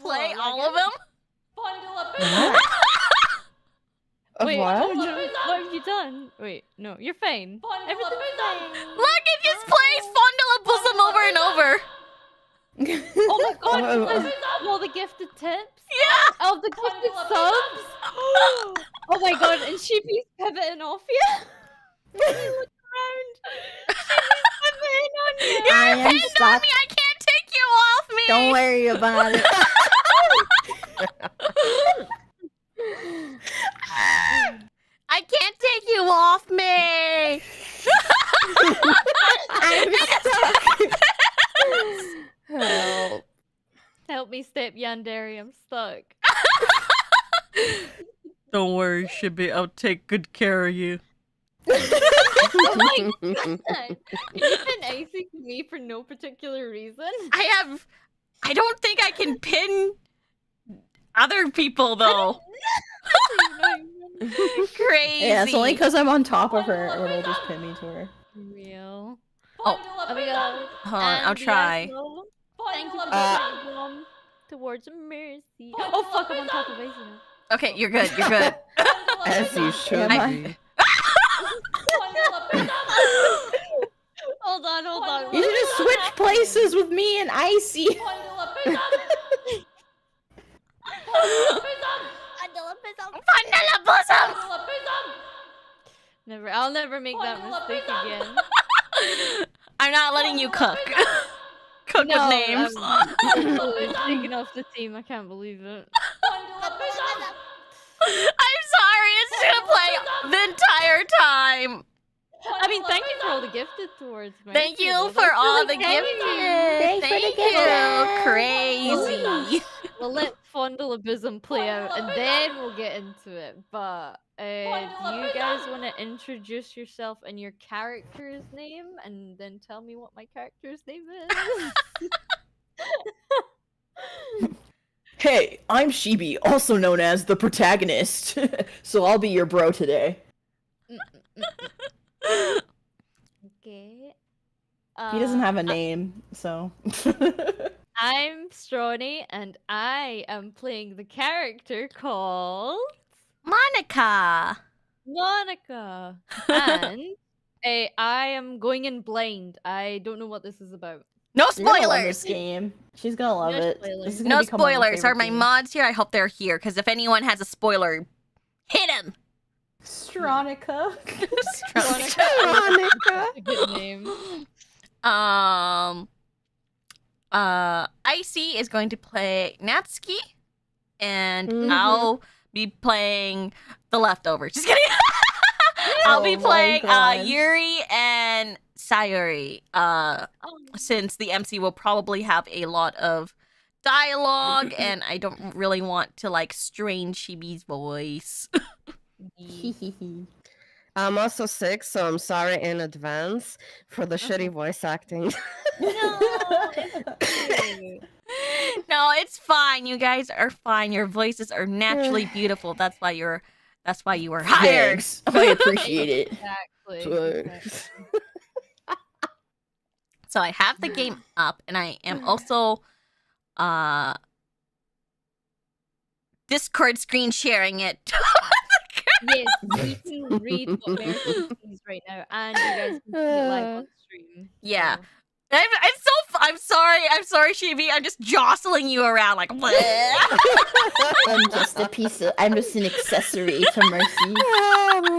play all of them? Wait, what? what have you done? Wait, no, you're fine. Everything's fine. Look, it just plays Fondle a Bosom over and over. Oh my god, because all the gifted tips? Yeah! Oh, the gifted subs? Oh my god, and Shibi's pivoting off you? Look around. Shibi's pivoting on you! You're I am pinned on stuck. me! I can't take you off me! Don't worry about it. I can't take you off me! I'm stuck. Help. Help me, Step Yandere, I'm stuck. Don't worry, Shibi. I'll take good care of you. Oh my god! You've been icing me for no particular reason. I don't think I can pin other people, though. Crazy. Yeah, it's only because I'm on top of her, or it'll just pin me to her. Real. Oh. Oh my god. Hold on, I'll try. Thank you for the towards mercy. Oh fuck, I'm on top of Icey now. Okay, you're good. You're good. As you should be. Hold on. You should just switch places with me and Icey. Fondle a Bosom! Never. I'll never make that mistake again. I'm not letting you cook. Cook with names. I'm taking off the team. I can't believe it. I'm sorry, it's gonna play the entire time. I mean, thank you for all the gifted towards me. Thank you for all the gifted. Thanks for the Thank you. Crazy. We'll let Fondleabism play out and then we'll get into it. But do you guys want to introduce yourself and your character's name and then tell me what my character's name is? Hey, I'm Shibi, also known as the protagonist. So I'll be your bro today. Okay. He doesn't have a name, so. I'm Stronny and I am playing the character called Monica. Monica. And I am going in blind. I don't know what this is about. No You're gonna love spoilers. this game. She's gonna love No it. spoilers. This is gonna No become one of spoilers. Are my favorite mods here? I hope they're here, because if anyone has a spoiler, hit him. games. Stronica. Monica. A good name. Icey is going to play Natsuki, and Mhm. I'll be playing the leftovers. Just kidding. I'll be Oh my playing God. Yuri and Sayuri. Since the MC will probably have a lot of dialogue, and I don't really want to like strain Shibi's voice. I'm also sick, so I'm sorry in advance for the shitty voice acting. No, it's fine. You guys are fine. Your voices are naturally beautiful. That's why you were hired. Thanks. I appreciate it. Exactly. So I have the game up, and I am also Discord screen sharing it. Yes, we can read what Mary sees right now, and you guys can see it live on stream. Yeah. So. I'm sorry, Shibi. I'm just jostling you around like. Bleh. I'm just an accessory to Mercy.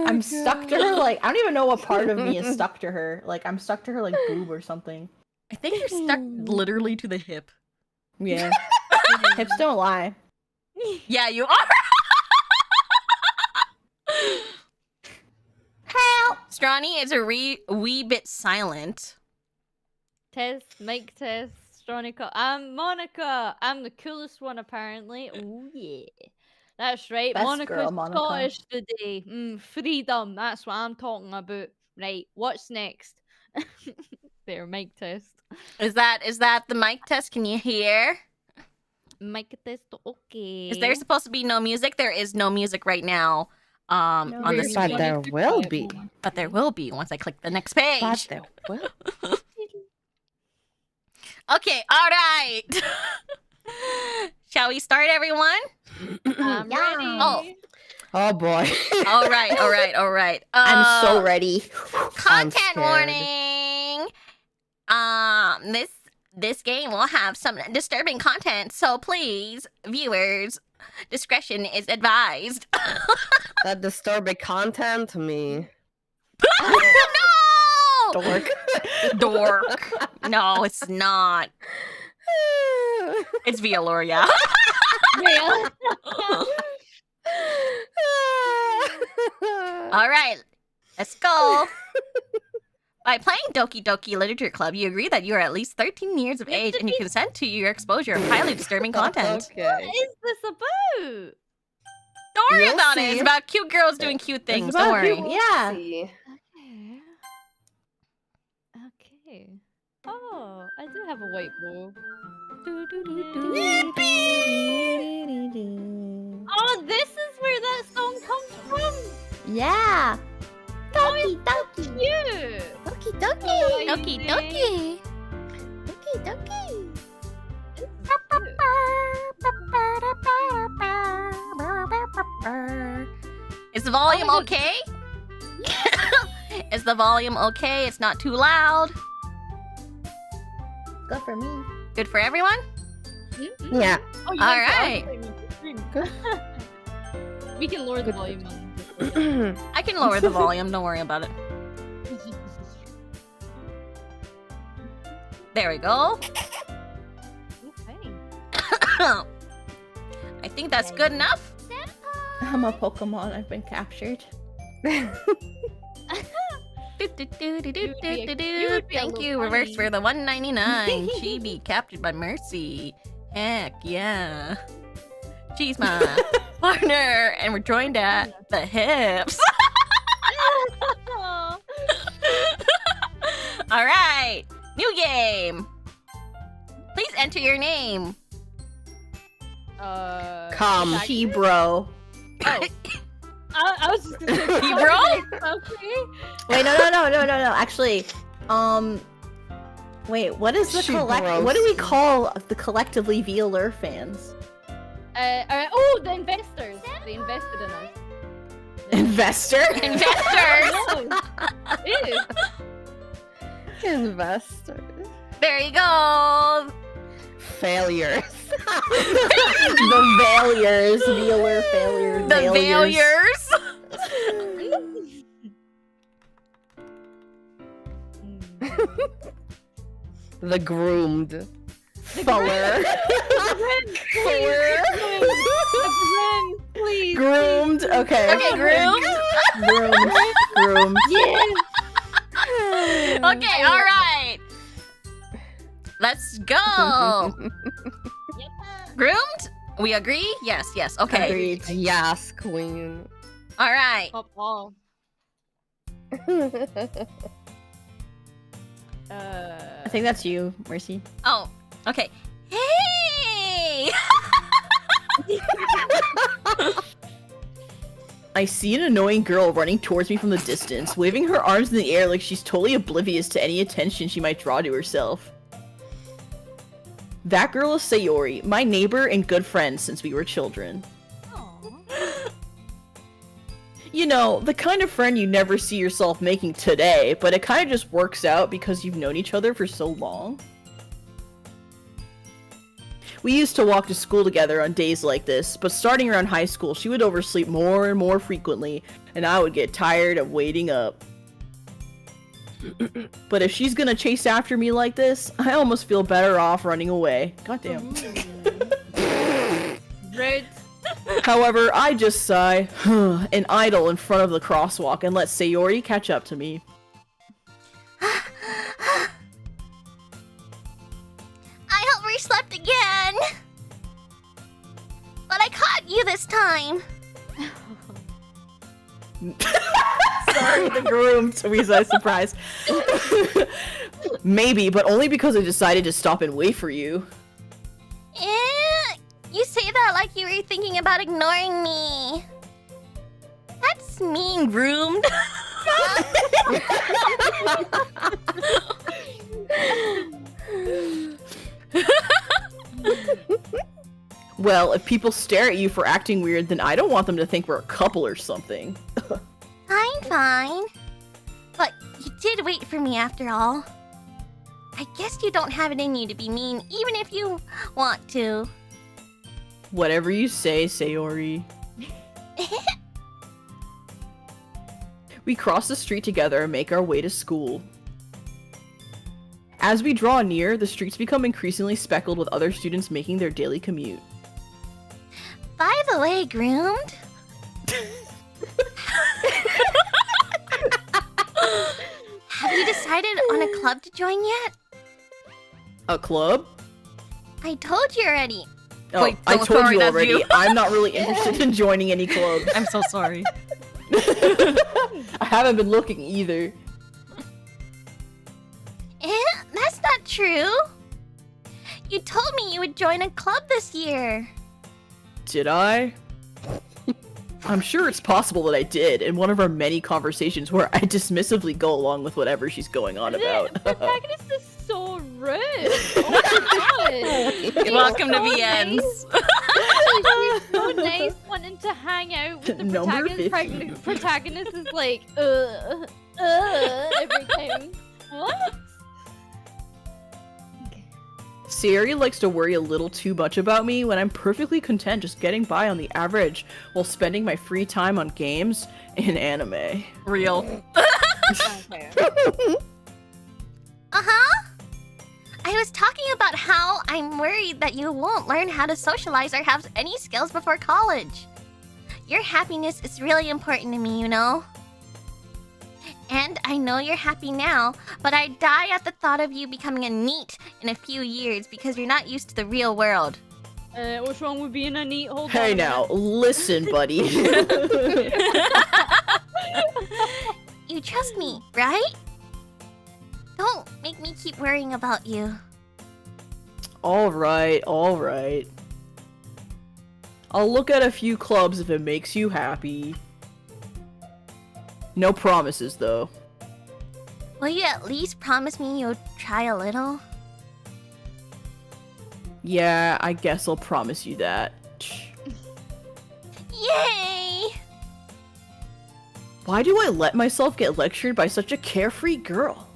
I'm stuck to her, like, I don't even know what part of me is stuck to her. Like, I'm stuck to her, like, boob or something. I think you're stuck literally to the hip. Yeah. Hips don't lie. Yeah, you are. Help! Stronny is a wee bit silent. Test, mic test, Stronica. I'm Monica. I'm the coolest one, apparently. Oh yeah, that's right. Best Monica's girl, Monica. Scottish today. Freedom. That's what I'm talking about. Right. What's next? There, mic test. Is that the mic test? Can you hear? Mic test. Okay. Is there supposed to be no music? There is no music right now. On the Very screen. But there will be. But there will be once I click the next page. But there will. Okay, all right. Shall we start, everyone? I'm Yeah. ready. Oh. Oh boy. All right. I'm so ready. Content scared. warning. This game will have some disturbing content, so please, viewers, discretion is advised. That disturbing content to me. No! Dork. Dork. No, it's not. It's VAllure, yeah. Real? All right, let's go. By playing Doki Doki Literature Club, you agree that you are at least 13 years of age and you consent to your exposure of highly disturbing content. What Okay. is this about? Don't worry You'll about it. see. It's about cute girls doing cute things. It's Don't about worry. cute- Yeah. See. Okay. Oh, I do have a whiteboard. Oh, this is where that song comes from. Yeah. Doki doki. Cute. Doki doki. Oh, Doki Icey. Doki. Doki doki. It's cute. Is the volume Oh my okay? Is the volume okay? It's not too loud. Good for me. Good for everyone? Yeah. Oh, you All like the right. other thing? We can lower the volume on this. I can lower the volume. Don't worry about it. There we go. Okay. I think that's good enough. I'm a Pokemon. I've been captured. Thank little you, Reverse, bunny. for the 199. Shibi captured by Mercy. Heck yeah. She's my partner, and we're joined at the hips. All right, new game. Please enter your name. Come. Zach- She-bro. Oh. I was just gonna say Bro? Okay. Wait, no. Actually, wait, what is the She-bro. What do we call the collectively VAllure fans? Oh, the investors. They invested in us. Investor? Investors. Ew. Investors. There you go. Failures. The VAllures. VAllure failures. The failures. The groomed. Fuller. Please. Groomed. Okay. Okay, groomed. Groomed. Yes. Okay, all right. Let's go. Groomed? We agree? Yes. Okay. Agreed. Yes, queen. All right. Top all. I think that's you, Mercy. Oh, okay. Hey! I see an annoying girl running towards me from the distance, waving her arms in the air like she's totally oblivious to any attention she might draw to herself. That girl is Sayori, my neighbor and good friend since we were children. You know, the kind of friend you never see yourself making today, but it kind of just works out because you've known each other for so long. We used to walk to school together on days like this, but starting around high school, she would oversleep more and more frequently, and I would get tired of waiting up. But if she's gonna chase after me like this, I almost feel better off running away. Goddamn. Rude. However, I just sigh and idle in front of the crosswalk and let Sayori catch up to me. I overslept again. But I caught you this time. Sorry, the groom, Teresa, surprise. Maybe, but only because I decided to stop and wait for you. You say that like you were thinking about ignoring me. That's mean, groomed. Well, if people stare at you for acting weird, then I don't want them to think we're a couple or something. Fine. But you did wait for me after all. I guess you don't have it in you to be mean, even if you want to. Whatever you say, Sayori. We cross the street together and make our way to school. As we draw near, the streets become increasingly speckled with other students making their daily commute. By the way, groomed. Have you decided on a club to join yet? A club? I told you already. Oh, Wait, I don't told throw you it at already. you. I'm not really interested in joining any clubs. I'm so sorry. I haven't been looking either. That's not true. You told me you would join a club this year. Did I? I'm sure it's possible that I did in one of our many conversations where I dismissively go along with whatever she's going on about. The protagonist is so rude. Oh my god. Welcome to so VNs. She's so nice, wanting to hang out with the Number protagonist. 50. Protagonist is like, every time. What? Sayori likes to worry a little too much about me when I'm perfectly content just getting by on the average while spending my free time on games and anime. Real. Okay. Uh-huh. I was talking about how I'm worried that you won't learn how to socialize or have any skills before college. Your happiness is really important to me, you know? And I know you're happy now, but I die at the thought of you becoming a NEET in a few years because you're not used to the real world. What's wrong with being a NEET? Hold Hey on. now, listen, buddy. You trust me, right? Don't make me keep worrying about you. Alright, alright. I'll look at a few clubs if it makes you happy. No promises, though. Will you at least promise me you'll try a little? Yeah, I guess I'll promise you that. Yay! Why do I let myself get lectured by such a carefree girl?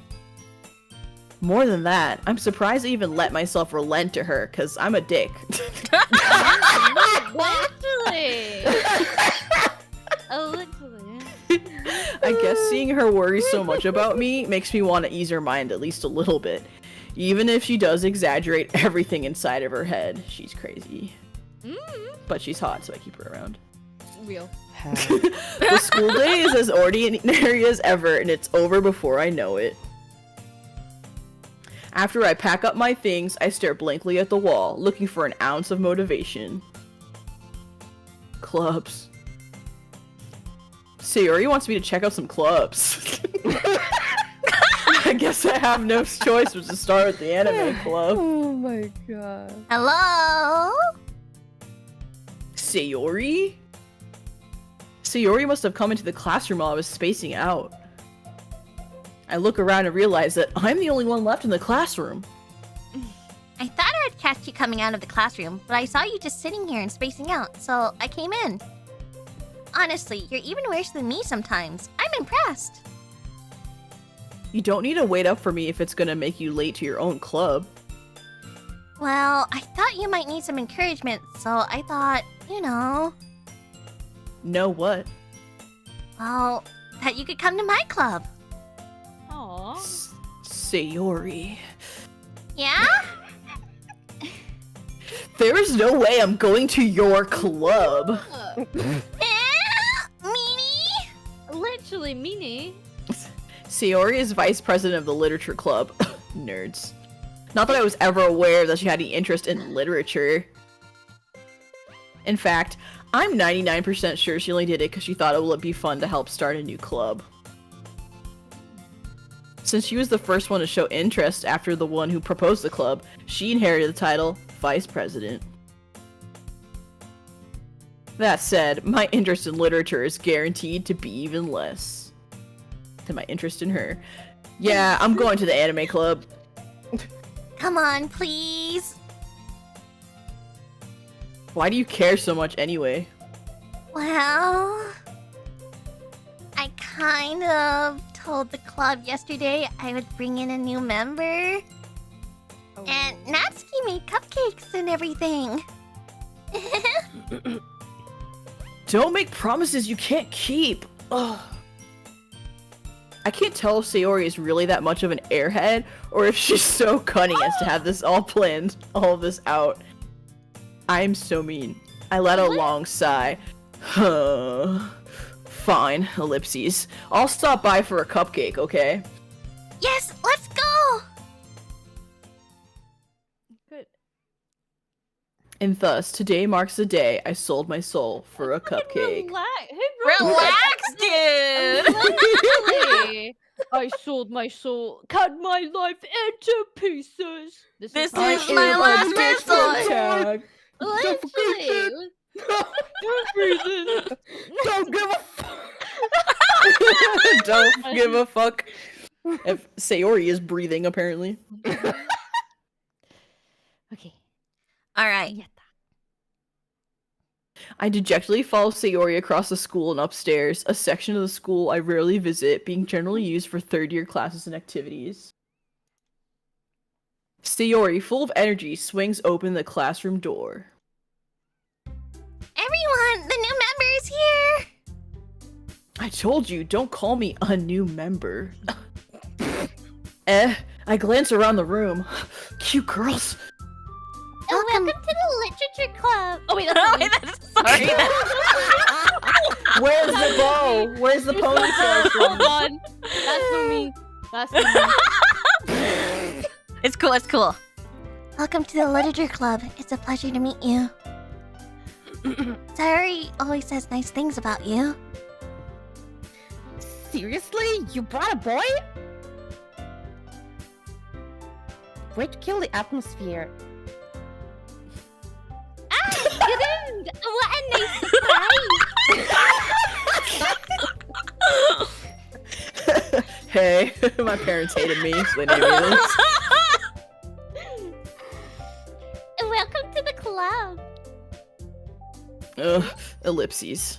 More than that, I'm surprised I even let myself relent to her, cause I'm a dick. Literally. I guess seeing her worry so much about me makes me want to ease her mind at least a little bit. Even if she does exaggerate everything inside of her head. She's crazy. But she's hot, so I keep her around. Real. The school day is as ordinary as ever, and it's over before I know it. After I pack up my things, I stare blankly at the wall, looking for an ounce of motivation. Clubs. Sayori wants me to check out some clubs. I guess I have no choice but to start with the anime club. Oh my god. Hello? Sayori? Sayori must have come into the classroom while I was spacing out. I look around and realize that I'm the only one left in the classroom. I thought I'd catch you coming out of the classroom, but I saw you just sitting here and spacing out, so I came in. Honestly, you're even worse than me sometimes. I'm impressed. You don't need to wait up for me if it's gonna make you late to your own club. Well, I thought you might need some encouragement, so I thought, you know, Know what? well, that you could come to my club. Aww. Sayori. Yeah? There is no way I'm going to your club. Meanie? Literally, meanie. Sayori is vice president of the literature club. Nerds. Not that I was ever aware that she had any interest in literature. In fact, I'm 99% sure she only did it because she thought it would be fun to help start a new club. Since she was the first one to show interest after the one who proposed the club, she inherited the title Vice President. That said, my interest in literature is guaranteed to be even less than my interest in her. Yeah, I'm going to the anime club. Come on, please. Why do you care so much anyway? Well, I kind of told the club yesterday I would bring in a new member. Oh. And Natsuki made cupcakes and everything. Don't make promises you can't keep. Ugh. I can't tell if Sayori is really that much of an airhead, or if she's so cunning as to have this all planned, all of this out. I'm so mean. I let out a long sigh. Fine, ellipses. I'll stop by for a cupcake, okay? Yes, let's go! Good. And thus, today marks the day I sold my soul for a cupcake. Relax, dude! Exactly. I sold my soul, cut my life into pieces. This is is my last resort. Literally. Don't give a fuck. Don't give a fuck. If Sayori is breathing, apparently. Okay. All right. I dejectedly follow Sayori across the school and upstairs, a section of the school I rarely visit, being generally used for third-year classes and activities. Sayori, full of energy, swings open the classroom door. Everyone, the new member is here! I told you, don't call me a new member. I glance around the room. Cute girls. Welcome to the literature club. Oh wait, that's me. Sorry. Where's the bow? Where's the ponytail Hold from? on. That's for me. That's for me. It's cool, it's cool. Welcome to the literature club. It's a pleasure to meet you. Sayori always says nice things about you. Seriously? You brought a boy? Way to kill the atmosphere. Good end! What a nice surprise! Hey, my parents hated me, so they named me this. Welcome to the club. Ellipses.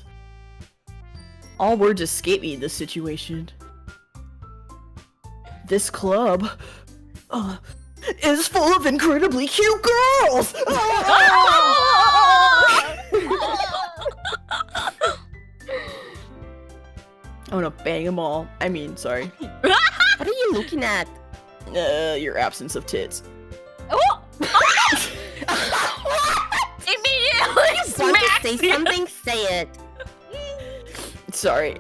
All words escape me in this situation. This club is full of incredibly cute girls! I'm gonna bang them all. I mean, sorry. What are you looking at? Your absence of tits. Oh! Immediately Want to smacks say you. something? Say it. Sorry.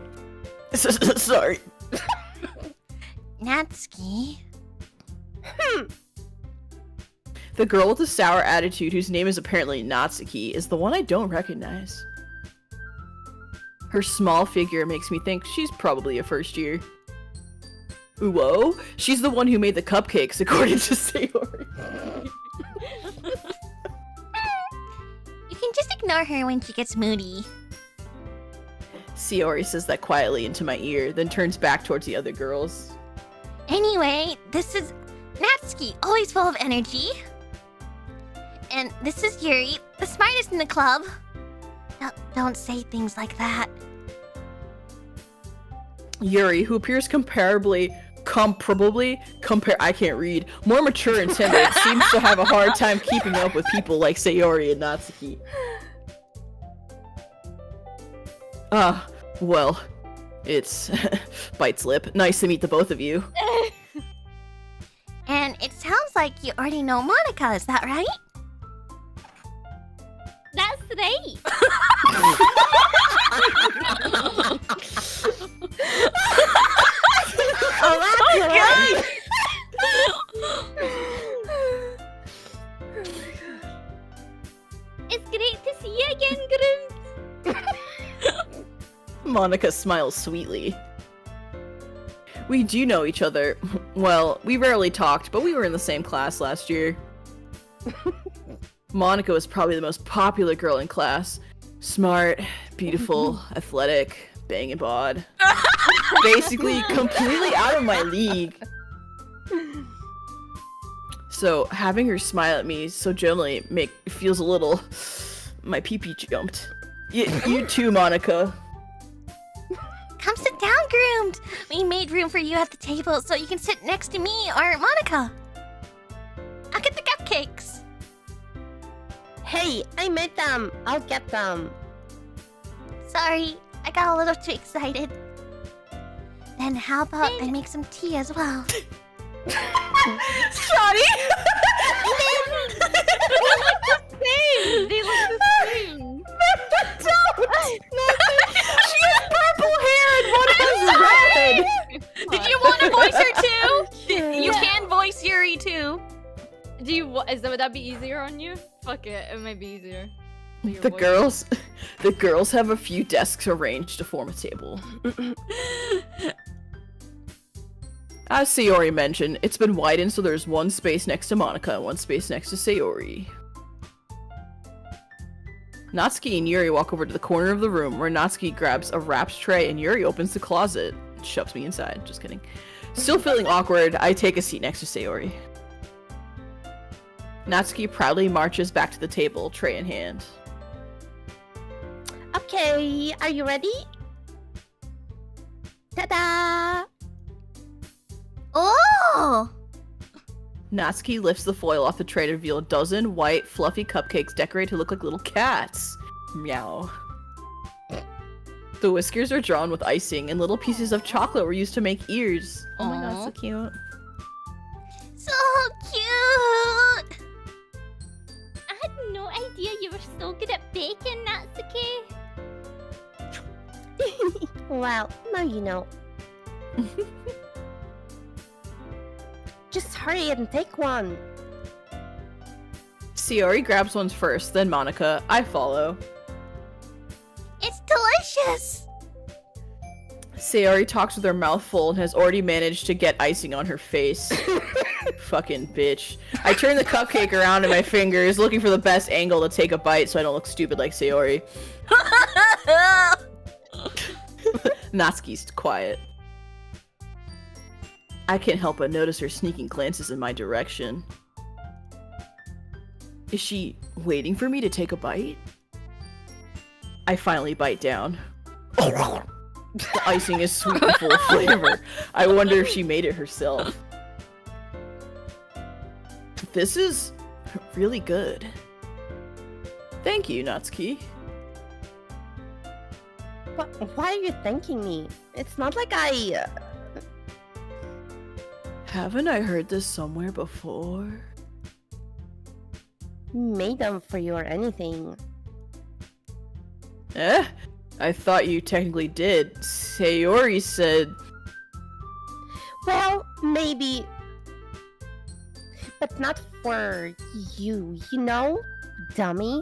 Sorry. Natsuki. The girl with the sour attitude, whose name is apparently Natsuki, is the one I don't recognize. Her small figure makes me think she's probably a first year. Whoa, she's the one who made the cupcakes, according to Sayori. You can just ignore her when she gets moody. Sayori says that quietly into my ear, then turns back towards the other girls. Anyway, this is Natsuki, always full of energy. And this is Yuri, the smartest in the club. Don't say things like that. Yuri, who appears I can't read, more mature and timid, seems to have a hard time keeping up with people like Sayori and Natsuki. Well, it's bites lip. Nice to meet the both of you. And it sounds like you already know Monica, is that right? That's right. Oh, that's right. It's great to see you again, Groot. Monica smiles sweetly. We do know each other. Well, we rarely talked, but we were in the same class last year. Monica was probably the most popular girl in class. Smart, beautiful, athletic, banging bod. Basically, completely out of my league. So, having her smile at me so gently feels a little my pee-pee jumped. You too, Monica. Come sit down, groomed. We made room for you at the table so you can sit next to me or Monica. I'll get the cupcakes. Hey, I made them. I'll get them. Sorry, I got a little too excited. Then how about I make some tea as well? Stronny! They look the same. She has purple hair and one has red! Did you want to voice her too? You can voice Yuri too. Do you? Would that be easier on you? Fuck it. It might be easier. Your The voice. girls have a few desks arranged to form a table. As Sayori mentioned, it's been widened so there's one space next to Monica and one space next to Sayori. Natsuki and Yuri walk over to the corner of the room where Natsuki grabs a wrapped tray and Yuri opens the closet and shoves me inside. Just kidding. Still feeling awkward, I take a seat next to Sayori. Natsuki proudly marches back to the table, tray in hand. Okay, are you ready? Ta-da! Oh! Natsuki lifts the foil off the tray to reveal a dozen white, fluffy cupcakes decorated to look like little cats. Meow. The whiskers are drawn with icing, and little pieces of chocolate were used to make ears. Oh my god, so cute. So cute! I had no idea you were so good at baking, Natsuki. Well, now you know. Just hurry and take one. Sayori grabs one first, then Monica. I follow. It's delicious! Sayori talks with her mouth full and has already managed to get icing on her face. Fucking bitch. I turn the cupcake around in my fingers, looking for the best angle to take a bite so I don't look stupid like Sayori. Natsuki's quiet. I can't help but notice her sneaking glances in my direction. Is she waiting for me to take a bite? I finally bite down. The icing is sweet and full of flavor. I wonder if she made it herself. This is really good. Thank you, Natsuki. Why are you thanking me? It's not like I... Haven't I heard this somewhere before? made them for you or anything. Eh? I thought you technically did. Sayori said... Well, maybe. But not for you, you know? Dummy.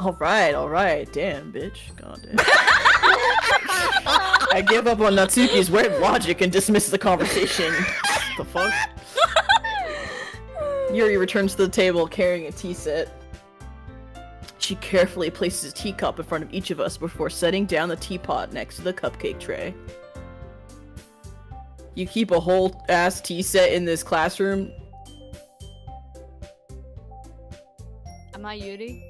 Alright. Damn, bitch. God damn. I give up on Natsuki's weird logic and dismiss the conversation. The fuck? Yuri returns to the table carrying a tea set. She carefully places a teacup in front of each of us before setting down the teapot next to the cupcake tray. You keep a whole ass tea set in this classroom? Am I Yuri?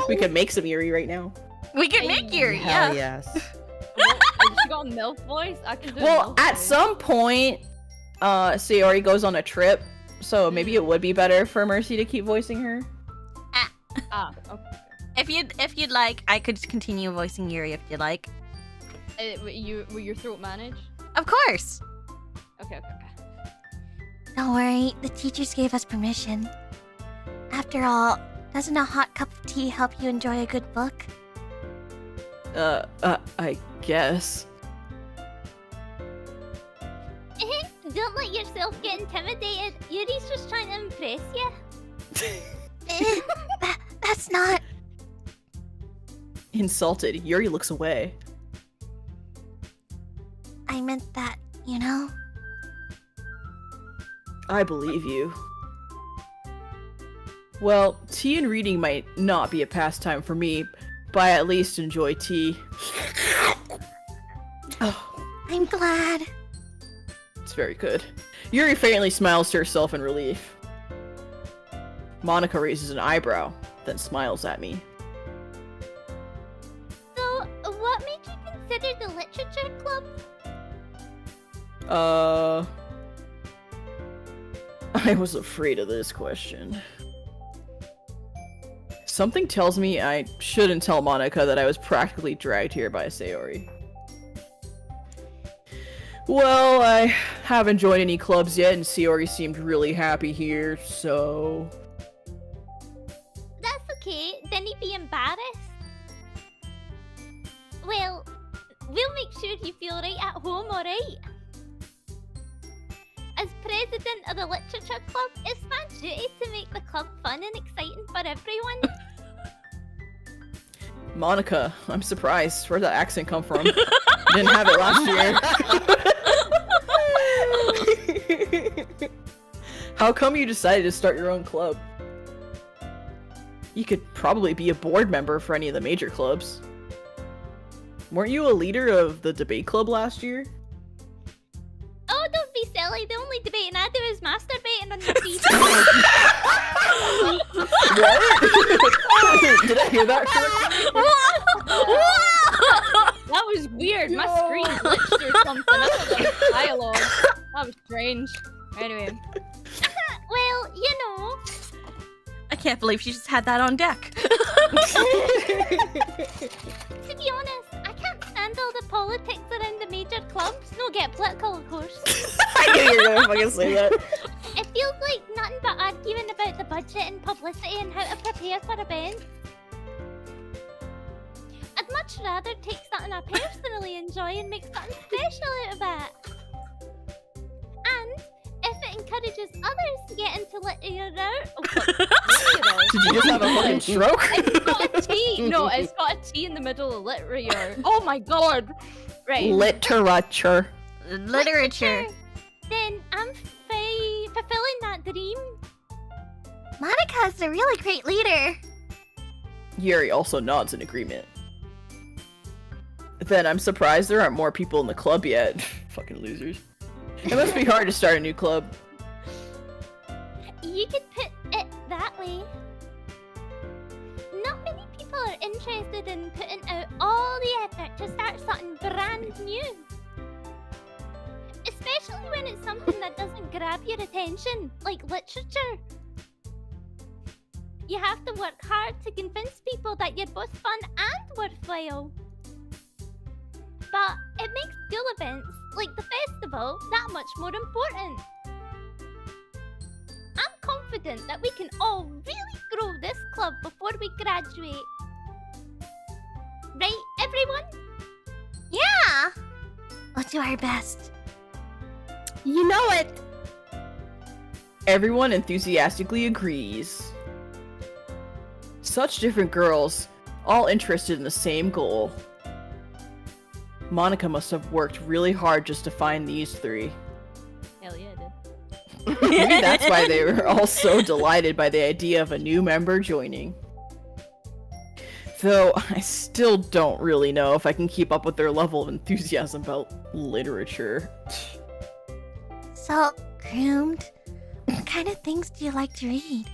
We could make some Yuri right now. We could make Yuri, Hell yeah. yes. She got a MILF voice? I can do a Well, MILF at voice. some point, Sayori goes on a trip, so maybe it would be better for Mercy to keep voicing her. Ah, okay. If you'd like, I could continue voicing Yuri if you'd like. Will your throat manage? Of course. Okay. Don't worry, the teachers gave us permission. After all, doesn't a hot cup of tea help you enjoy a good book? I guess. Don't let yourself get intimidated. Yuri's just trying to impress you. That's not... Insulted, Yuri looks away. I meant that, you know? I believe you. Well, tea and reading might not be a pastime for me, but I at least enjoy tea. Oh, I'm glad. it's very good. Yuri faintly smiles to herself in relief. Monica raises an eyebrow, then smiles at me. So, what made you consider the literature club? I was afraid of this question. Something tells me I shouldn't tell Monica that I was practically dragged here by Sayori. Well, I haven't joined any clubs yet, and Sayori seemed really happy here, so... That's okay. Didn't be embarrassed. Well, we'll make sure you feel right at home, alright? As president of the literature club, it's my duty to make the club fun and exciting for everyone. Monica, I'm surprised. Where'd that accent come from? Didn't have it last year. How come you decided to start your own club? You could probably be a board member for any of the major clubs. Weren't you a leader of the debate club last year? Oh, don't be silly. The only debating I do is masturbating on the TV. What? Did I hear that correctly? That was weird. My screen glitched or something. That was like dialogue. That was strange. Anyway. Well, you know. I can't believe she just had that on deck. To be honest, I can't stand all the politics around the major clubs. No, get political, of course. I knew you were gonna fucking say that. It feels like nothing but arguing about the budget and publicity and how to prepare for events. I'd much rather take something I personally enjoy and make something special out of it. And if it encourages others to get into literature... Did you just have a fucking stroke? It's got a T. No, it's got a T in the middle of literature. Oh my god. Right. Literature. Literature. Then I'm fulfilling that dream. Monica's a really great leader. Yuri also nods in agreement. Then I'm surprised there aren't more people in the club yet. Fucking losers. It must be hard to start a new club. You could put it that way. Not many people are interested in putting out all the effort to start something brand new. Especially when it's something that doesn't grab your attention, like literature. You have to work hard to convince people that you're both fun and worthwhile. But it makes school events, like the festival, that much more important. I'm confident that we can all really grow this club before we graduate. Right, everyone? Yeah. We'll do our best. You know it. Everyone enthusiastically agrees. Such different girls, all interested in the same goal. Monica must have worked really hard just to find these three. Hell yeah, dude. Maybe that's why they were all so delighted by the idea of a new member joining. Though, I still don't really know if I can keep up with their level of enthusiasm about literature. So, groomed. What kind of things do you like to read?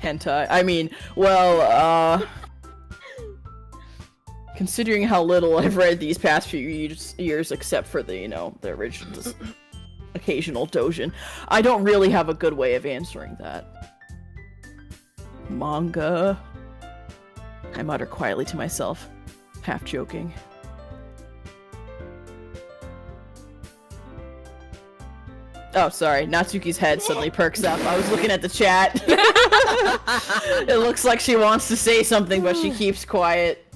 Hentai. I mean, well, considering how little I've read these past few years, except for the, the original, just occasional doujin, I don't really have a good way of answering that. Manga. I mutter quietly to myself, half joking. Oh, sorry. Natsuki's head suddenly perks up. I was looking at the chat. It looks like she wants to say something, but she keeps quiet.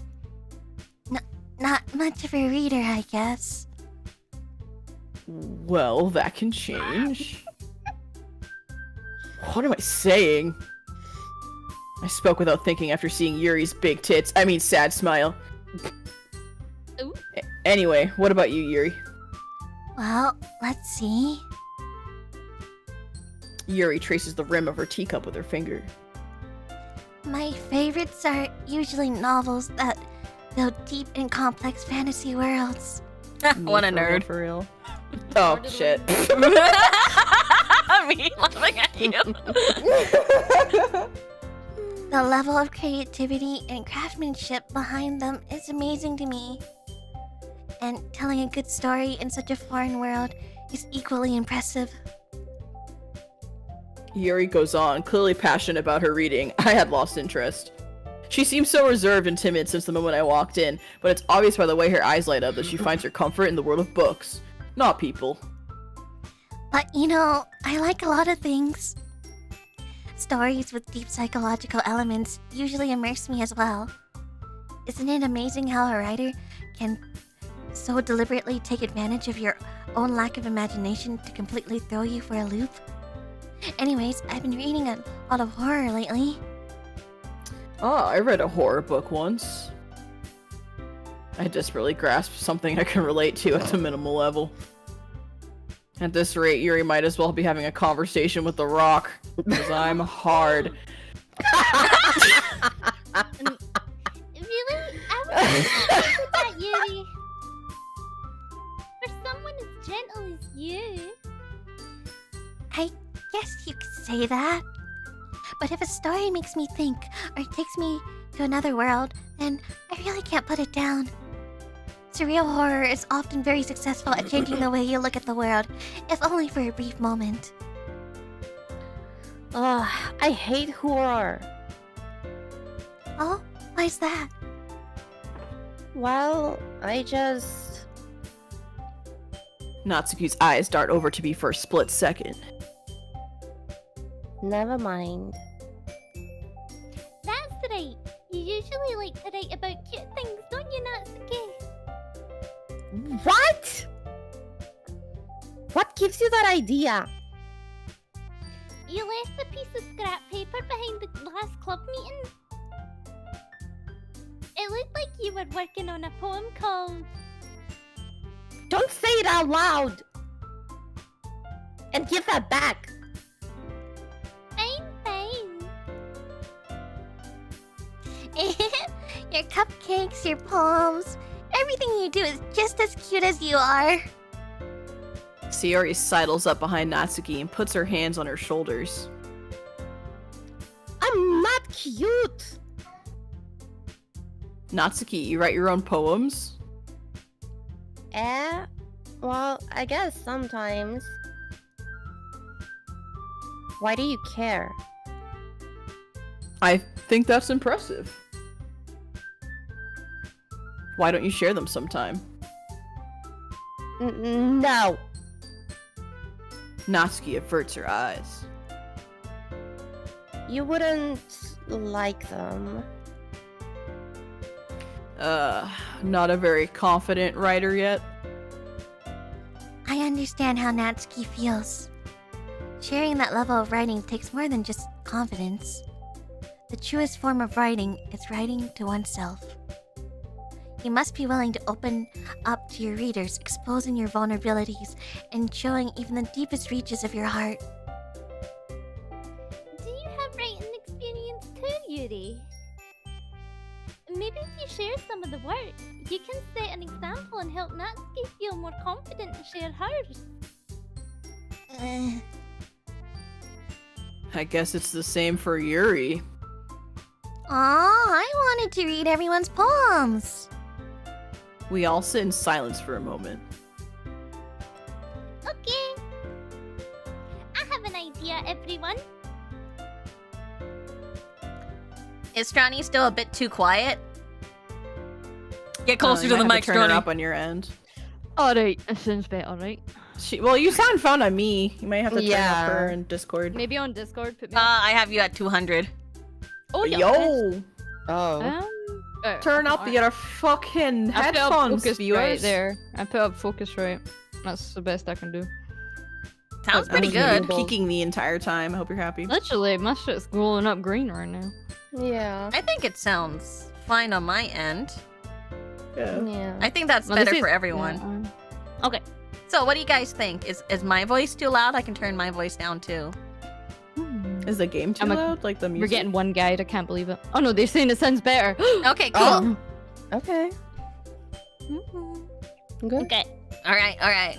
Not much of a reader, I guess. Well, that can change. What am I saying? I spoke without thinking after seeing Yuri's big tits. I mean, sad smile. Ooh. Anyway, what about you, Yuri? Well, let's see. Yuri traces the rim of her teacup with her finger. My favorites are usually novels that go deep in complex fantasy worlds. What a nerd. For real. Oh, shit. Me laughing at you. The level of creativity and craftsmanship behind them is amazing to me. And telling a good story in such a foreign world is equally impressive. Yuri goes on, clearly passionate about her reading. I had lost interest. She seems so reserved and timid since the moment I walked in, but it's obvious by the way her eyes light up that she finds her comfort in the world of books, not people. But you know, I like a lot of things. Stories with deep psychological elements usually immerse me as well. Isn't it amazing how a writer can so deliberately take advantage of your own lack of imagination to completely throw you for a loop? Anyways, I've been reading a lot of horror lately. Ah, I read a horror book once. I desperately grasped something I can relate to at the minimal level. At this rate, Yuri might as well be having a conversation with The Rock, because I'm hard. Really? I was thinking about Yuri. For someone as gentle as you. I guess you could say that. But if a story makes me think, or takes me to another world, then I really can't put it down. Surreal horror is often very successful at changing the way you look at the world, if only for a brief moment. Ugh, I hate horror. Oh, why's that? Well, I just... Natsuki's eyes dart over to me for a split second. Never mind. That's right. You usually like to write about cute things, don't you, Natsuki? What? What gives you that idea? You left a piece of scrap paper behind the last club meeting. It looked like you were working on a poem called... Don't say it out loud! And give that back! Fine. Your cupcakes, your poems, everything you do is just as cute as you are. Sayori sidles up behind Natsuki and puts her hands on her shoulders. I'm not cute! Natsuki, you write your own poems? Well, I guess sometimes. Why do you care? I think that's impressive. Why don't you share them sometime? No. Natsuki averts her eyes. You wouldn't like them. Not a very confident writer yet. I understand how Natsuki feels. Sharing that level of writing takes more than just confidence. The truest form of writing is writing to oneself. You must be willing to open up to your readers, exposing your vulnerabilities, and showing even the deepest reaches of your heart. Do you have writing experience too, Yuri? Maybe if you share some of the work, you can set an example and help Natsuki feel more confident to share hers. I guess it's the same for Yuri. Aw, I wanted to read everyone's poems. We all sit in silence for a moment. Okay. I have an idea, everyone. Is Stronny still a bit too quiet? Get closer You to might the have mic, turn her Stronny. up on your end. Alright, that sounds better, right? Well, you sound fine on me. You might have to turn Yeah. up her in Discord. Maybe on Discord, put me I have you at 200. Oh, yeah. Yo! Oh. Turn up your fucking I put up headphones, focus viewers. right there. I put up focus right. That's the best I can do. Sounds I pretty was gonna be good. peeking the entire time. I hope you're happy. Literally, my shit's glowing up green right now. Yeah. I think it sounds fine on my end. Yeah. Yeah. I think that's Well, this better is- for everyone. yeah, okay. So what do you guys think? Is my voice too loud? I can turn my voice down too. Is the game too I'm a- loud? Like the music? We're getting one guide. I can't believe it. Oh no, they're saying it sounds better. Okay, cool. Oh. Okay. Good. Okay. All right.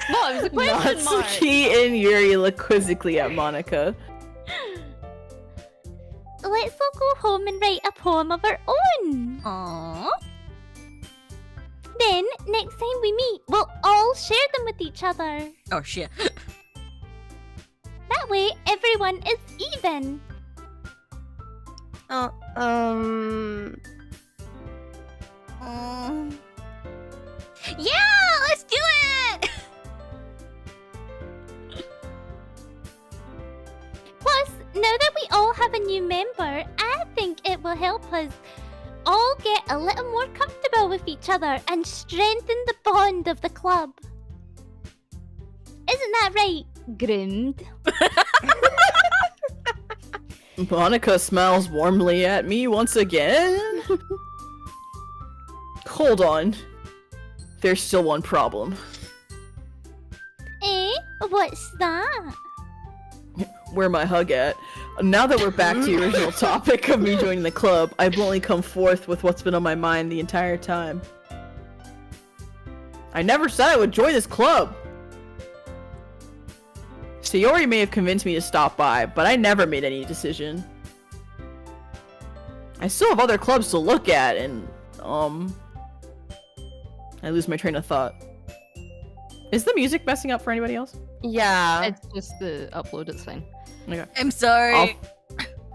What? No, it was a question mark. Natsuki and Yuri look quizzically at Monica. Let's all go home and write a poem of our own. Aww. Then, next time we meet, we'll all share them with each other. Oh shit. That way, everyone is even. Yeah, let's do it! Plus, now that we all have a new member, I think it will help us all get a little more comfortable with each other and strengthen the bond of the club. Isn't that right, Groomed? Monica smiles warmly at me once again. Hold on. There's still one problem. Eh? What's that? Where my hug at? Now that we're back to the original topic of me joining the club, I bluntly come forth with what's been on my mind the entire time. I never said I would join this club! Sayori may have convinced me to stop by, but I never made any decision. I still have other clubs to look at, and, I lose my train of thought. Is the music messing up for anybody else? Yeah. It's just the upload, it's fine. Okay. I'm sorry.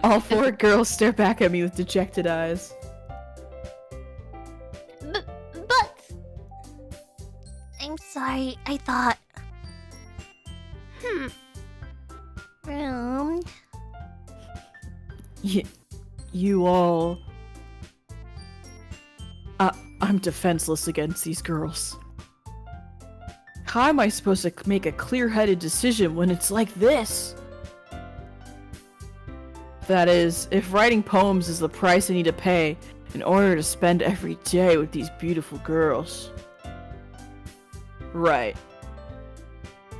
All four girls stare back at me with dejected eyes. But... I'm sorry, I thought... Room. You all... I'm defenseless against these girls. How am I supposed to make a clear-headed decision when it's like this? That is, if writing poems is the price I need to pay in order to spend every day with these beautiful girls. Right.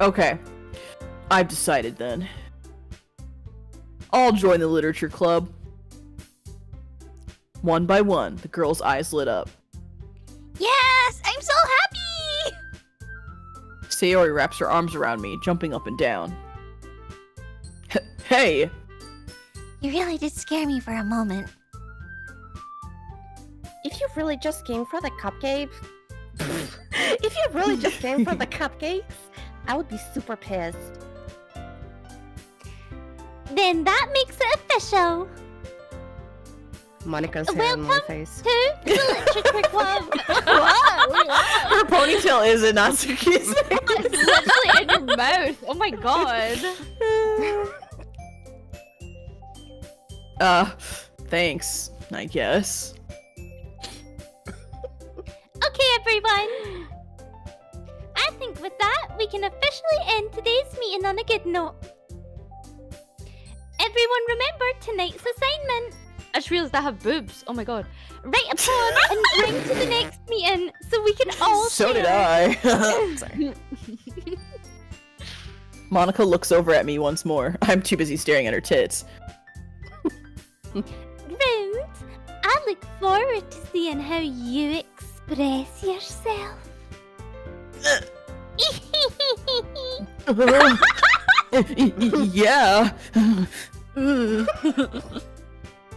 Okay. I've decided then. I'll join the literature club. One by one, the girl's eyes lit up. Yes! I'm so happy! Sayori wraps her arms around me, jumping up and down. Hey! You really did scare me for a moment. If you really just came for the cupcakes... if you really just came for the cupcakes, I would be super pissed. Then that makes it official. Monica's hair in my face. To the literature club. Her ponytail is in Natsuki's It's literally in your mouth. Oh my god. Thanks, I guess. Okay, everyone. I think with that, we can officially end today's meeting on a good note. Everyone remember tonight's assignment. I just realized I have boobs. Oh my god. Write a poem and bring to the next meeting so we can all So did share. I. Sorry. Monica looks over at me once more. I'm too busy staring at her tits. Rude. I look forward to seeing how you express yourself. Yeah.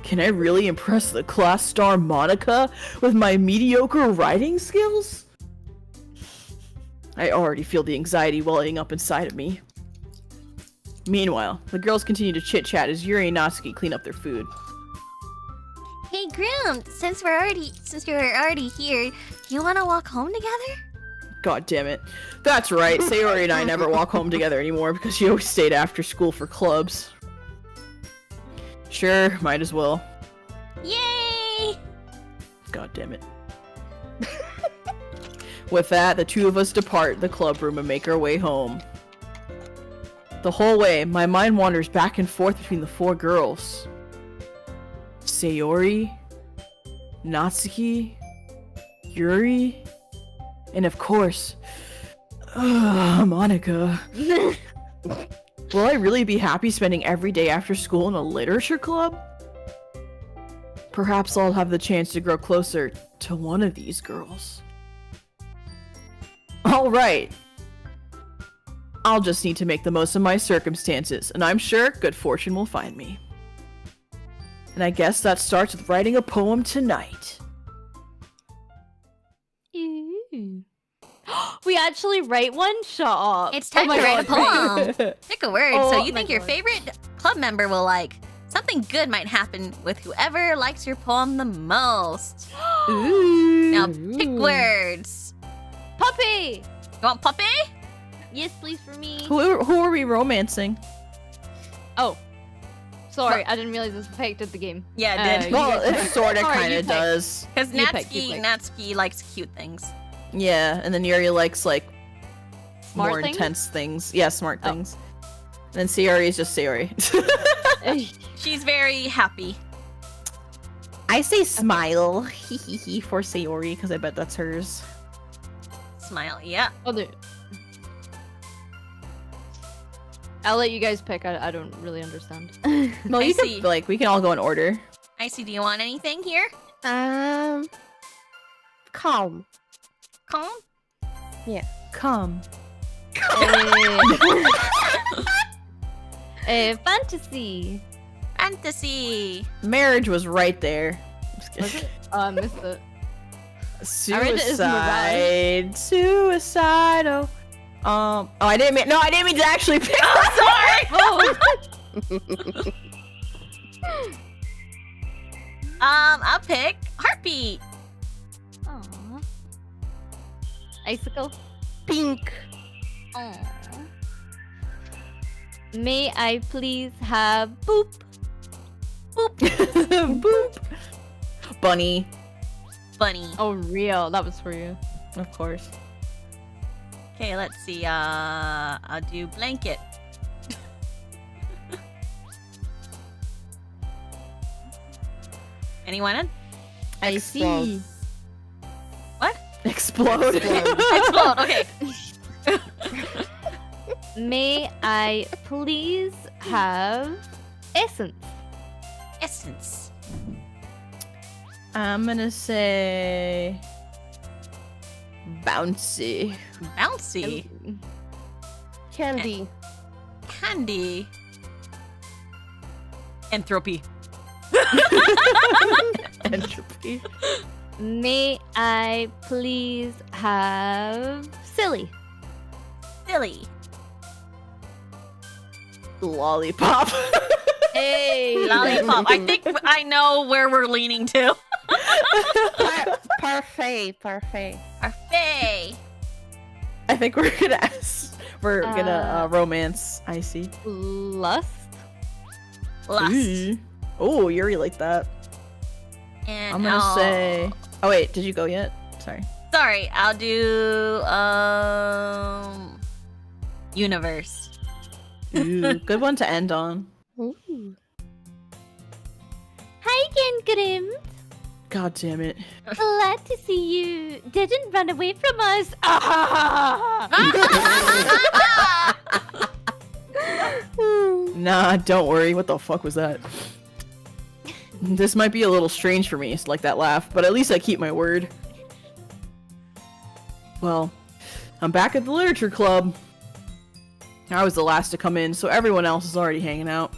Can I really impress the class star Monica with my mediocre writing skills? I already feel the anxiety welling up inside of me. Meanwhile, the girls continue to chit-chat as Yuri and Natsuki clean up their food. Hey, Groomed, since you're already here, do you want to walk home together? God damn it. That's right, Sayori and I never walk home together anymore because she always stayed after school for clubs. Sure, might as well. Yay! God damn it. With that, the two of us depart the club room and make our way home. The whole way, my mind wanders back and forth between the four girls. Sayori, Natsuki, Yuri, and of course, Monica. Will I really be happy spending every day after school in a literature club? Perhaps I'll have the chance to grow closer to one of these girls. Alright. I'll just need to make the most of my circumstances, and I'm sure good fortune will find me. And I guess that starts with writing a poem tonight. Ooh. We actually write one? Shut up. It's time Oh my to write a God. poem. Pick a word Oh so you my think your God. favorite club member will like. Something good might happen with whoever likes your poem the most. Ooh. Now pick words. Puppy! You want puppy? Yes, please, for me. Who are we romancing? Oh. Sorry, I didn't realize this affected the game. Yeah, it did. You Well, guys- it sorta Alright, kinda you pick. does. Because You pick, you pick. Natsuki likes cute things. Yeah, and then Yuri likes like Smart more things? intense things. Yeah, smart Oh. things. And then Sayori is just Sayori. She's very happy. I say smile for Sayori because I bet that's hers. Smile, yeah. I'll let you guys pick. I don't really understand. No, I you see. can like we can all go in order. Icy, do you want anything here? Calm. Calm? Come. Fantasy. Fantasy. Marriage was right there. Just kidding. Was it? Oh, I missed it. I read it as Suicide. Suicidal. Oh, I didn't mean. No, I didn't mean to actually pick. Sorry. Oh. I'll pick Heartbeat. Aw. Icicle. Pink. Aw. May I please have boop? Boop. Bunny, Bunny. Oh, real. That was for you. of course. Okay, let's see. I'll do blanket. Anyone? I Explode. see. What? Explode. Explode. Okay. May I please have essence? Essence. I'm gonna say bouncy. Bouncy. Candy. Candy. Entropy. Entropy. May I please have silly? Silly. Lollipop. Hey! Lollipop. I think I know where we're leaning to. Parfait. Parfait. Parfait. I think we're gonna romance Icey. Lust? Lust. Oh, Yuri like that. And I'm gonna say. Oh wait, did you go yet? Sorry. Sorry, I'll do universe. Ooh, good one to end on. Ooh. Hi again, Grim. God damn it. Glad to see you didn't run away from us. Nah, don't worry. What the fuck was that? This might be a little strange for me, like that laugh, but at least I keep my word. Well, I'm back at the literature club. I was the last to come in, so everyone else is already hanging out.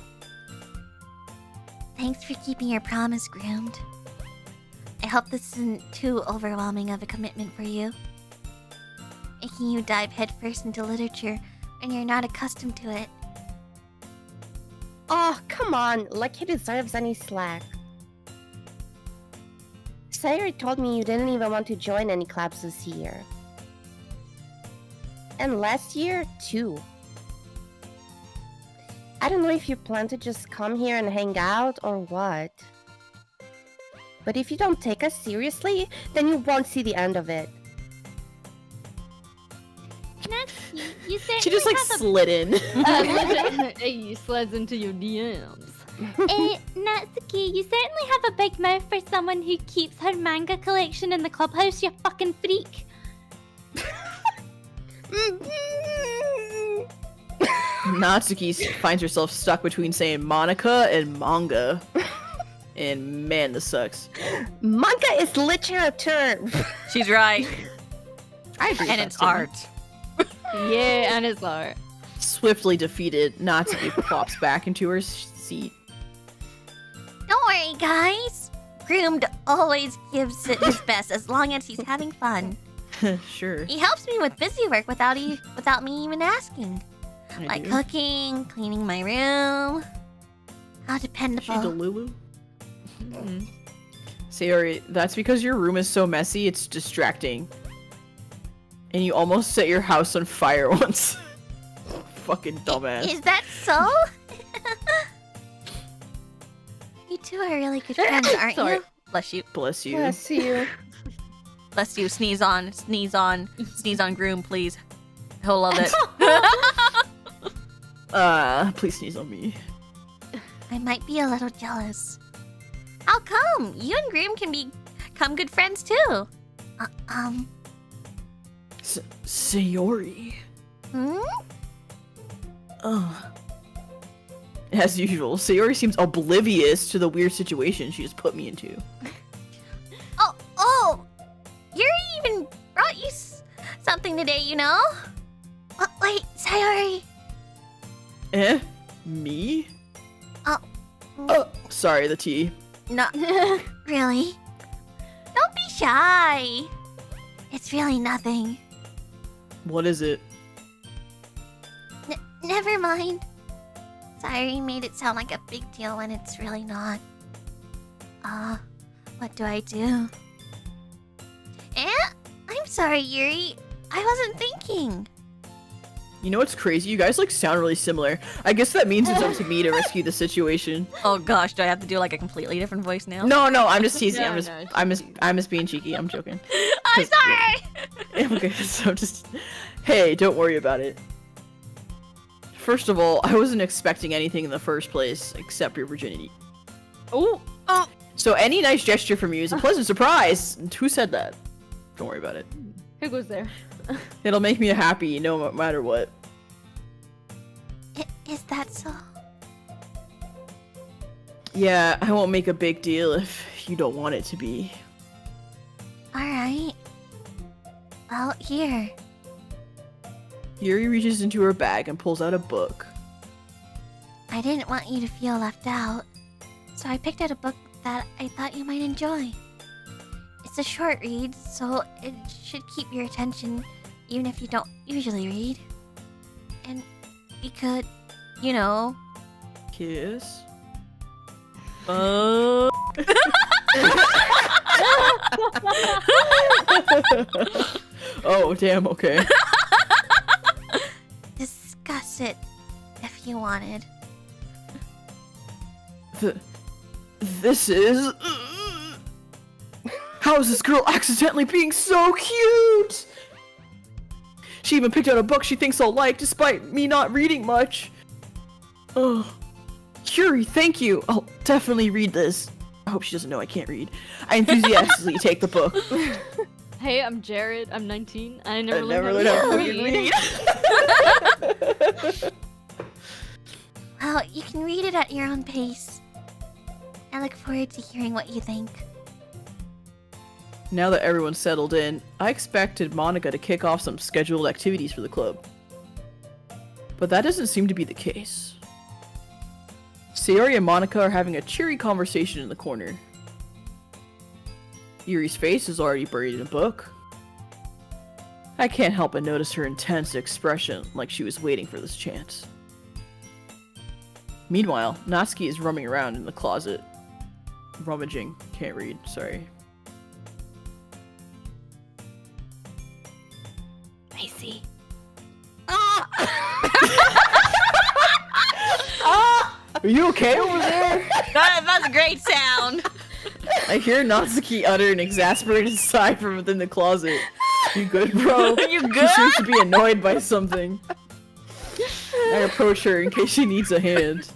Thanks for keeping your promise, Groomed. I hope this isn't too overwhelming of a commitment for you. Making you dive headfirst into literature when you're not accustomed to it. Oh, come on. Like he deserves any slack. Sayori told me you didn't even want to join any clubs this year. And last year, too. I don't know if you plan to just come here and hang out or what. But if you don't take us seriously, then you won't see the end of it. Natsuki, you certainly She just like have slid in. He slides into your DMs. Natsuki, you certainly have a big mouth for someone who keeps her manga collection in the clubhouse, you fucking freak. Natsuki finds herself stuck between saying Monica and manga. And man, this sucks. Manga is literature. She's right. I agree. And with it's that statement. art. Yeah, and it's art. Swiftly defeated, Natsuki plops back into her seat. Don't worry, guys. Groomed always gives it his best as long as he's having fun. Sure. He helps me with busy work without me even asking. I Like do. cooking, cleaning my room. How Is she dependable. Delulu? Sayori, that's because your room is so messy, it's distracting. And you almost set your house on fire once. Fucking dumbass. Is that so? You two are really good friends, aren't Sorry. you? Bless you. Bless you. Bless you. Bless you. Sneeze on. Sneeze on. Sneeze on Groom, please. He'll love it. Please sneeze on me. I might be a little jealous. How come? You and Groom can become good friends too. Sayori. Hmm? As usual, Sayori seems oblivious to the weird situation she just put me into. Oh! Yuri even brought you something today, you know? Wait, Sayori. Me? Oh. Sorry, the tea. No, really? Don't be shy. It's really nothing. What is it? Never mind. Sayori made it sound like a big deal when it's really not. What do I do? I'm sorry, Yuri. I wasn't thinking. You know what's crazy? You guys like sound really similar. I guess that means it's up to me to rescue the situation. Oh gosh, do I have to do like a completely different voice now? No, I'm just teasing. No, I'm just no, it's I'm just being cheeky. I'm joking. I'm sorry. Okay, so just hey, don't worry about it. First of all, I wasn't expecting anything in the first place except your virginity. Oh, So any nice gesture from you is a pleasant surprise. And who said that? Don't worry about it. who goes there? It'll make me happy no matter what. Is that so? Yeah, I won't make a big deal if you don't want it to be. Alright. Well, here. Yuri reaches into her bag and pulls out a book. I didn't want you to feel left out, so I picked out a book that I thought you might enjoy. It's a short read, so it should keep your attention even if you don't usually read. And we could, you know... Kiss. Oh, damn, okay. discuss it if you wanted. This is... How is this girl accidentally being so cute? She even picked out a book she thinks I'll like, despite me not reading much. Oh, Yuri, thank you. I'll definitely read this. I hope she doesn't know I can't read. I enthusiastically take the book. Hey, I'm Jared. I'm 19. I I never never learned learned how how to to read. read. Well, you can read it at your own pace. I look forward to hearing what you think. Now that everyone's settled in, I expected Monica to kick off some scheduled activities for the club. But that doesn't seem to be the case. Sayori and Monica are having a cheery conversation in the corner. Yuri's face is already buried in a book. I can't help but notice her intense expression, like she was waiting for this chance. Meanwhile, Natsuki is roaming around in the closet. Rummaging. Can't read, sorry. Icey. Are you okay over there? That's a great sound. I hear Natsuki utter an exasperated sigh from within the closet. You good, bro? You She good? seems to be annoyed by something. I approach her in case she needs a hand.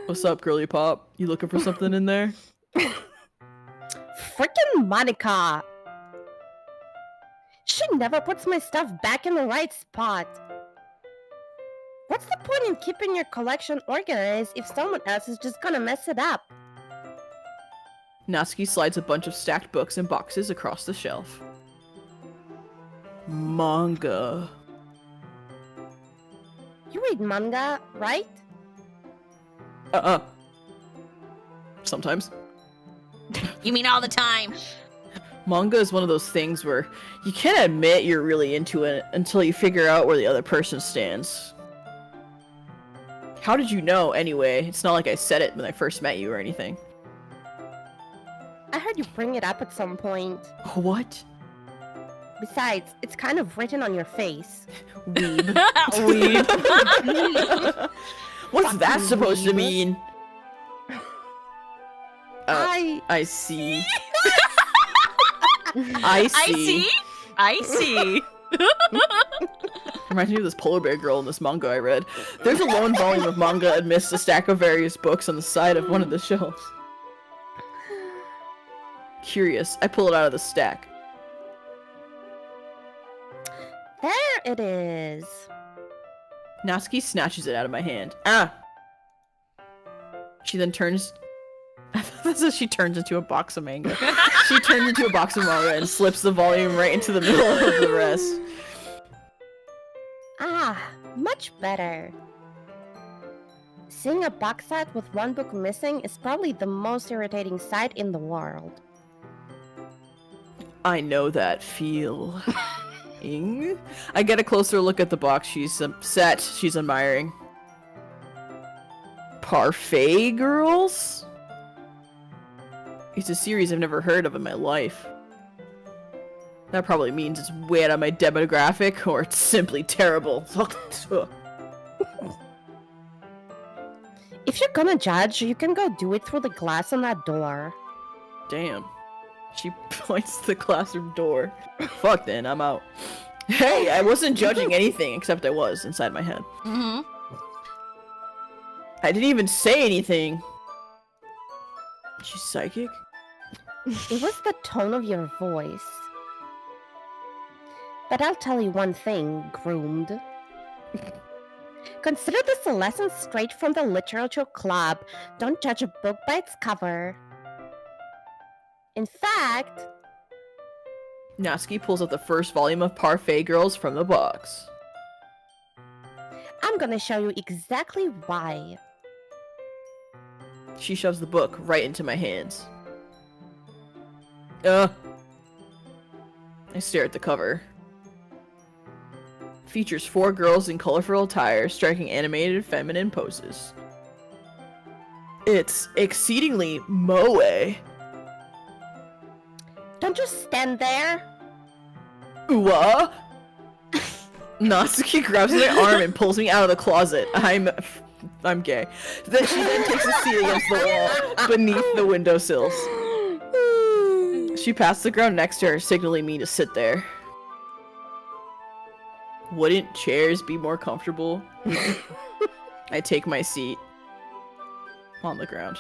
What's up, girly pop? You looking for something in there? Freaking Monica! She never puts my stuff back in the right spot. What's the point in keeping your collection organized if someone else is just gonna mess it up? Natsuki slides a bunch of stacked books and boxes across the shelf. Manga. You read manga, right? Sometimes. You mean all the time? Manga is one of those things where you can't admit you're really into it until you figure out where the other person stands. How did you know, anyway? It's not like I said it when I first met you or anything. I heard you bring it up at some point. What? Besides, it's kind of written on your face. Weeb. Weeb. What's that supposed to weeb. mean? I see. I see. I see. Reminds me of this polar bear girl in this manga I read. There's a lone volume of manga amidst a stack of various books on the side of one of the shelves. Curious, I pull it out of the stack. There it is. Natsuki snatches it out of my hand. Ah! She then turns... This is she turns into a box of manga. She turns into a box of manga and slips the volume right into the middle of the rest. Ah, much better. Seeing a box set with one book missing is probably the most irritating sight in the world. I know that feeling. I get a closer look at the box she's admiring. Parfait Girls? It's a series I've never heard of in my life. That probably means it's way out of my demographic, or it's simply terrible. If you're gonna judge, you can go do it through the glass on that door. Damn. She points to the classroom door. Fuck then, I'm out. Hey, I wasn't judging anything, except I was, inside my head. Mm-hmm. I didn't even say anything. She's psychic? It was the tone of your voice. But I'll tell you one thing, groomed. Consider this a lesson straight from the literature club. Don't judge a book by its cover. In fact... Natsuki pulls out the first volume of Parfait Girls from the box. I'm gonna show you exactly why. She shoves the book right into my hands. I stare at the cover. Features 4 girls in colorful attire striking animated feminine poses. It's exceedingly moe. Don't just stand there. Ooh-ah! Natsuki grabs my arm and pulls me out of the closet. I'm gay. Then she takes a seat against the wall beneath the windowsills. She passed the ground next to her, signaling me to sit there. Wouldn't chairs be more comfortable? I take my seat on the ground.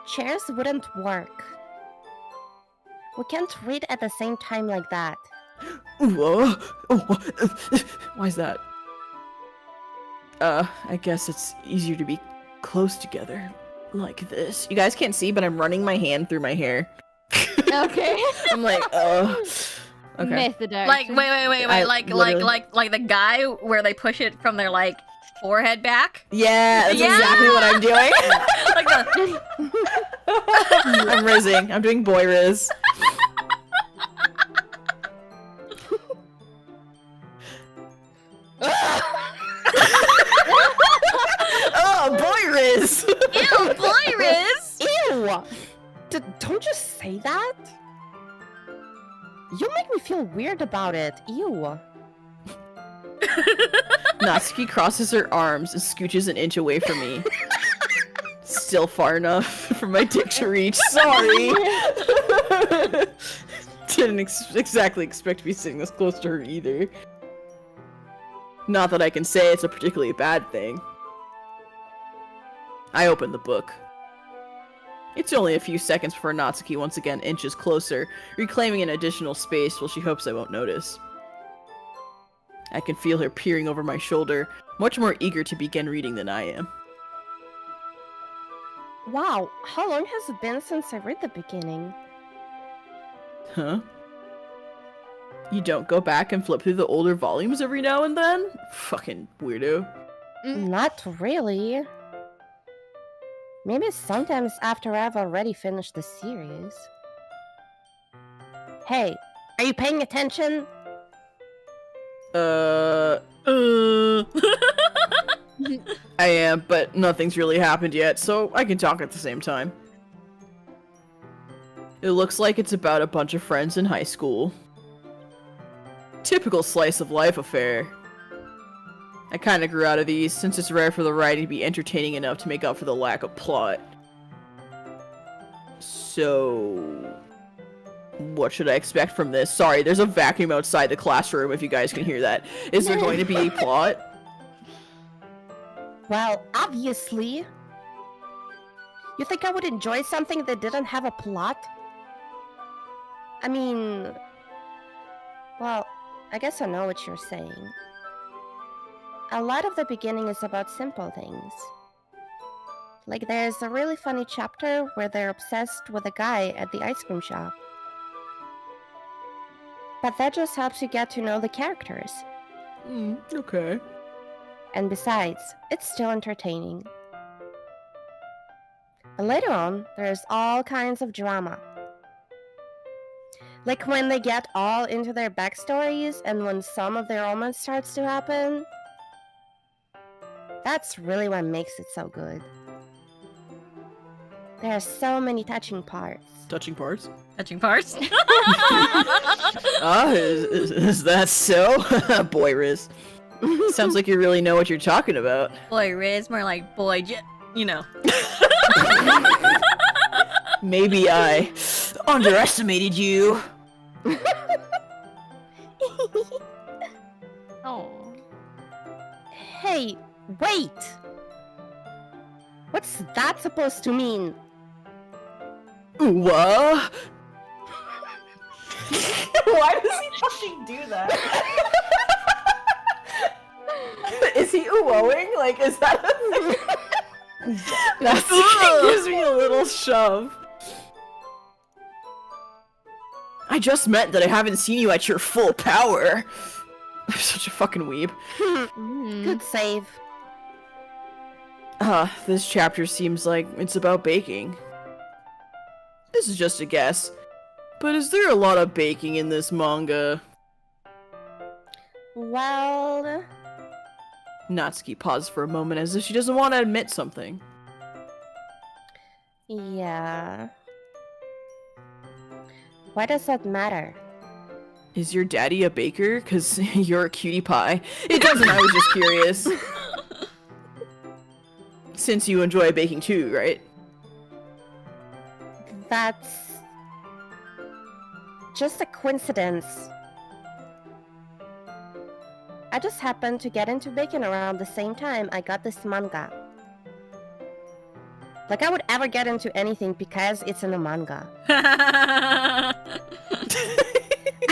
Chairs wouldn't work. We can't read at the same time like that. Whoa. Why's that? I guess it's easier to be close together. Like this. You guys can't see, but I'm running my hand through my hair. Okay. I'm like, okay. Method Like, acting. wait. I Like the guy where they push it from their like forehead back. Yeah, that's Yeah! exactly what I'm doing. Like the I'm rizzing. I'm doing boy riz. Oh, boy riz! ew, boy Riz. Ew! Don't just say that. You make me feel weird about it. Ew. Natsuki crosses her arms and scooches an inch away from me. Still far enough for my dick to reach. Sorry! Didn't exactly expect to be sitting this close to her either. Not that I can say it's a particularly bad thing. I open the book. It's only a few seconds before Natsuki once again inches closer, reclaiming an additional space while she hopes I won't notice. I can feel her peering over my shoulder, much more eager to begin reading than I am. Wow, how long has it been since I read the beginning? Huh? You don't go back and flip through the older volumes every now and then? Fucking weirdo. Not really. Maybe sometimes after I've already finished the series. Hey, are you paying attention? I am, but nothing's really happened yet, so I can talk at the same time. It looks like it's about a bunch of friends in high school. Typical slice of life affair. I kinda grew out of these, since it's rare for the writing to be entertaining enough to make up for the lack of plot. So... what should I expect from this? Sorry, there's a vacuum outside the classroom if you guys can hear that. Is there going to be a plot? Well, obviously. You think I would enjoy something that didn't have a plot? I mean... well, I guess I know what you're saying. A lot of the beginning is about simple things. Like there's a really funny chapter where they're obsessed with a guy at the ice cream shop. But that just helps you get to know the characters. Okay. And besides, it's still entertaining. But later on, there's all kinds of drama. Like when they get all into their backstories and when some of their romance starts to happen. That's really what makes it so good. There are so many touching parts. Touching parts? Touching parts. Is that so? Boy, Riz. Sounds like you really know what you're talking about. Boy, Riz, more like boy, you know. Maybe I underestimated you. Oh. Hey, wait! What's that supposed to mean? What? Why does he fucking do that? Is he ooh-ohing? Like, is that a thing? That gives me a little shove. I just meant that I haven't seen you at your full power. I'm such a fucking weeb. Good save. This chapter seems like it's about baking. This is just a guess, but is there a lot of baking in this manga? Well... Natsuki paused for a moment as if she doesn't want to admit something. yeah... Why does that matter? Is your daddy a baker? Cause you're a cutie pie. It doesn't, I was just curious. Since you enjoy baking too, right? That's... just a coincidence. I just happened to get into baking around the same time I got this manga. Like I would ever get into anything because it's in a manga.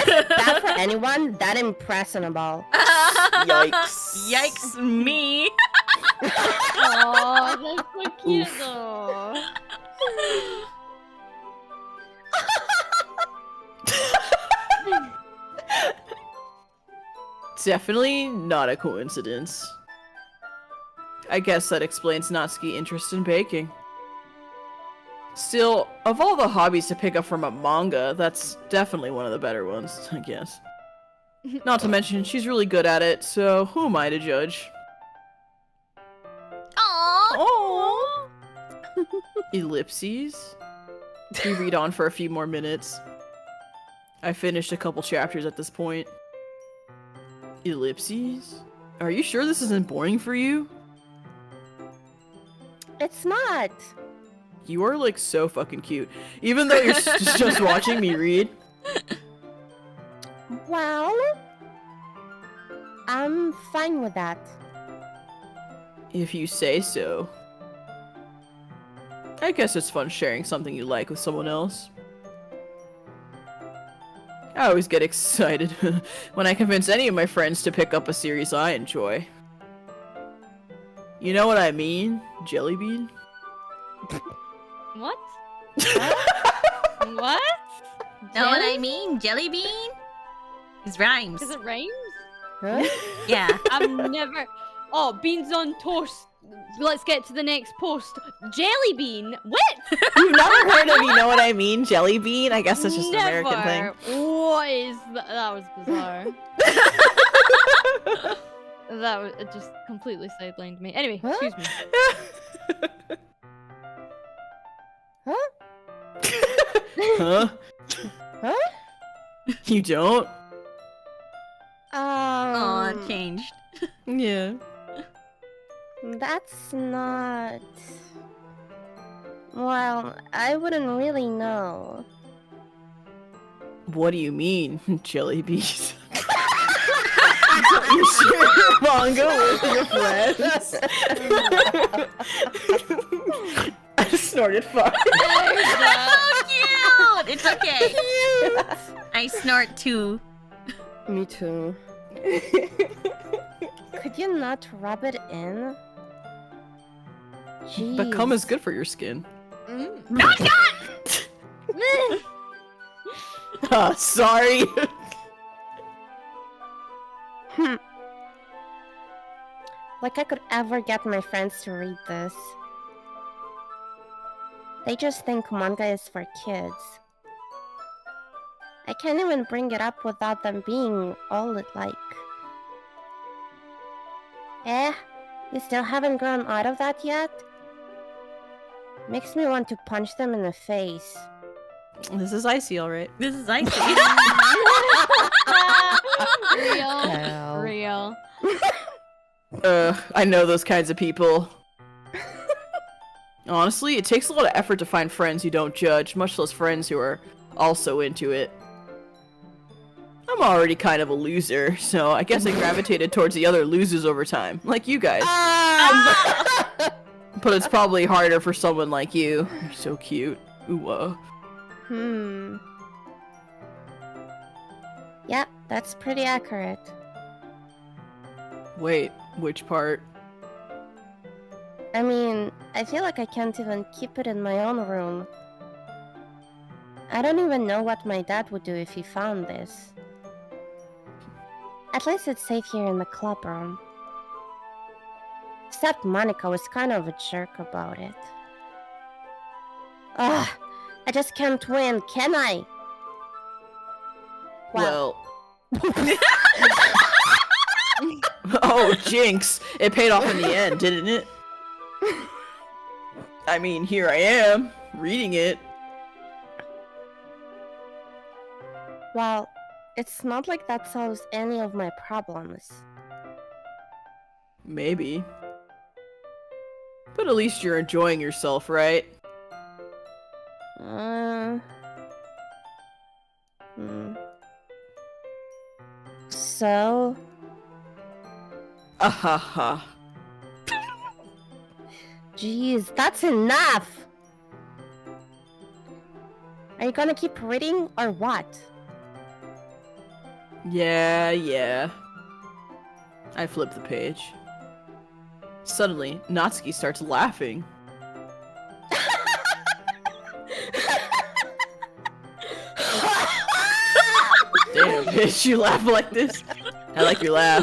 That for anyone, that impressionable. Yikes. Yikes me. Oh, that's so cute though. Definitely not a coincidence. I guess that explains Natsuki's interest in baking. Still, of all the hobbies to pick up from a manga, that's definitely one of the better ones, I guess. Not to mention, she's really good at it, so who am I to judge? Aww. Ellipses? We read on for a few more minutes. I finished a couple chapters at this point. Ellipses? Are you sure this isn't boring for you? It's not. You are like so fucking cute. Even though you're just watching me read. Well... I'm fine with that. If you say so. I guess it's fun sharing something you like with someone else. I always get excited when I convince any of my friends to pick up a series I enjoy. You know what I mean, Jelly Bean? What? What? Know what I mean? Jelly bean? It rhymes. Because it rhymes? Huh? Yeah. I've never. Oh, beans on toast. Let's get to the next post. Jelly bean? What? You've never heard of, you know what I mean? Jelly bean? I guess that's just an Never. American thing. What is that? That was bizarre. That was, it just completely sidelined me. Anyway, Huh? excuse me. Huh? Huh? You don't? Aw, it changed. Yeah. That's not... Well, I wouldn't really know. What do you mean, jelly beans? You share manga with your friends? I snorted fire. So cute! It's okay. I snort too. Me too. Could you not rub it in? Jeez. But cum is good for your skin. Sorry. Like I could ever get my friends to read this. They just think manga is for kids. I can't even bring it up without them being all like... You still haven't grown out of that yet? Makes me want to punch them in the face. This is Icey, alright. This is Icey. Real. Real. I know those kinds of people. Honestly, it takes a lot of effort to find friends who don't judge, much less friends who are also into it. I'm already kind of a loser, so I guess I gravitated towards the other losers over time, like you guys. But it's probably harder for someone like you. You're so cute. Ooh, Yeah, that's pretty accurate. Wait, which part? I mean, I feel like I can't even keep it in my own room. I don't even know what my dad would do if he found this. At least it's safe here in the club room. Except Monica was kind of a jerk about it. Ugh, I just can't win, can I? Well... Oh, jinx! It paid off in the end, didn't it? I mean, here I am, reading it. Well, it's not like that solves any of my problems. Maybe. But at least you're enjoying yourself, right? So? Ahaha. Jeez, that's enough! Are you gonna keep reading, or what? Yeah. I flip the page. Suddenly, Natsuki starts laughing. Damn, bitch, you laugh like this? I like your laugh.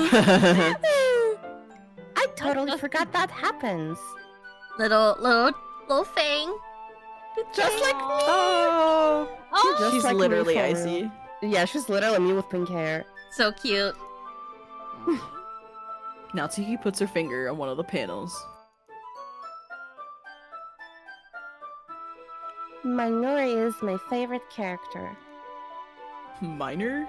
I totally forgot that happens. little thing. Just like me! Oh, Just she's like me literally for Icy. real. Yeah, she's literally me with pink hair. So cute. Natsuki puts her finger on one of the panels. Minori is my favorite character. Minor?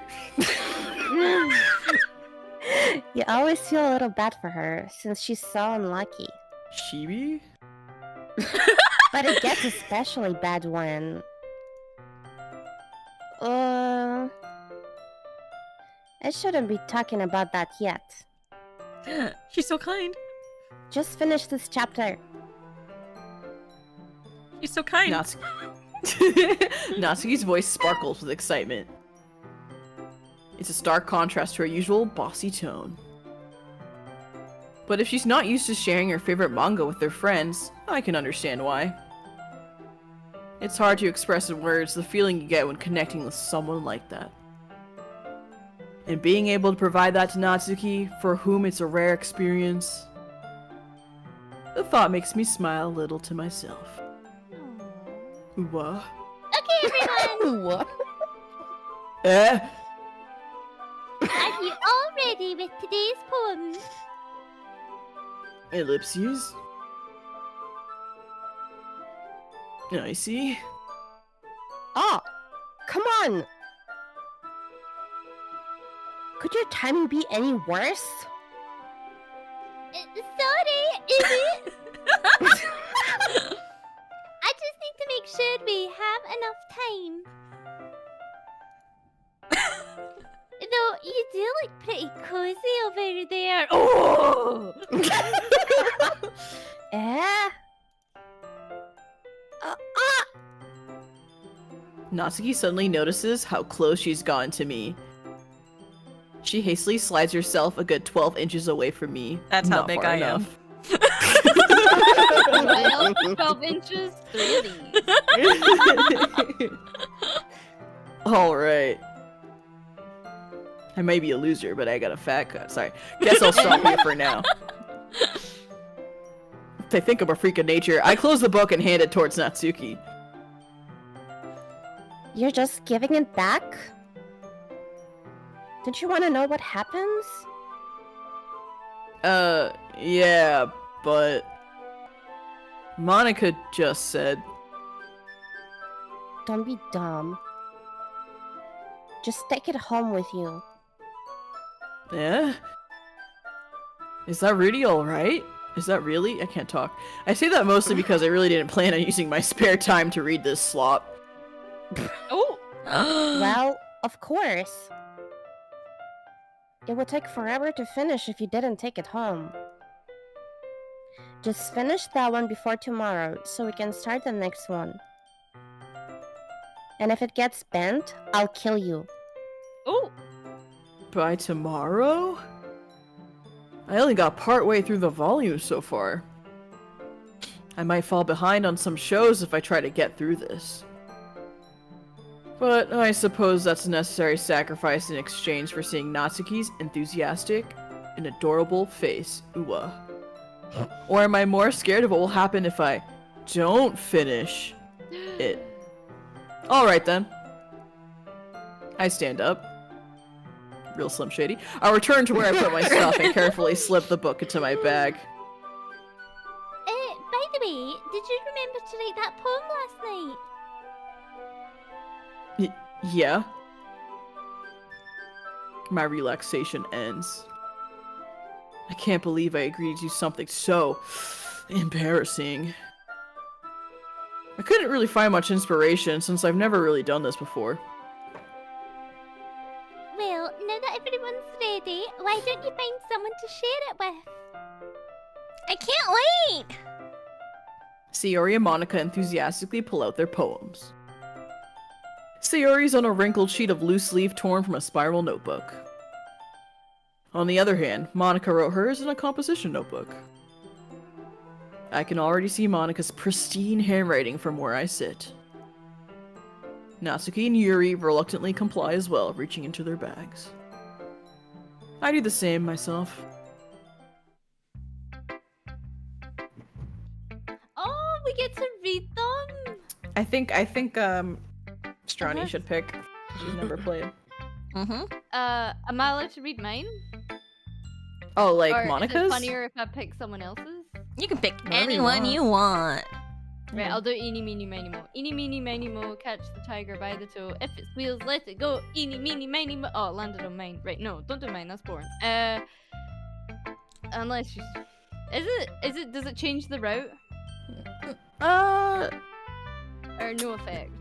You always feel a little bad for her, since she's so unlucky. Shibi? But it gets especially bad when... I shouldn't be talking about that yet. She's so kind. Just finish this chapter. She's so kind. Natsuki's voice sparkles with excitement. It's a stark contrast to her usual bossy tone. But if she's not used to sharing her favorite manga with their friends, I can understand why. It's hard to express in words the feeling you get when connecting with someone like that. And being able to provide that to Natsuki, for whom it's a rare experience, the thought makes me smile a little to myself. What? Okay, everyone. What? Eh? Are you all ready with today's poem? Ellipses? Icey? Oh, come on! Could your timing be any worse? Sorry, is it? I just need to make sure we have enough time. Though you do look pretty cozy over there. Oh! Eh? Natsuki suddenly notices how close she's gotten to me. She hastily slides herself a good 12 inches away from me. That's how Not big far I am. enough. Well, 12 inches, 3 of these. Alright. I may be a loser, but I got a fat cut. Sorry. Guess I'll stop here for now. I think I'm a freak of nature. I close the book and hand it towards Natsuki. You're just giving it back? Don't you want to know what happens? Yeah, but... Monica just said... Don't be dumb. Just take it home with you. Yeah? Is that really alright? Is that really? I can't talk. I say that mostly because I really didn't plan on using my spare time to read this slop. Oh! Well, of course. It would take forever to finish if you didn't take it home. Just finish that one before tomorrow, so we can start the next one. And if it gets bent, I'll kill you. Oh! By tomorrow? I only got part way through the volume so far. I might fall behind on some shows if I try to get through this. But I suppose that's a necessary sacrifice in exchange for seeing Natsuki's enthusiastic and adorable face. Ooh. Or am I more scared of what will happen if I don't finish it? Alright then. I stand up. Real Slim Shady. I'll return to where I put my stuff and carefully slip the book into my bag. By the way, did you remember to write that poem last night? Yeah. My relaxation ends. I can't believe I agreed to do something so embarrassing. I couldn't really find much inspiration since I've never really done this before. Well, now that everyone's ready, why don't you find someone to share it with? I can't wait! Sayori and Monica enthusiastically pull out their poems. Sayori's on a wrinkled sheet of loose leaf torn from a spiral notebook. On the other hand, Monica wrote hers in a composition notebook. I can already see Monica's pristine handwriting from where I sit. Natsuki and Yuri reluctantly comply as well, reaching into their bags. I do the same myself. Oh, we get to read them! I think Stronny should pick. She's never played. Mm-hmm. Am I allowed to read mine? Oh, like Or Monica's? is it funnier if I pick someone else's? You can pick Whatever you anyone want. you want. Right, I'll do eeny, meeny, miny, mo. Eeny, meeny, miny, mo, catch the tiger by the toe. If it squeals, let it go. Eeny, meeny, miny, mo. Oh, it landed on mine. Right, no, don't do mine, that's boring. Unless you... does it change the route? Or no effect?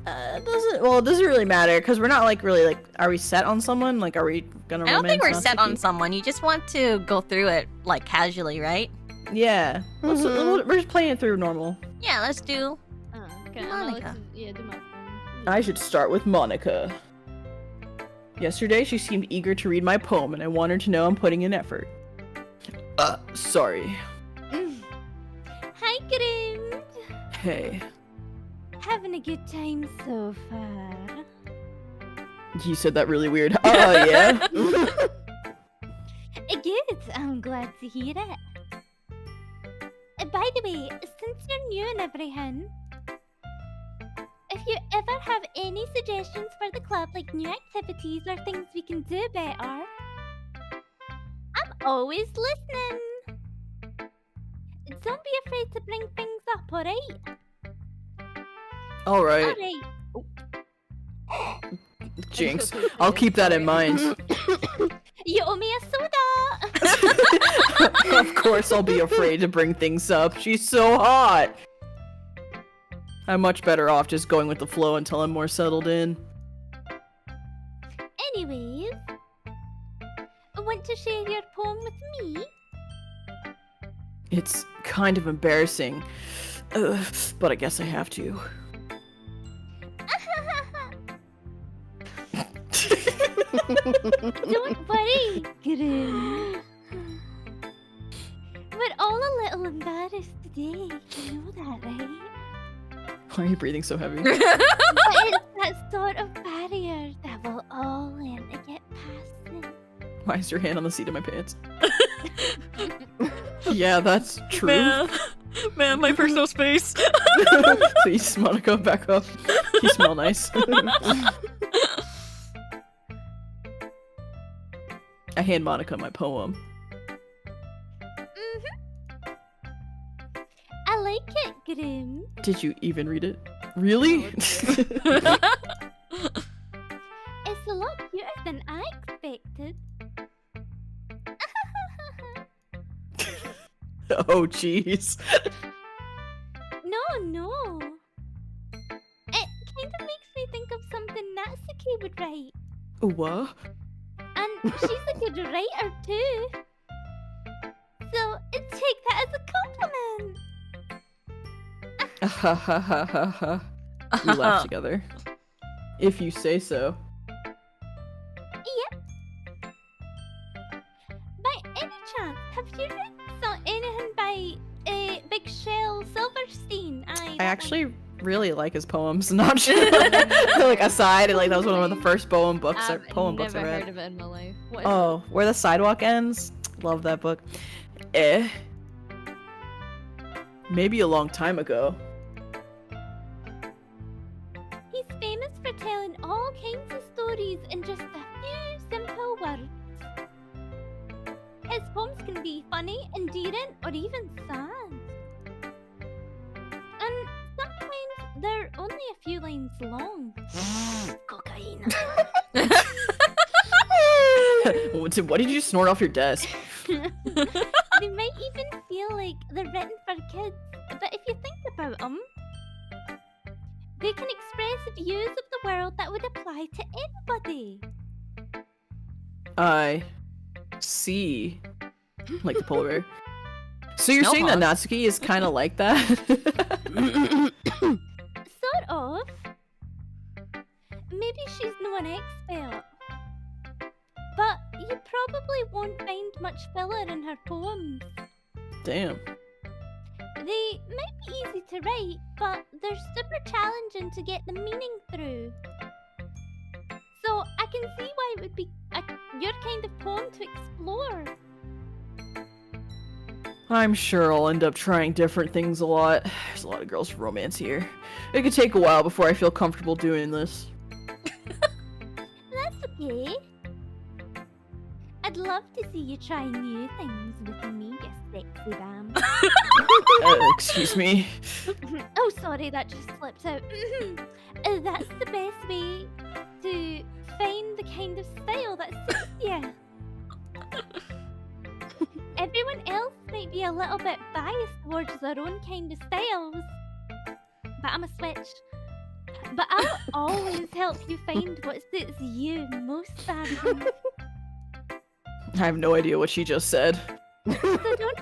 It doesn't really matter because we're not really are we set on someone? Like, are we gonna? I don't think we're romance set on Natsuki? someone. You just want to go through it like casually, right? Yeah, we're just playing it through normal. Yeah, let's do. Okay, Monica. Yeah, do my phone. I should start with Monica. Yesterday, she seemed eager to read my poem, and I want her to know I'm putting in effort. Sorry. Hi, Groom! Hey. Having a good time so far. You said that really weird. Oh, yeah? Good, I'm glad to hear it. By the way, since you're new and everything, if you ever have any suggestions for the club, like new activities or things we can do better, I'm always listening. Don't be afraid to bring things up, alright? Alright. Alright. Jinx. I'll keep that in mind. You owe me a soda! Of course I'll be afraid to bring things up. She's so hot! I'm much better off just going with the flow until I'm more settled in. Anyways, want to share your poem with me? It's kind of embarrassing. But I guess I have to. Don't worry, Grim. We're all a little embarrassed today. You know that, right? Why are you breathing so heavy? But it's that sort of barrier that we'll all learn to get past it. Why is your hand on the seat of my pants? Yeah, that's true. Man, my personal space. Please, Monica, back up. You smell nice. I hand Monica my poem. I like it, Grim. Did you even read it? Really? It's a lot cuter than I expected. Oh, jeez. No. It kind of makes me think of something Natsuki would write. What? And she's a good writer too. So take that as a compliment. Ha ha ha ha ha. We laugh together. If you say so. Yep. By any chance, have you read anything by Big Shell Silverstein? I actually really like his poems. Not sure. Like aside, like that was one of the first poem books or poem books I Never read. heard of it in my life. What is Oh, Where the Sidewalk Ends. Love that book. Maybe a long time ago. He's famous for telling all kinds of stories in just a few simple words. His poems can be funny, endearing, or even sad. And sometimes they're only a few lines long. Cocaine. What did you snort off your desk? They might even feel like they're written for kids, but if you think about them, they can express views of the world that would apply to anybody. I see. Like the polar bear. So you're saying that Natsuki is kind of like that? Sort of. Maybe she's no an expert. But you probably won't find much filler in her poems. Damn. They might be easy to write, but they're super challenging to get the meaning through. So I can see why it would be your kind of poem to explore. I'm sure I'll end up trying different things a lot. There's a lot of girls romance here. It could take a while before I feel comfortable doing this. That's okay. I'd love to see you try new things with me, you sexy bam. Excuse me. Oh, sorry, that just slipped out. That's the best way to find the kind of style that suits you. Everyone else might be a little bit biased towards their own kind of styles, but I'm a switch. But I'll always help you find what suits you most, Darling. I have no idea what she just said. So don't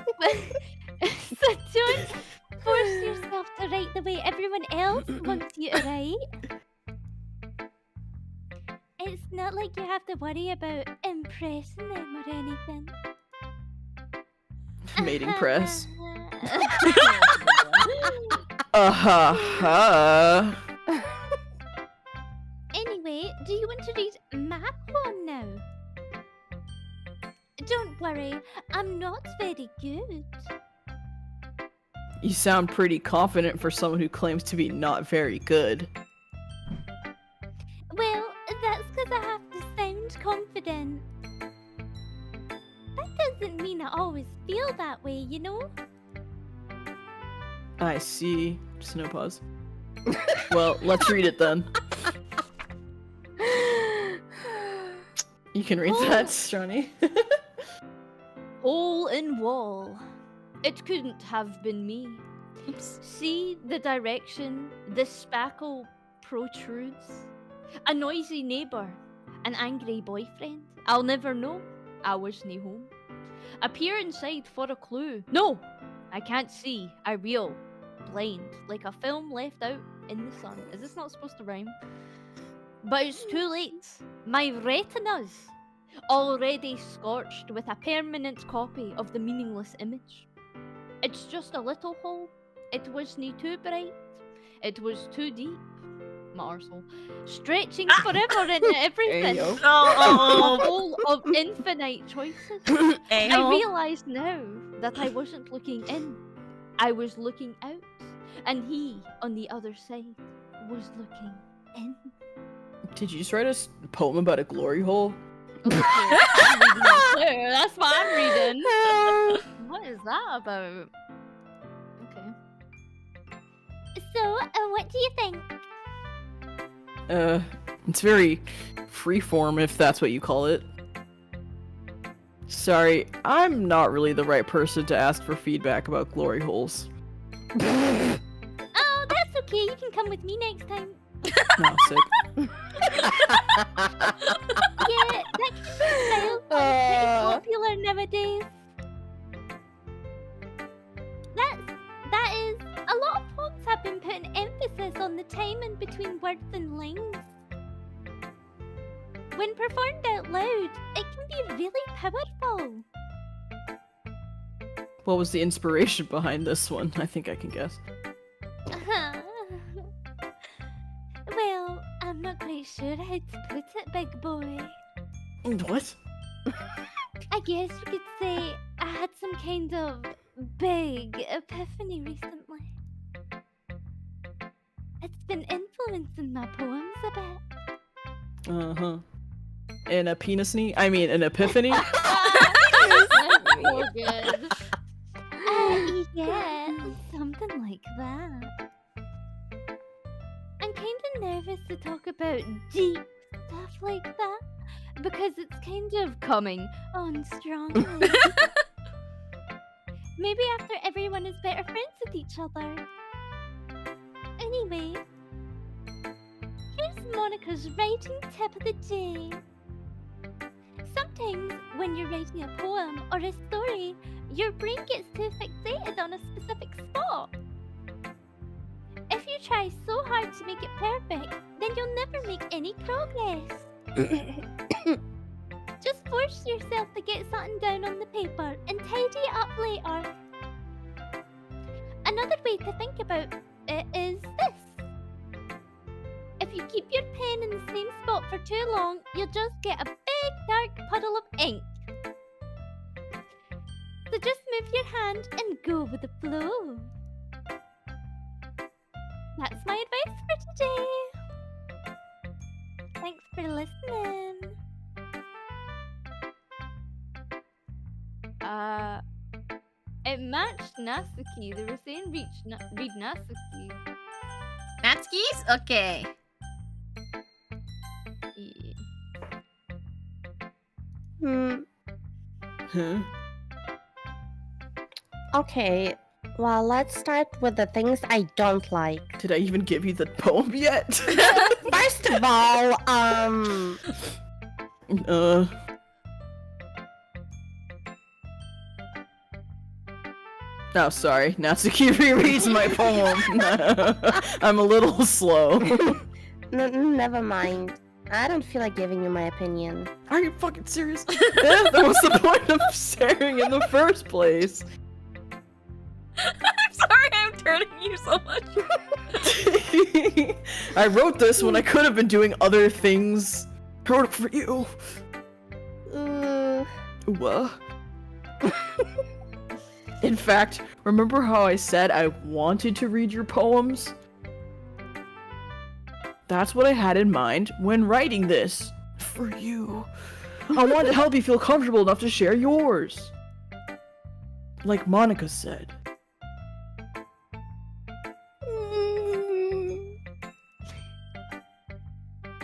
force yourself to write the way everyone else wants you to write. It's not like you have to worry about impressing them or anything. Mating press. Anyway, do you want to read Don't worry, I'm not very good. You sound pretty confident for someone who claims to be not very good. Well, that's because I have to sound confident. That doesn't mean I always feel that way, you know? I see. Just no pause. Well, let's read it then. You can read that, Stronny. Hole in wall. It couldn't have been me. Oops. See the direction the spackle protrudes? A noisy neighbour, an angry boyfriend. I'll never know. I wasn't home. A peer inside for a clue. No, I can't see. I reel, blind, like a film left out in the sun. Is this not supposed to rhyme? But it's too late. My retinas already scorched with a permanent copy of the meaningless image. It's just a little hole. It wasn't too bright. It was too deep. My arsehole. Stretching forever into everything. Ayo. A Oh, hole of infinite choices. oh. I realise now that I wasn't looking in. I was looking out. And he, on the other side, was looking in. Did you just write a poem about a glory hole? I'm reading that too. That's what I'm reading. What is that about? Okay. So, what do you think? It's very freeform, if that's what you call it. Sorry, I'm not really the right person to ask for feedback about glory holes. Oh, that's okay. You can come with me next time. No, sick. Yeah, that kind of style is pretty popular nowadays. That is, a lot of poems have been putting emphasis on the timing between words and lines. When performed out loud, it can be really powerful. What was the inspiration behind this one? I think I can guess. Well, I'm not quite sure how to put it, big boy. What? I guess you could say I had some kind of big epiphany recently. It's been influencing my poems a bit. Uh-huh. And a penis knee? I mean, an epiphany? So good. Yeah, something like that. I'm kind of nervous to talk about deep stuff like that because it's kind of coming on strongly. Maybe after everyone is better friends with each other. Anyway, here's Monica's writing tip of the day. Sometimes when you're writing a poem or a story, your brain gets too fixated on a specific spot. If you try so hard to make it perfect, then you'll never make any progress. Just force yourself to get something down on the paper and tidy it up later. Another way to think about it is this. If you keep your pen in the same spot for too long, you'll just get a big dark puddle of ink. So just move your hand and go with the flow. That's my advice for today. Thanks for listening. It matched Natsuki. They were saying read Natsuki. Natskis? Okay. Yeah. Huh? Okay, well, let's start with the things I don't like. Did I even give you the poem yet? First of all, Oh, sorry. Natsuki rereads my poem. I'm a little slow. Never mind. I don't feel like giving you my opinion. Are you fucking serious? That was the point of staring in the first place. I'm sorry I'm turning you so much. I wrote this when I could have been doing other things. I wrote it for you. What? In fact, remember how I said I wanted to read your poems? That's what I had in mind when writing this. For you. I wanted to help you feel comfortable enough to share yours. Like Monica said.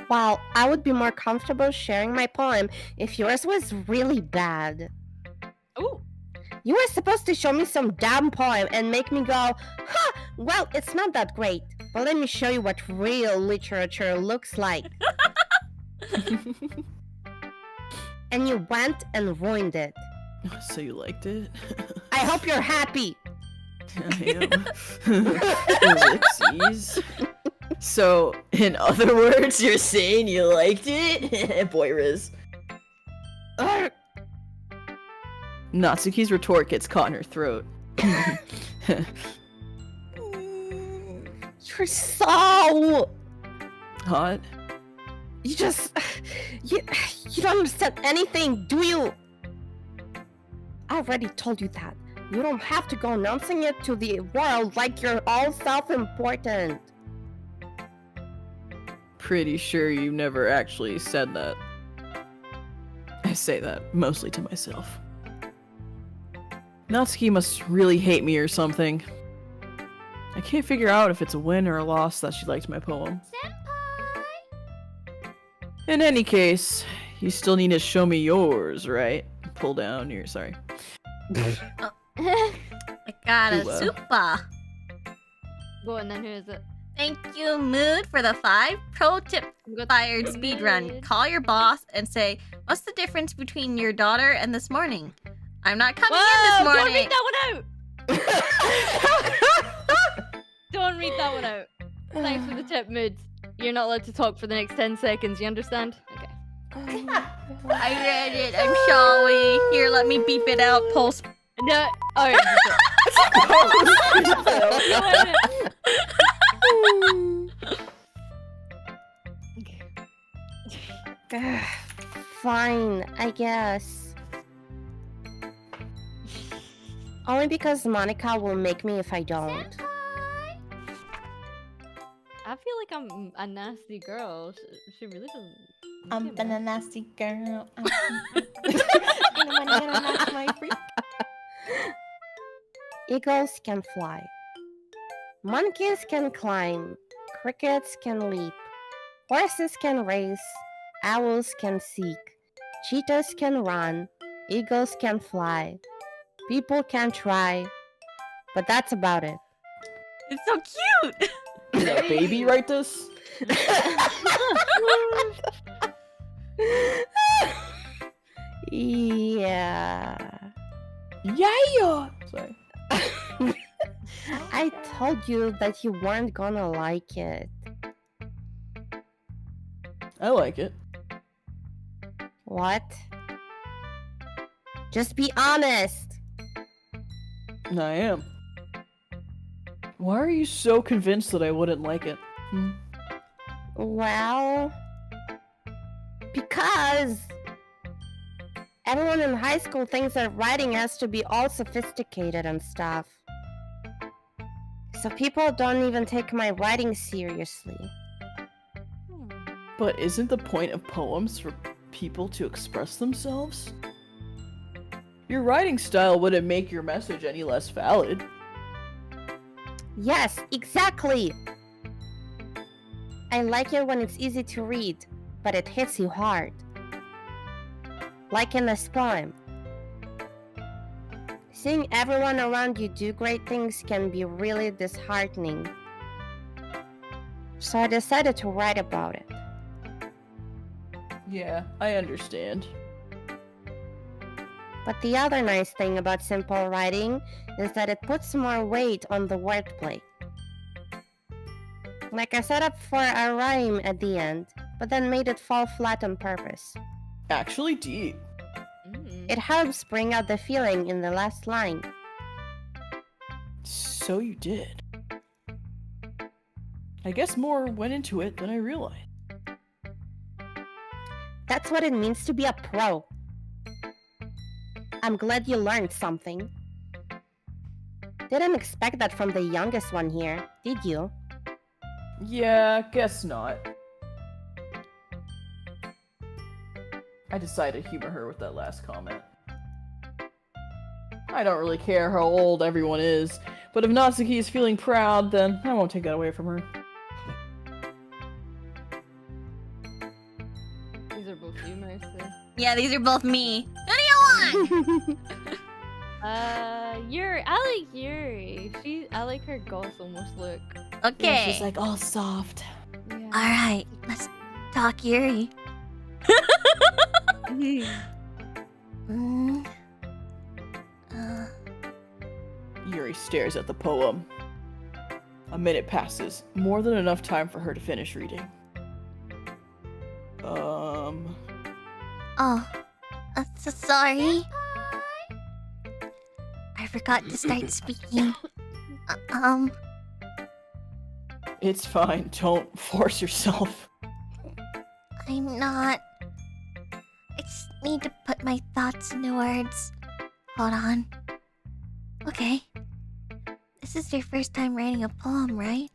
Well, I would be more comfortable sharing my poem if yours was really bad. Ooh. You were supposed to show me some damn poem and make me go, huh, well, it's not that great, but let me show you what real literature looks like. And you went and ruined it. So you liked it? I hope you're happy. I am. Ellipses. So, in other words, you're saying you liked it? Boy Riz. Ugh. Natsuki's retort gets caught in her throat. You're so... Hot? You just... You don't understand anything, do you? I already told you that. You don't have to go announcing it to the world like you're all self-important. Pretty sure you never actually said that. I say that mostly to myself. Natsuki must really hate me or something. I can't figure out if it's a win or a loss that she liked my poem. In any case, you still need to show me yours, right? Pull down your... sorry. I got a Ooh, wow. super. Go and then who is it? Thank you, Mood, for the 5 pro tip fired speedrun. Call your boss and say, what's the difference between your daughter and this morning? I'm not coming in this Don't morning. read that one out! Don't read that one out. Thanks for the tip, Mood. You're not allowed to talk for the next 10 seconds, you understand? Okay. I read it. I'm sorry. Here, let me beep it out. Pulse. No, alright. Fine, I guess. Only because Monica will make me if I don't. I feel like I'm a nasty girl. She really doesn't. I'm you know. a nasty girl. Anyone gonna match my freak? Eagles can fly. Monkeys can climb. Crickets can leap. Horses can race. Owls can seek. Cheetahs can run. Eagles can fly. People can try. But that's about it. It's so cute. Did that baby write this? Yeah. Yeah! Sorry. I told you that you weren't gonna like it. I like it. What? Just be honest. I am. Why are you so convinced that I wouldn't like it? Well, because everyone in high school thinks that writing has to be all sophisticated and stuff. So people don't even take my writing seriously. But isn't the point of poems for people to express themselves? Your writing style wouldn't make your message any less valid. Yes, exactly! I like it when it's easy to read, but it hits you hard. Like in this poem. Seeing everyone around you do great things can be really disheartening. So I decided to write about it. Yeah, I understand. But the other nice thing about simple writing is that it puts more weight on the wordplay. Like I set up for a rhyme at the end, but then made it fall flat on purpose. Actually deep. It helps bring out the feeling in the last line. So you did. I guess more went into it than I realized. That's what it means to be a pro. I'm glad you learned something. Didn't expect that from the youngest one here, did you? Yeah, guess not. I decided to humor her with that last comment. I don't really care how old everyone is, but if Natsuki is feeling proud, then I won't take that away from her. These are both you, Mercy. Yeah, these are both me. What do you want? Yuri. I like Yuri. I like her ghost almost look. Okay. Yeah, she's like all soft. Yeah. Alright, let's talk Yuri. Mm, Yuri stares at the poem. A minute passes, more than enough time for her to finish reading. oh, so sorry. I forgot to start speaking. It's fine, don't force yourself. I'm not. I just need to put my thoughts into words. Hold on. Okay. This is your first time writing a poem, right?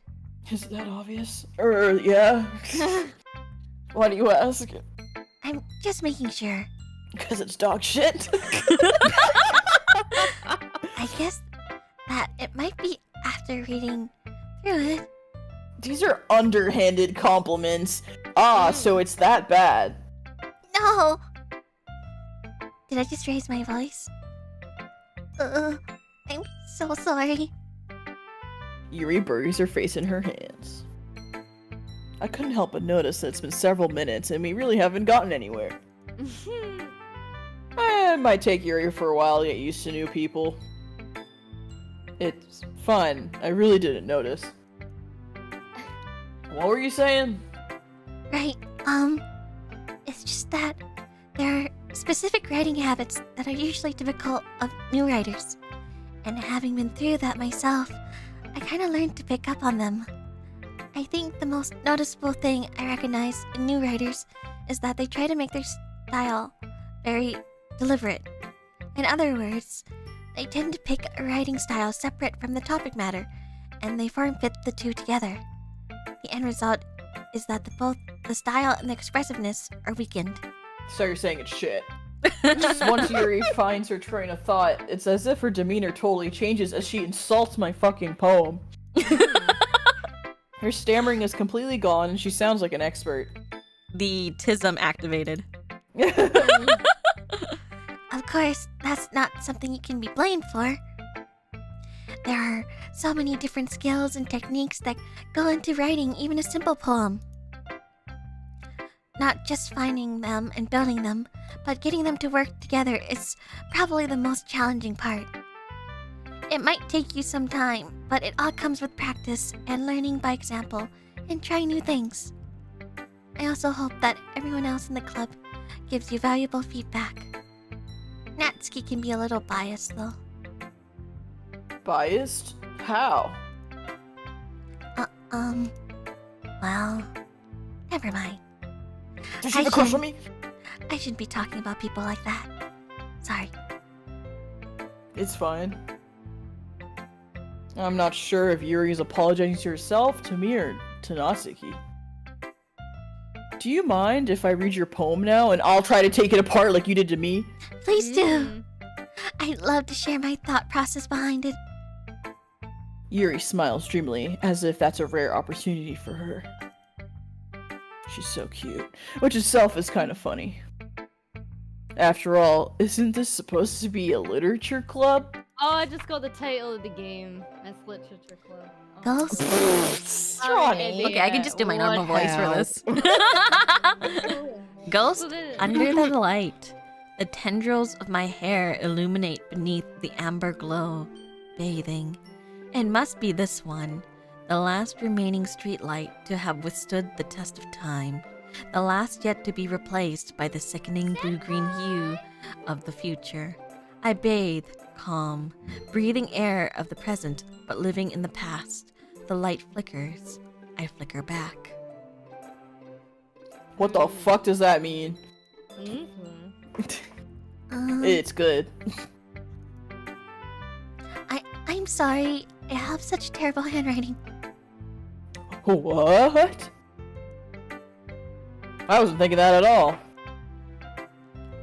Is that obvious? Yeah. Why do you ask? I'm just making sure. Because it's dog shit. I guess that it might be after reading through it. These are underhanded compliments. So it's that bad. No! Did I just raise my voice? I'm so sorry. Yuri buries her face in her hands. I couldn't help but notice that it's been several minutes and we really haven't gotten anywhere. It might take Yuri for a while to get used to new people. It's fine. I really didn't notice. What were you saying? Right, it's just that there are specific writing habits that are usually typical of new writers. And having been through that myself, I kinda learned to pick up on them. I think the most noticeable thing I recognize in new writers is that they try to make their style very deliberate. In other words, they tend to pick a writing style separate from the topic matter, and they form fit the two together. The end result is that both the style and the expressiveness are weakened. So you're saying it's shit. Just once Yuri finds her train of thought, it's as if her demeanor totally changes as she insults my fucking poem. Her stammering is completely gone and she sounds like an expert. The tism activated. Of course, that's not something you can be blamed for. There are so many different skills and techniques that go into writing even a simple poem. Not just finding them and building them, but getting them to work together is probably the most challenging part. It might take you some time, but it all comes with practice and learning by example and trying new things. I also hope that everyone else in the club gives you valuable feedback. Natsuki can be a little biased though. Biased? How? Well, never mind. Does she have a crush on me? I shouldn't be talking about people like that. Sorry. It's fine. I'm not sure if Yuri is apologizing to herself, to me, or to Natsuki. Do you mind if I read your poem now and I'll try to take it apart like you did to me? Please do. I'd love to share my thought process behind it. Yuri smiles dreamily, as if that's a rare opportunity for her. She's so cute, which itself is kind of funny. After all, isn't this supposed to be a literature club? Oh, I just got the title of the game. It's Literature Club. Oh. Ghost? Stronny. Okay, I can just do my normal voice for this. Ghost So then- under the light. The tendrils of my hair illuminate beneath the amber glow, bathing. It must be this one, the last remaining streetlight to have withstood the test of time, the last yet to be replaced by the sickening blue-green hue of the future. I bathe, calm, breathing air of the present, but living in the past. The light flickers. I flicker back. What the fuck does that mean? Mhm. It's good. I'm sorry. I have such terrible handwriting. What? I wasn't thinking that at all.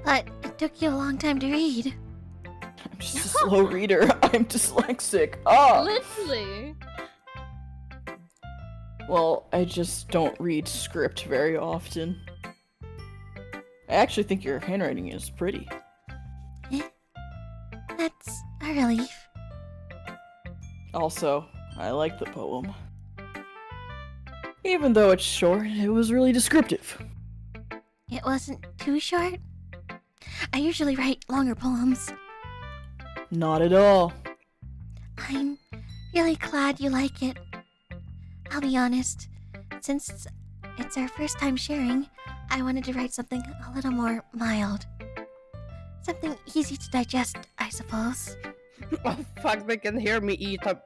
But it took you a long time to read. I'm just a slow reader. I'm dyslexic. Ah! Literally. Well, I just don't read script very often. I actually think your handwriting is pretty. That's a relief. Also, I like the poem. Even though it's short, it was really descriptive. It wasn't too short. I usually write longer poems. Not at all. I'm really glad you like it. I'll be honest, since it's our first time sharing, I wanted to write something a little more mild. Something easy to digest, I suppose. Oh fuck, they can hear me eat up.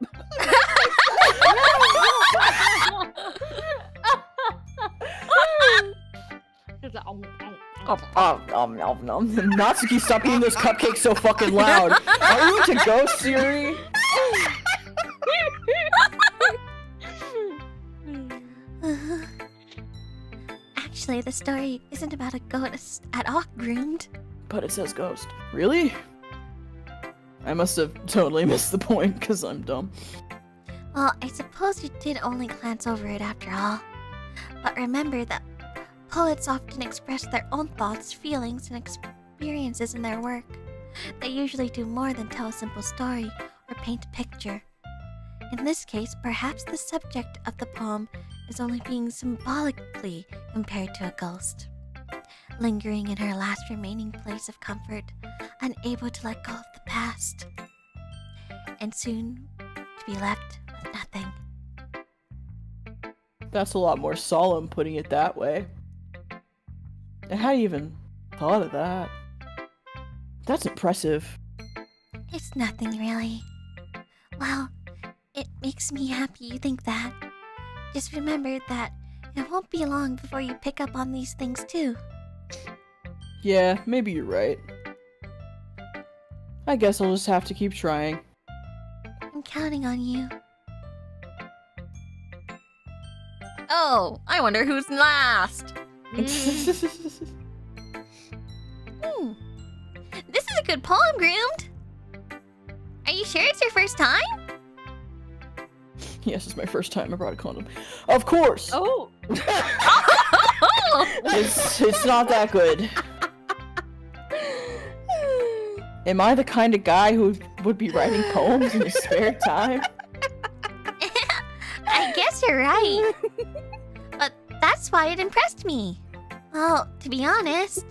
Natsuki, stop eating those cupcakes so fucking loud. Are you into ghost Siri? Actually, the story isn't about a ghost at all, Groomed. But it says ghost. Really? I must have totally missed the point, because I'm dumb. Well, I suppose you did only glance over it after all. But remember that poets often express their own thoughts, feelings, and experiences in their work. They usually do more than tell a simple story or paint a picture. In this case, perhaps the subject of the poem is only being symbolically compared to a ghost, lingering in her last remaining place of comfort, unable to let go of the past, and soon to be left with nothing. That's a lot more solemn putting it that way. I hadn't even thought of that. That's impressive. It's nothing really. Well, it makes me happy you think that. Just remember that it won't be long before you pick up on these things too. Yeah, maybe you're right. I guess I'll just have to keep trying. I'm counting on you. Oh, I wonder who's last. This is a good poem, Groomed. Are you sure it's your first time? Yes, it's my first time I brought a condom. Of course! Oh! It's not that good. Am I the kind of guy who would be writing poems in his spare time? I guess you're right. But that's why it impressed me. Well, to be honest,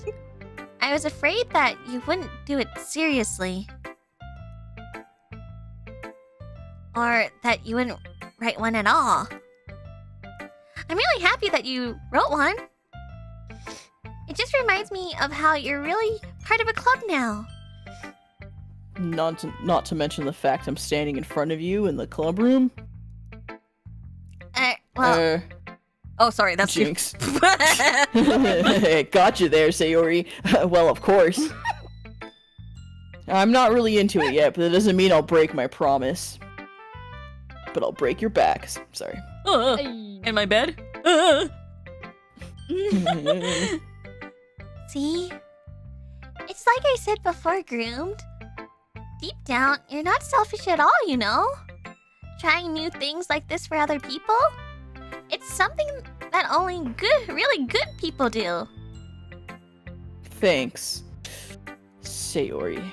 I was afraid that you wouldn't do it seriously. Or that you wouldn't write one at all. I'm really happy that you wrote one. It just reminds me of how you're really part of a club now. Not to mention the fact I'm standing in front of you in the club room. Well, Oh, sorry, that's you. Jinx. Got you there, Sayori. Well, of course. I'm not really into it yet, but that doesn't mean I'll break my promise. But I'll break your back. Sorry. In my bed? see? It's like I said before, Groomed. Deep down, you're not selfish at all, you know? Trying new things like this for other people? It's something that only really good people do. Thanks, Sayori.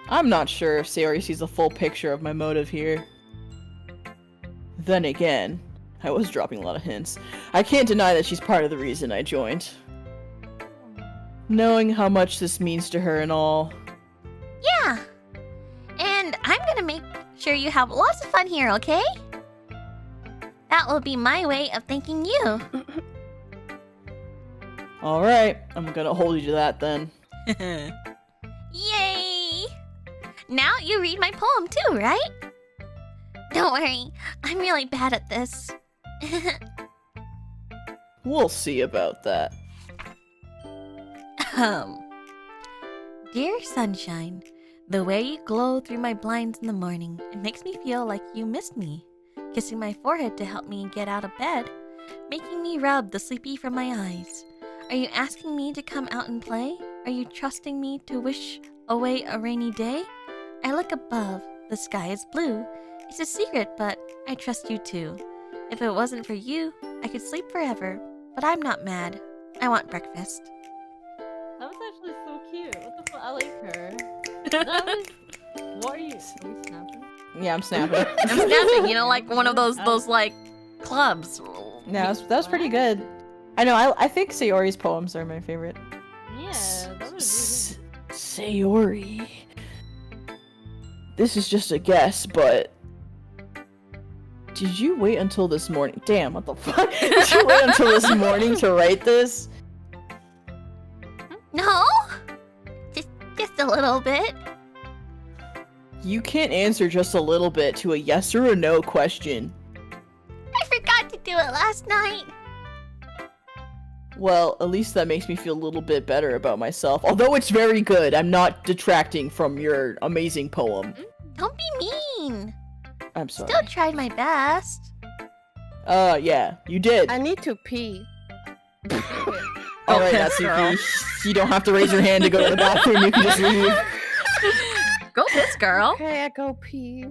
I'm not sure if Sayori sees the full picture of my motive here. Then again, I was dropping a lot of hints. I can't deny that she's part of the reason I joined. Knowing how much this means to her and all. Yeah. And I'm gonna make sure you have lots of fun here, okay? That will be my way of thanking you. Alright, I'm gonna hold you to that then. Yay! Now you read my poem too, right? Don't worry, I'm really bad at this. We'll see about that. Dear sunshine, the way you glow through my blinds in the morning, it makes me feel like you missed me. Kissing my forehead to help me get out of bed, making me rub the sleepy from my eyes. Are you asking me to come out and play? Are you trusting me to wish away a rainy day? I look above, the sky is blue. It's a secret, but I trust you too. If it wasn't for you, I could sleep forever, but I'm not mad. I want breakfast. That was actually so cute. What the fuck? I like her. That was... What are you? Are we snapping? Yeah, I'm snapping. I'm snapping, you know, like one of those like clubs. No, that was pretty good. I know. I think Sayori's poems are my favorite. Yeah, that was Sayori. This is just a guess, but did you wait until this morning? Damn, what the fuck? Did you wait until this morning to write this? No? Just a little bit. You can't answer just a little bit to a yes or a no question. I forgot to do it last night. Well, at least that makes me feel a little bit better about myself. Although it's very good, I'm not detracting from your amazing poem. Don't be mean. I'm sorry. Still tried my best. Yeah, you did. I need to pee. Alright, piss, girl. Natsuki. You don't have to raise your hand to go to the bathroom, you can just leave. Go piss, girl. Okay, I go pee.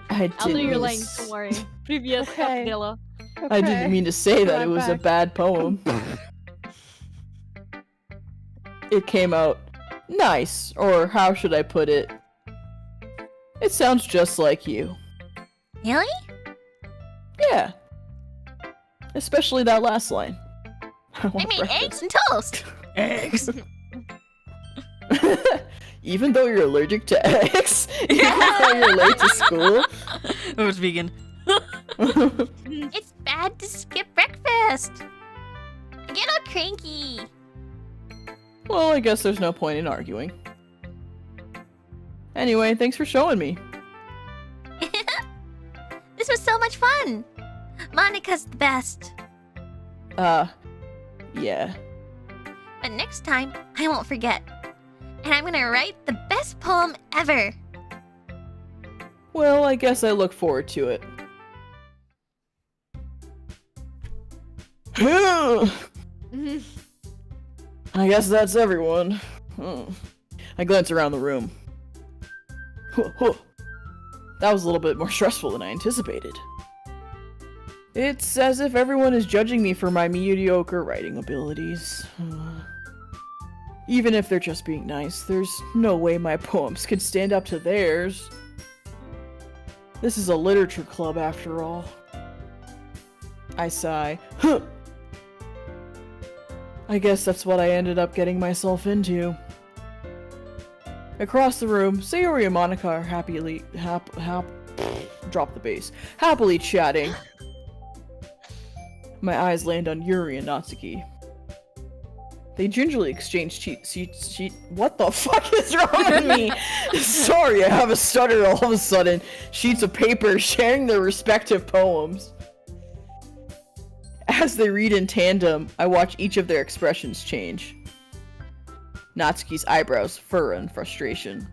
I I'll do didn't your mean lines, to don't worry. Previous Okay. Dilla. I didn't mean to say that it was a back. bad poem. It came out nice, or how should I put it? It sounds just like you. Really? Yeah. Especially that last line. I I want made eggs breakfast. and toast. Eggs. Even though you're allergic to eggs? Even though you're late to school? It was vegan. It's bad to skip breakfast. I get all cranky. Well, I guess there's no point in arguing. Anyway, thanks for showing me. This was so much fun. Monica's the best. Yeah. But next time, I won't forget. And I'm gonna write the best poem ever. Well, I guess I look forward to it. I guess that's everyone. I glance around the room. That was a little bit more stressful than I anticipated. It's as if everyone is judging me for my mediocre writing abilities. Even if they're just being nice, there's no way my poems can stand up to theirs. This is a literature club after all. I sigh. I guess that's what I ended up getting myself into. Across the room, Sayori and Monica are happily drop the bass. Happily chatting. My eyes land on Yuri and Natsuki. They gingerly exchange what the fuck is wrong with me? Sorry, I have a stutter all of a sudden. Sheets of paper sharing their respective poems. As they read in tandem, I watch each of their expressions change. Natsuki's eyebrows furrow in frustration.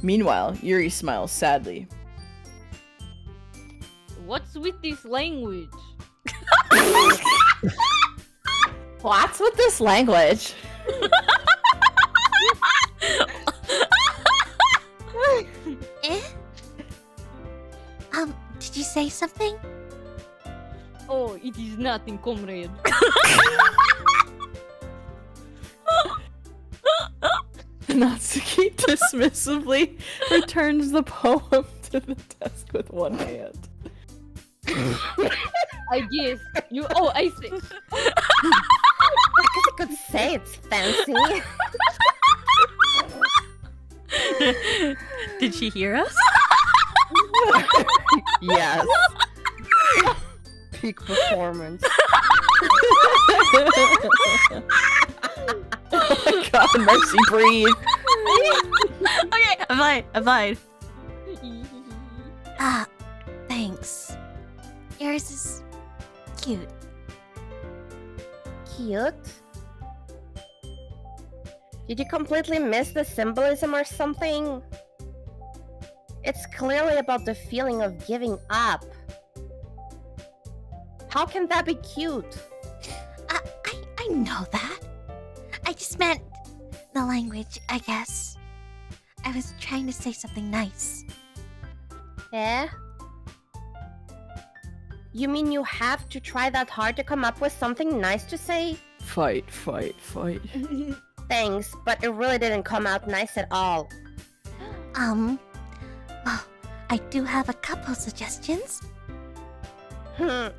Meanwhile, Yuri smiles sadly. What's with this language? What's with this language? Eh? Did you say something? Oh, it is nothing, comrade. Natsuki dismissively returns the poem to the desk with one hand. I guess you. Oh, Icey. I guess I could say it's fancy. Did she hear us? Yes. Peak performance. Oh my god, Mercy, breathe. Okay, I'm fine. Ah, thanks. Yours is cute. Cute. Did you completely miss the symbolism or something? It's clearly about the feeling of giving up. How can that be cute? I know that. I just meant the language, I guess. I was trying to say something nice. Eh? You mean you have to try that hard to come up with something nice to say? Fight, fight, fight. Thanks, but it really didn't come out nice at all. Well, I do have a couple suggestions. If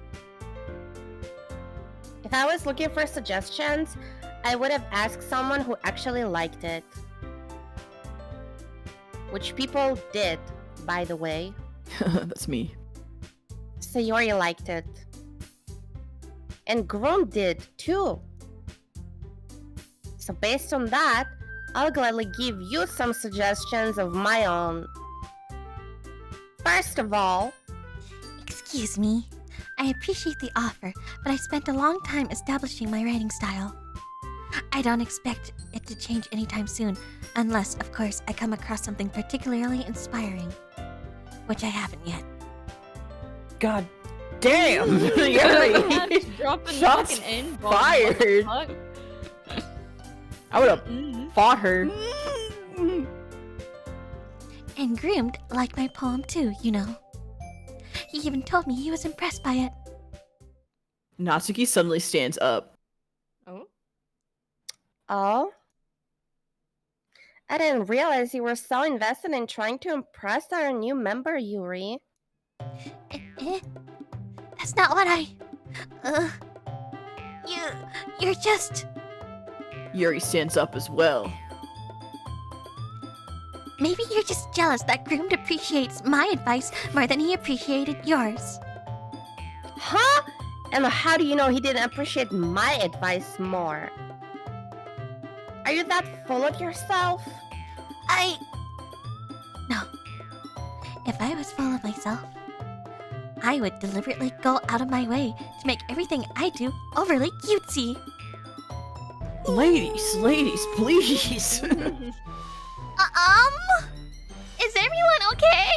I was looking for suggestions, I would have asked someone who actually liked it. Which people did, by the way. That's me. Sayori liked it. And Grom did, too. So based on that, I'll gladly give you some suggestions of my own. First of all... Excuse me. I appreciate the offer, but I spent a long time establishing my writing style. I don't expect it to change anytime soon, unless, of course, I come across something particularly inspiring. Which I haven't yet. God damn! Yuri! Dropping Shots fucking N-bombs, fired. what the fuck? I would have fought her. And Groomed liked my poem too, you know. He even told me he was impressed by it. Natsuki suddenly stands up. Oh? Oh? I didn't realize you were so invested in trying to impress our new member, Yuri. That's not what I... You're just... Yuri stands up as well. Maybe you're just jealous that Groomed appreciates my advice more than he appreciated yours. Huh? And how do you know he didn't appreciate my advice more? Are you that full of yourself? No. If I was full of myself, I would deliberately go out of my way to make everything I do overly cutesy. Ladies, please. Is everyone okay?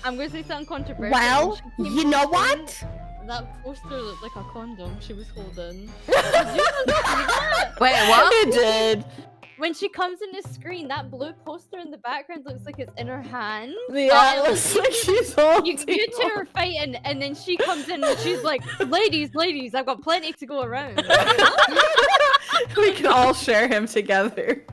I'm gonna say something controversial. Well, When she came you know on what? screen, That poster looked like a condom she was holding. Wait, what? It did. When she comes in the screen, that blue poster in the background looks like it's in her hand. Yeah, it looks like she's holding You two are fighting, and then she comes in and she's like, ladies, I've got plenty to go around. We can all share him together.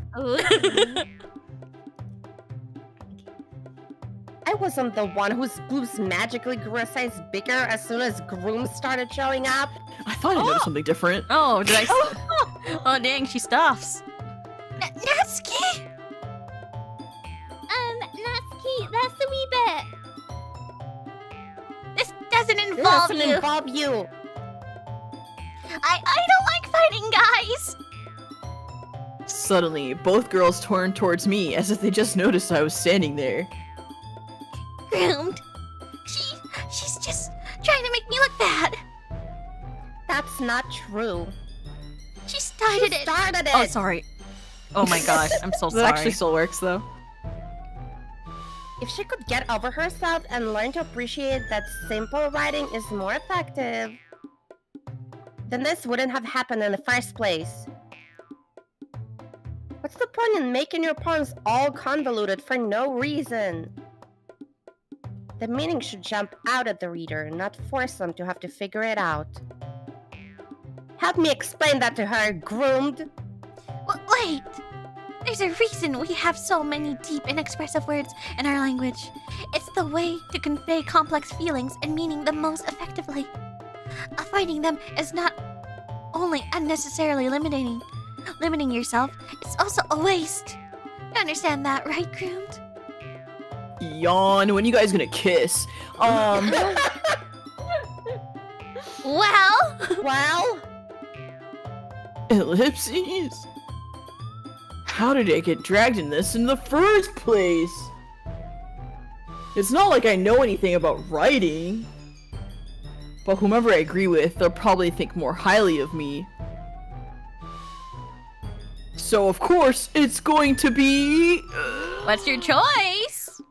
I wasn't the one whose boobs magically grew a size bigger as soon as grooms started showing up. I thought I noticed something different. Oh, did I? Oh, dang, she stuffs. Natsuki! Natsuki, that's a wee bit. This doesn't It involve doesn't you. involve you. I don't like fighting guys. Suddenly, both girls turned towards me as if they just noticed I was standing there. Groomed. She's just trying to make me look bad. That's not true. She started it. Started it. Oh, sorry. Oh my gosh, I'm so That sorry. actually still works though. If she could get over herself and learn to appreciate that simple writing is more effective, then this wouldn't have happened in the first place. What's the point in making your poems all convoluted for no reason? The meaning should jump out at the reader, not force them to have to figure it out. Help me explain that to her, Groomed. Wait! There's a reason we have so many deep and expressive words in our language. It's the way to convey complex feelings and meaning the most effectively. Avoiding them is not only unnecessarily limiting yourself, it's also a waste. You understand that, right, Groomed? Yawn. When you guys gonna kiss? Well, Well, Ellipses? How did I get dragged in this in the first place? It's not like I know anything about writing. But whomever I agree with, they'll probably think more highly of me. So of course it's going to be. What's your choice?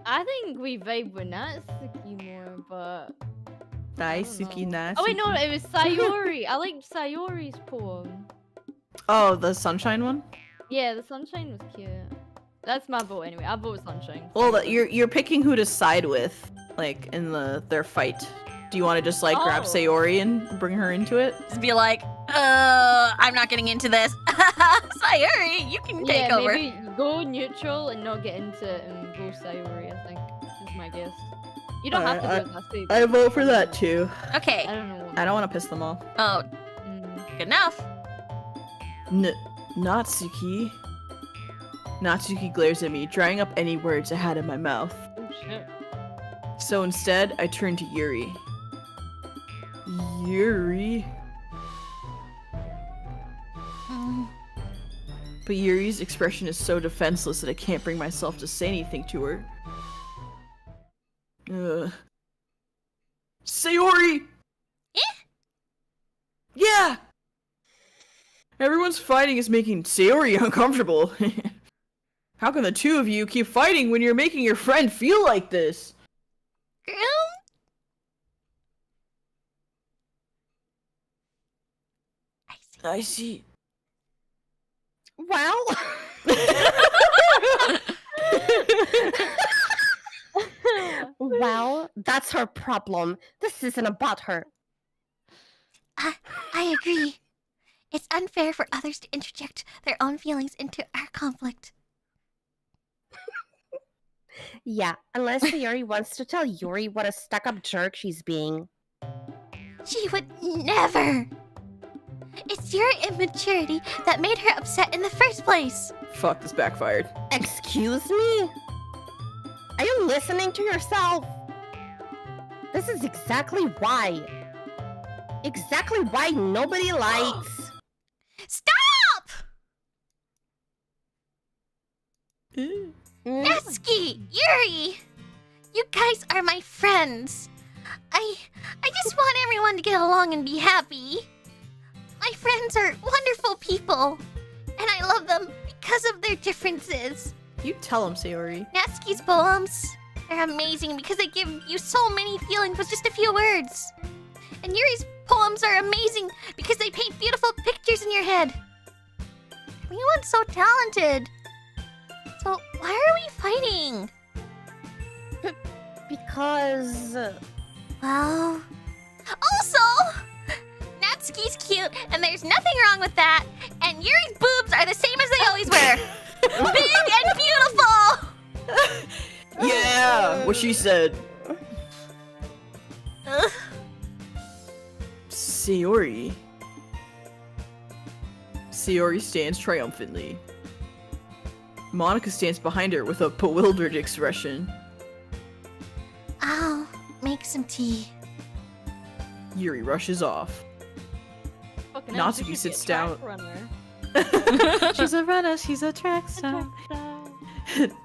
I think we vibe with Natsuki more, but Daisuke Natsuki. oh wait, no, it was Sayori. I liked Sayori's poem. Oh, the sunshine one. Yeah, the sunshine was cute. That's my vote anyway. I vote sunshine. Well, you're picking who to side with, like in their fight. Do you want to just like grab Oh. Sayori and bring her into it? Just be like, I'm not getting into this. Sayuri, you can take yeah, over. maybe go neutral and not get into it and go Sayori, I think. Is my guess. You don't have to do it that way. I vote for that too. Okay. I don't know. I don't want to piss them off. Oh, Mm. good enough. Natsuki. Natsuki glares at me, drying up any words I had in my mouth. Oh shit. So instead, I turn to Yuri. Yuri? Mm, But Yuri's expression is so defenseless that I can't bring myself to say anything to her. Sayori! Yeah! Everyone's fighting is making Sayori uncomfortable. How can the two of you keep fighting when you're making your friend feel like this? girl? I see. Well, well, that's her problem. This isn't about her. I agree. It's unfair for others to interject their own feelings into our conflict. Yeah, unless Sayori wants to tell Yuri what a stuck-up jerk she's being. She would never! It's your immaturity that made her upset in the first place! Fuck, this backfired. Excuse me? Are you listening to yourself? This is exactly why. Exactly why nobody likes. Stop! Mm. Natsuki! Yuri! You guys are my friends. I just want everyone to get along and be happy. My friends are wonderful people, and I love them because of their differences. You tell him, Sayori. Natsuki's poems, they're amazing because they give you so many feelings with just a few words. And Yuri's poems are amazing because they paint beautiful pictures in your head. Everyone's so talented. So why are we fighting? Because... Well... Also! Natsuki's cute, and there's nothing wrong with that. And Yuri's boobs are the same as they always were. Big and beautiful! Yeah, what she said. Ugh. Sayori. Sayori stands triumphantly. Monica stands behind her with a bewildered expression. I'll make some tea. Yuri rushes off. Fucking Natsuki hell, she should be a sits track down. runner. She's a runner, she's a track star.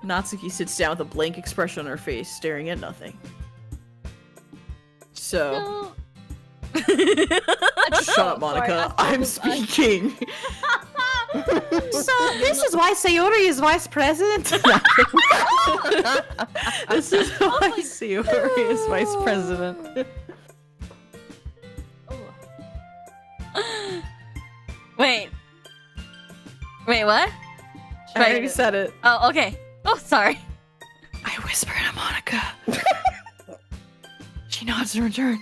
Natsuki sits down with a blank expression on her face, staring at nothing. So, No. shut up, Monica. I'm speaking. So this is why Sayori is vice president. This is why Sayori is vice president. Wait. Wait, what? I already said it. Oh, okay. Oh, sorry. I whisper to Monica. She nods in return.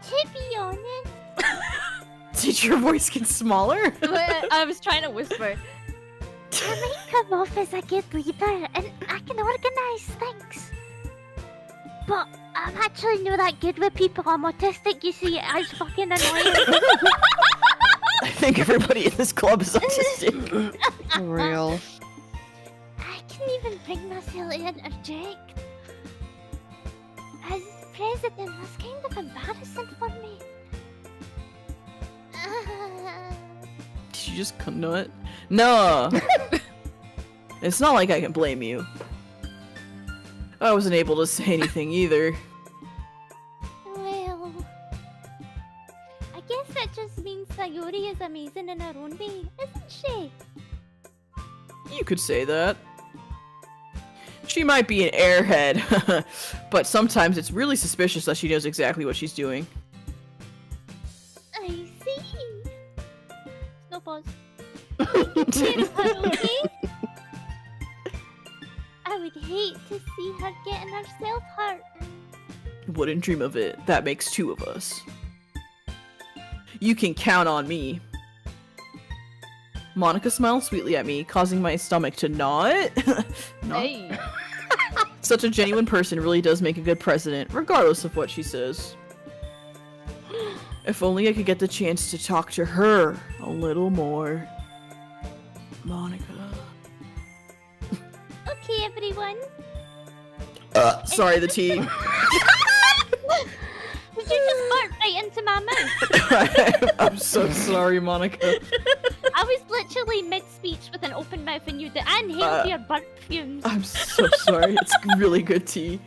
To be honest, Did your voice get smaller? I was trying to whisper. I might come off as a good leader and I can organize things. But I'm actually not that good with people. I'm autistic, you see. It's fucking annoying. I think everybody in this club is autistic. For real. I can't even bring myself to interject. As president, that's kind of embarrassing for me. Did you just come to it? No. It's not like I can blame you. I wasn't able to say anything either. Well, I guess that just Isn't she? You could say that. She might be an airhead, but sometimes it's really suspicious that she knows exactly what she's doing. I see. Snowballs. Take care of her, okay? I would hate to see her getting herself hurt. Wouldn't dream of it. That makes 2 of us. You can count on me. Monica smiled sweetly at me, causing my stomach to knot. Hey. Such a genuine person really does make a good president, regardless of what she says. If only I could get the chance to talk to her a little more. Monica. Okay, everyone. Sorry, the tea. Did you just fart right into my mouth? I'm so sorry, Monica. I was literally mid-speech with an open mouth and you I inhaled your burp fumes. I'm so sorry. It's really good tea.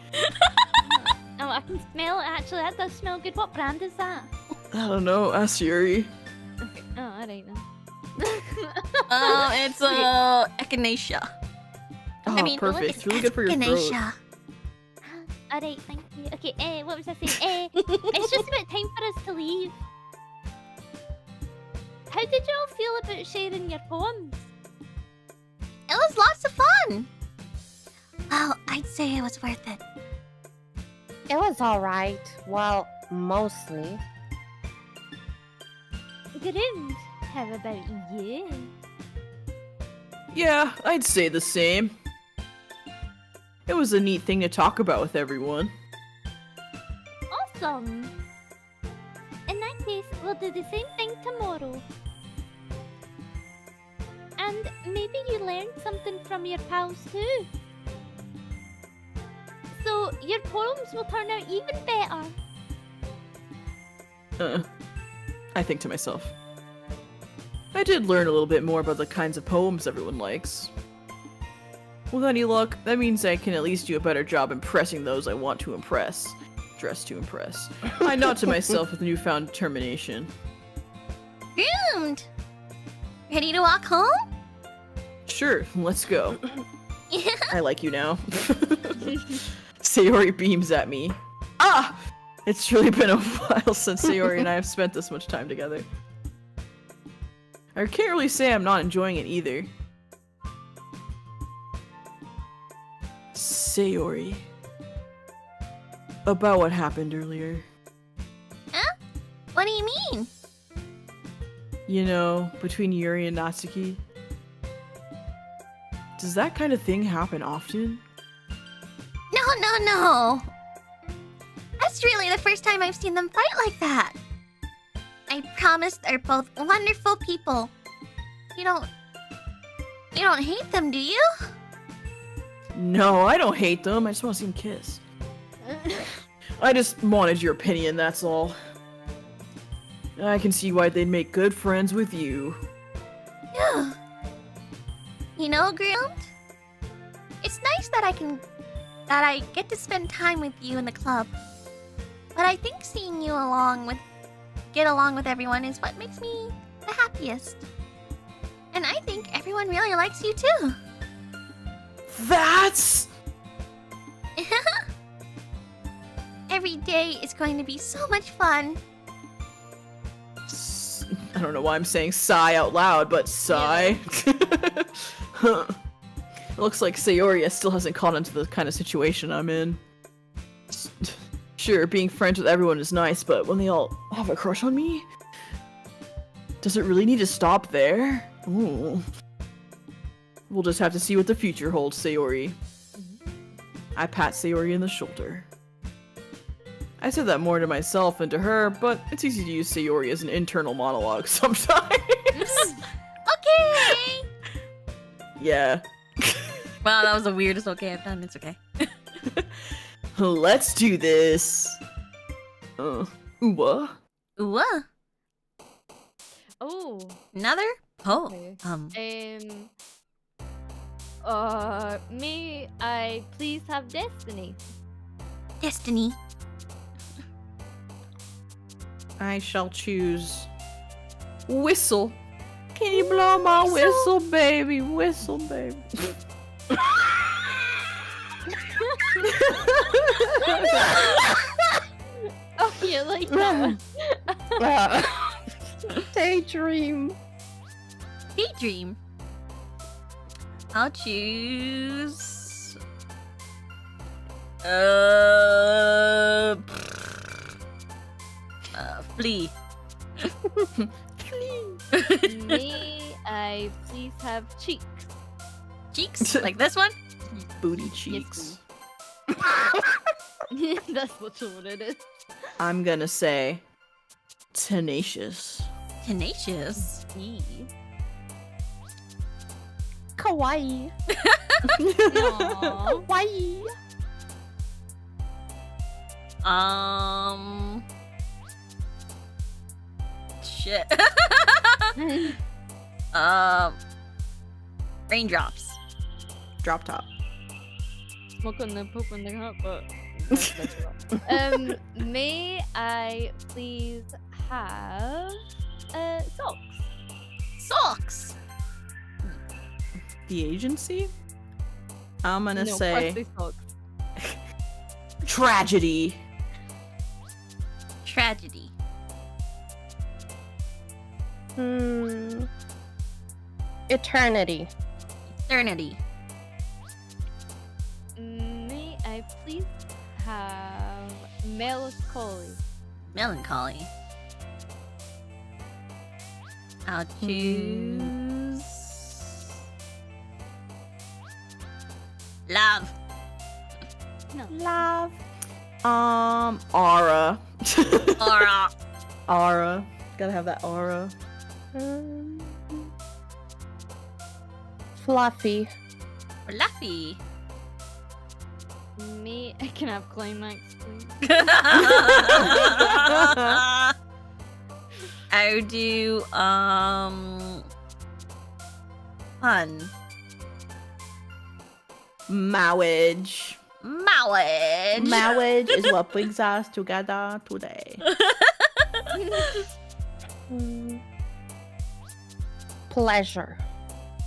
Oh, I can smell it actually. That does smell good. What brand is that? I don't know. Ask Yuri. Okay. Oh, I don't know. It's echinacea. Oh, I mean, perfect. it's It's really good for your throat. Ganesha. Alright, thank you. Okay, what was I saying? It's just about time for us to leave. How did you all feel about sharing your poems? It was lots of fun. Well, I'd say it was worth it. It was alright. Well, mostly. Good. How about you? Yeah, I'd say the same. It was a neat thing to talk about with everyone. Awesome. In that case, we'll do the same thing tomorrow. And maybe you learned something from your pals too. So your poems will turn out even better. I think to myself. I did learn a little bit more about the kinds of poems everyone likes. With any luck, that means I can at least do a better job impressing those I want to impress. Dress to impress. I nod to myself with newfound determination. Groomed. Ready to walk home? Sure, let's go. I like you now. Sayori beams at me. Ah! It's really been a while since Sayori and I have spent this much time together. I can't really say I'm not enjoying it either. Sayori. About what happened earlier. Huh? What do you mean? You know, between Yuri and Natsuki. Does that kind of thing happen often? No. That's really the first time I've seen them fight like that. I promise they're both wonderful people. You don't hate them, do you? No, I don't hate them. I just want to see them kiss. I just wanted your opinion, that's all. I can see why they'd make good friends with you. Yeah. You know, Groomed? It's nice that I get to spend time with you in the club. But I think seeing you get along with everyone is what makes me the happiest. And I think everyone really likes you too. That's... Every day is going to be so much fun. I don't know why I'm saying sigh out loud, but sigh. It looks like Sayori still hasn't caught on to the kind of situation I'm in. Sure, being friends with everyone is nice, but when they all have a crush on me? Does it really need to stop there? Ooh. We'll just have to see what the future holds, Sayori. I pat Sayori in the shoulder. I said that more to myself than to her, but it's easy to use Sayori as an internal monologue sometimes. Okay! Yeah. Wow, that was the weirdest okay I've done. It's okay. Let's do this. What? Ooh, Oh. another? Oh, Okay. May I please have Destiny? Destiny. I shall choose Whistle. Can you blow my whistle, baby? Whistle, baby. Oh, you like that one? Daydream. Daydream. I'll choose. Flea. May I please have cheeks? Cheeks? Like this one? Booty cheeks. That's literally what it is. I'm gonna say tenacious. Tenacious. Kawaii. Aww. Kawaii. Shit. Raindrops. Drop top. Smoke on the poop on the hot, but may I please have socks? Socks. The agency? I'm gonna No, say parsley socks. tragedy. Tragedy. Eternity. Eternity. May I please have melancholy? Melancholy. I'll choose love. Love. Aura. Aura. Aura. Gotta have that aura. Fluffy. Fluffy. May I can have climax, please? I would do fun. Marriage. Marriage. Marriage is what brings us together today. Pleasure.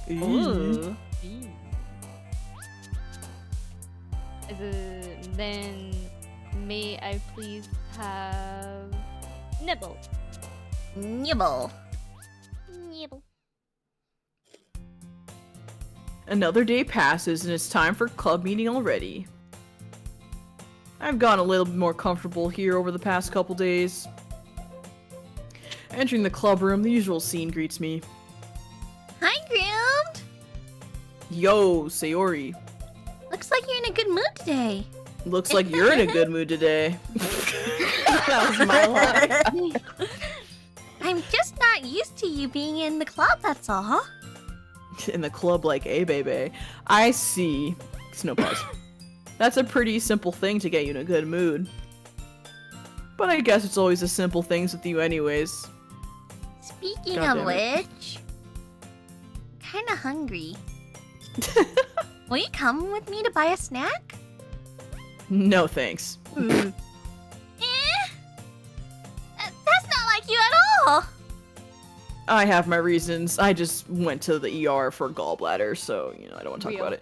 Ooh. Then may I please have nibble? Nibble. Nibble. Another day passes and it's time for club meeting already. I've gotten a little bit more comfortable here over the past couple days. Entering the club room, the usual scene greets me. Hi, Groomed. Yo, Sayori. Looks like you're in a good mood today. Looks like you're in a good mood today. That was my line. I'm just not used to you being in the club, that's all. In the club like a baby. I see. Snow pause. That's a pretty simple thing to get you in a good mood. But I guess it's always the simple things with you anyways. Speaking God of damn it. which, kinda hungry. Will you come with me to buy a snack? No thanks. That's not like you at all. I have my reasons. I just went to the ER for gallbladder, so, you know, I don't want to talk about it.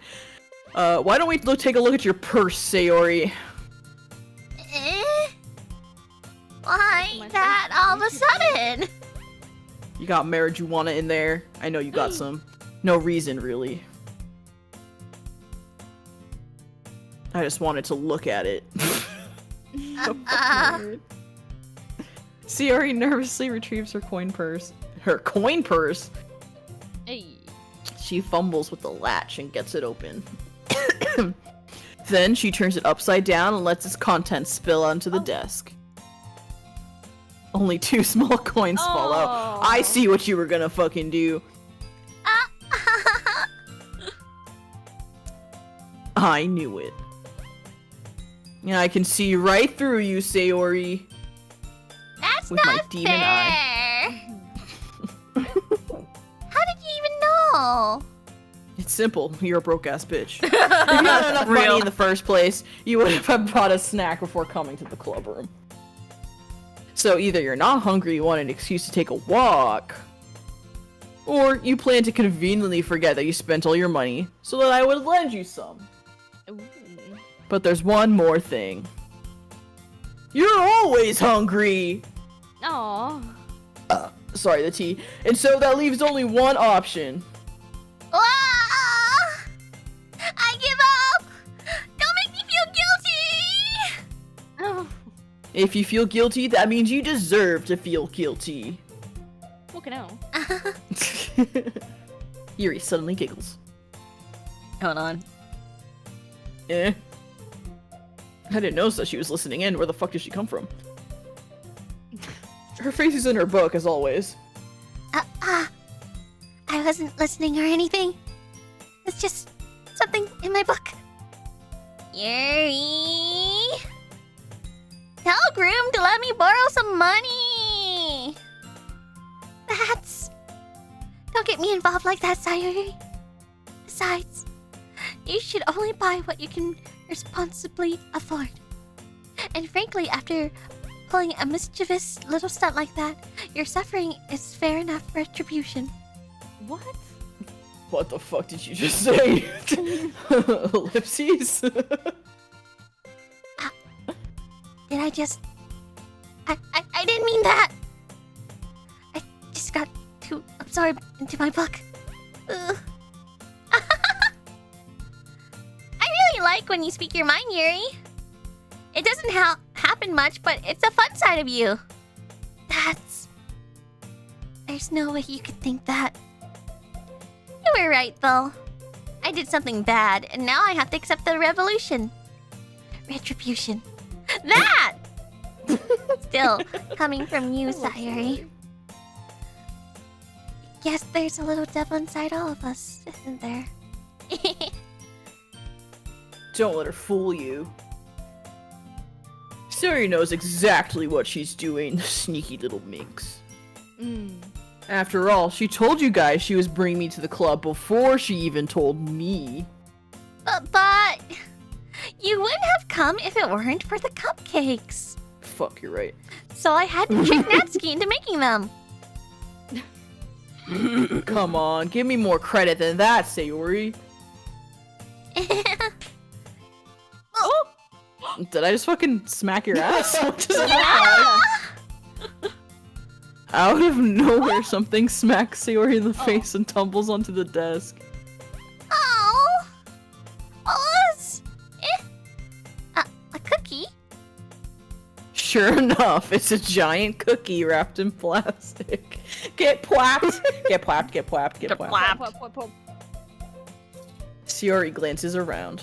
Why don't we take a look at your purse, Sayori? Why that all of a sudden? You got marijuana in there. I know you got some. No reason, really. I just wanted to look at it. Sayori nervously retrieves her coin purse. Her coin purse? Hey. She fumbles with the latch and gets it open. Then she turns it upside down and lets its contents spill onto the desk. Only 2 small coins fall out. I see what you were gonna fucking do. I knew it. Yeah, I can see right through you, Sayori. That's With my not demon fair. eye. How did you even know? It's simple. You're a broke ass bitch. If you had enough money in the first place, you would have brought a snack before coming to the club room. So either you're not hungry, you want an excuse to take a walk, Or you plan to conveniently forget that you spent all your money so that I would lend you some. Ooh. But there's one more thing. You're always hungry! Aw. Sorry, the T. And so that leaves only one option. Ah! I give up! Don't make me feel guilty! Oh. If you feel guilty, that means you deserve to feel guilty. Fucking hell. Yuri suddenly giggles. Hold on. Eh. I didn't notice that she was listening in. Where the fuck did she come from? Her face is in her book, as always. I wasn't listening or anything. It's just something in my book. Yuri! Tell Groom to let me borrow some money! That's... Don't get me involved like that, Sayuri. Besides, you should only buy what you can responsibly afford. And frankly, after pulling a mischievous little stunt like that, your suffering is fair enough retribution. What? What the fuck did you just say? Ellipses? Did I just... I didn't mean that! I just got too absorbed into my book. Ugh. I really like when you speak your mind, Yuri. It doesn't happen much, but it's a fun side of you. That's... There's no way you could think that. You were right, though. I did something bad, and now I have to accept the revolution. Retribution. That! Still, coming from you, Sayuri. Yes, there's a little devil inside all of us, isn't there? Don't let her fool you. Sayuri knows exactly what she's doing, sneaky little minx. After all, she told you guys she was bringing me to the club before she even told me. But you wouldn't have come if it weren't for the cupcakes. Fuck, you're right. So I had to trick Natsuki into making them. Come on, give me more credit than that, Sayuri. Oh, Did I just fucking smack your ass? What just happened? Out of nowhere, something smacks Sayuri in the face and tumbles onto the desk. oh, it's a cookie. Sure enough, it's a giant cookie wrapped in plastic. Get pwapped! Get pwapped, get pwapped, get pwapped. Plap. Sayuri glances around.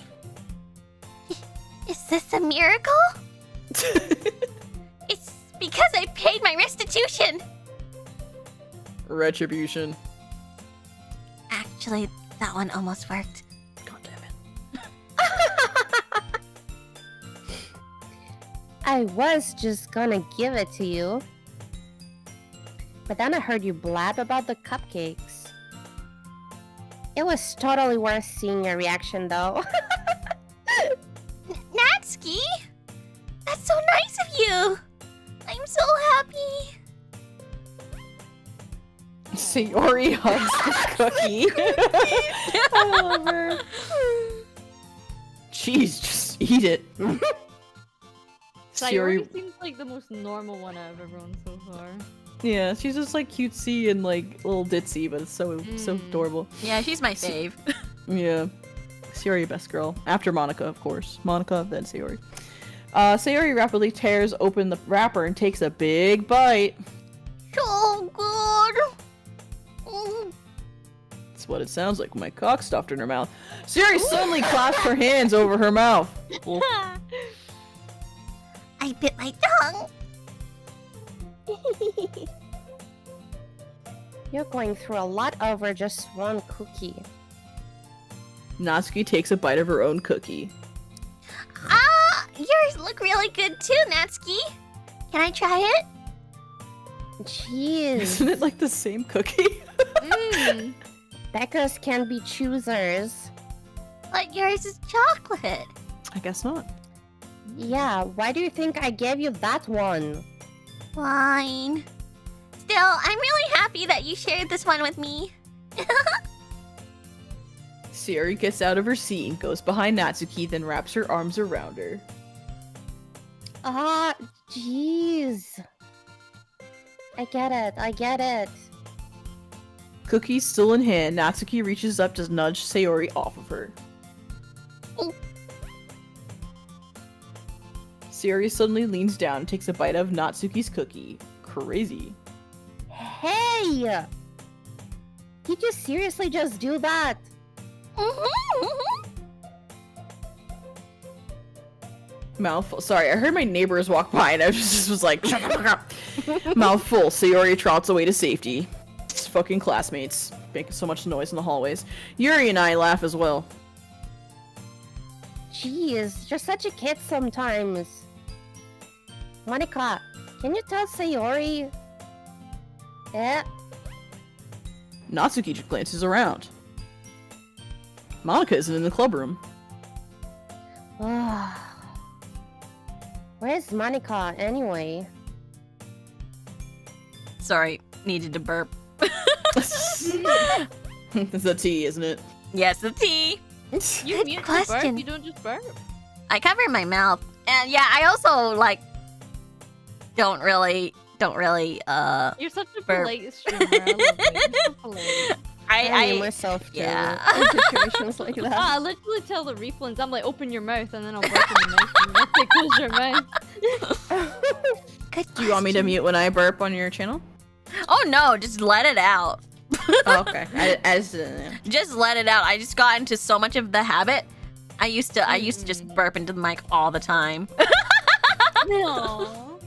Is this a miracle? It's because I paid my restitution. Retribution. Actually, that one almost worked. God damn it. I was just gonna give it to you. But then I heard you blab about the cupcakes. It was totally worth seeing your reaction, though. Natsuki? That's so nice of you! I'm so happy! Sayuri hugs the cookie. I love her. Jeez, just eat it. Sayuri seems like the most normal one out of everyone so far. Yeah, she's just like cutesy and like a little ditzy, but it's so adorable. Yeah, she's my fave. Yeah. Sayuri, best girl. After Monica, of course. Monica, then Sayuri. Sayuri rapidly tears open the wrapper and takes a big bite. So good! Mm. That's what it sounds like when my cock stuffed in her mouth. Sayuri suddenly clasped her hands over her mouth. Well, I bit my tongue! You're going through a lot over just one cookie. Natsuki takes a bite of her own cookie. Yours look really good too, Natsuki. Can I try it? Jeez. Isn't it like the same cookie? Beggars can be choosers. But yours is chocolate. I guess not. Yeah, why do you think I gave you that one? Fine. Still, I'm really happy that you shared this one with me. Sayori gets out of her seat and goes behind Natsuki, then wraps her arms around her. Ah, jeez. I get it. Cookie still in hand, Natsuki reaches up to nudge Sayori off of her. Oh. Sayori suddenly leans down and takes a bite of Natsuki's cookie. Crazy. Hey! Did you seriously just do that? Mouthful. Sorry, I heard my neighbors walk by and I just was like, shut the fuck up. Mouthful. Sayori trots away to safety. It's fucking classmates making so much noise in the hallways. Yuri and I laugh as well. Jeez, you're such a kid sometimes. Monica, can you tell Sayori? Eh? Natsuki glances around. Monica isn't in the club room. Where's Monica anyway? Sorry, needed to burp. It's a T, isn't it? Yes, the tea. You Good mute the burp, question. you don't just burp. I cover my mouth, and yeah, I also like don't really. You're such a Burp. polite streamer. I love you. You're so polite. I I myself too. yeah. In situations like that. I literally tell the reflins, I'm like, open your mouth, and then I'll burp in the mouth, and then they close your mouth. Good Do you want me to mute when I burp on your channel? Oh no, just let it out. Oh, okay. I just didn't. Just let it out. I just got into so much of the habit. I used to just burp into the mic all the time. No.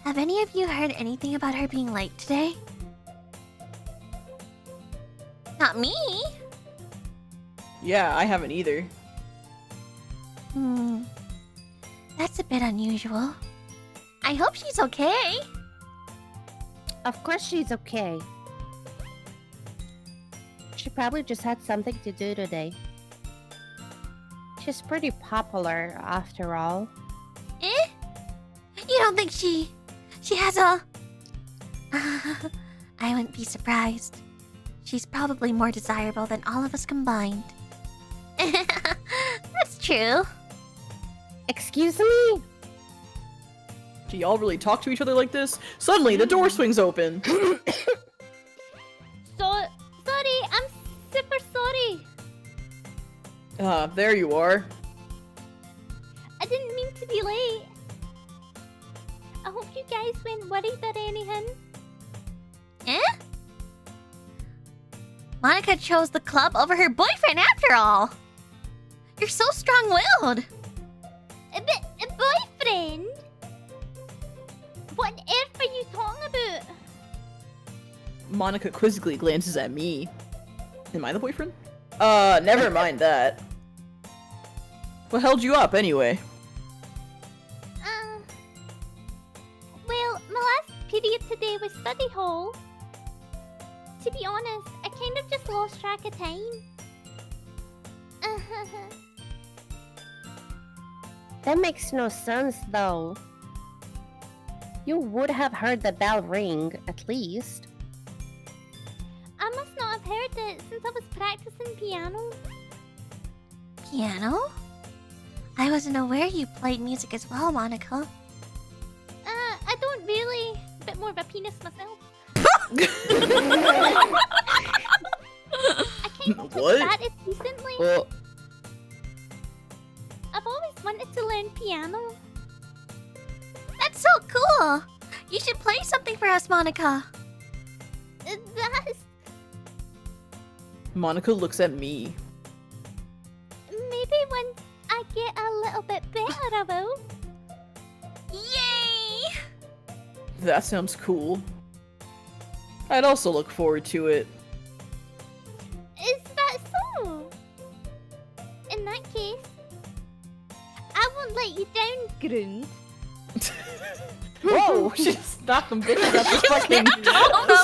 Have any of you heard anything about her being late today? Not me. Yeah, I haven't either. That's a bit unusual. I hope she's okay. Of course she's okay. She probably just had something to do today. She's pretty popular, after all. Eh? You don't think she has a... I wouldn't be surprised. She's probably more desirable than all of us combined. That's true. Excuse me? Do y'all really talk to each other like this? Suddenly, the door swings open. Sorry, I'm super sorry. There you are. I didn't mean to be late. I hope you guys weren't worried or anything. Eh? Monica chose the club over her boyfriend after all. You're so strong-willed. But a boyfriend? What on earth are you talking about? Monica quizzically glances at me. Am I the boyfriend? Never mind that. What held you up, anyway? Well, my last period today was study hall. To be honest, I kind of just lost track of time. That makes no sense, though. You would have heard the bell ring, at least. I must not have heard it since I was practicing piano. Piano? I wasn't aware you played music as well, Monica. I don't really. A bit more of a penis myself. I kind of What? started recently. Well, I've always wanted to learn piano. That's so cool! You should play something for us, Monica. That's Monica looks at me. maybe when I get a little bit better, I will. Yay! That sounds cool. I'd also look forward to it. Is that so? In that case, I won't let you down, Grund. Whoa! She just knocked them bitches out the fucking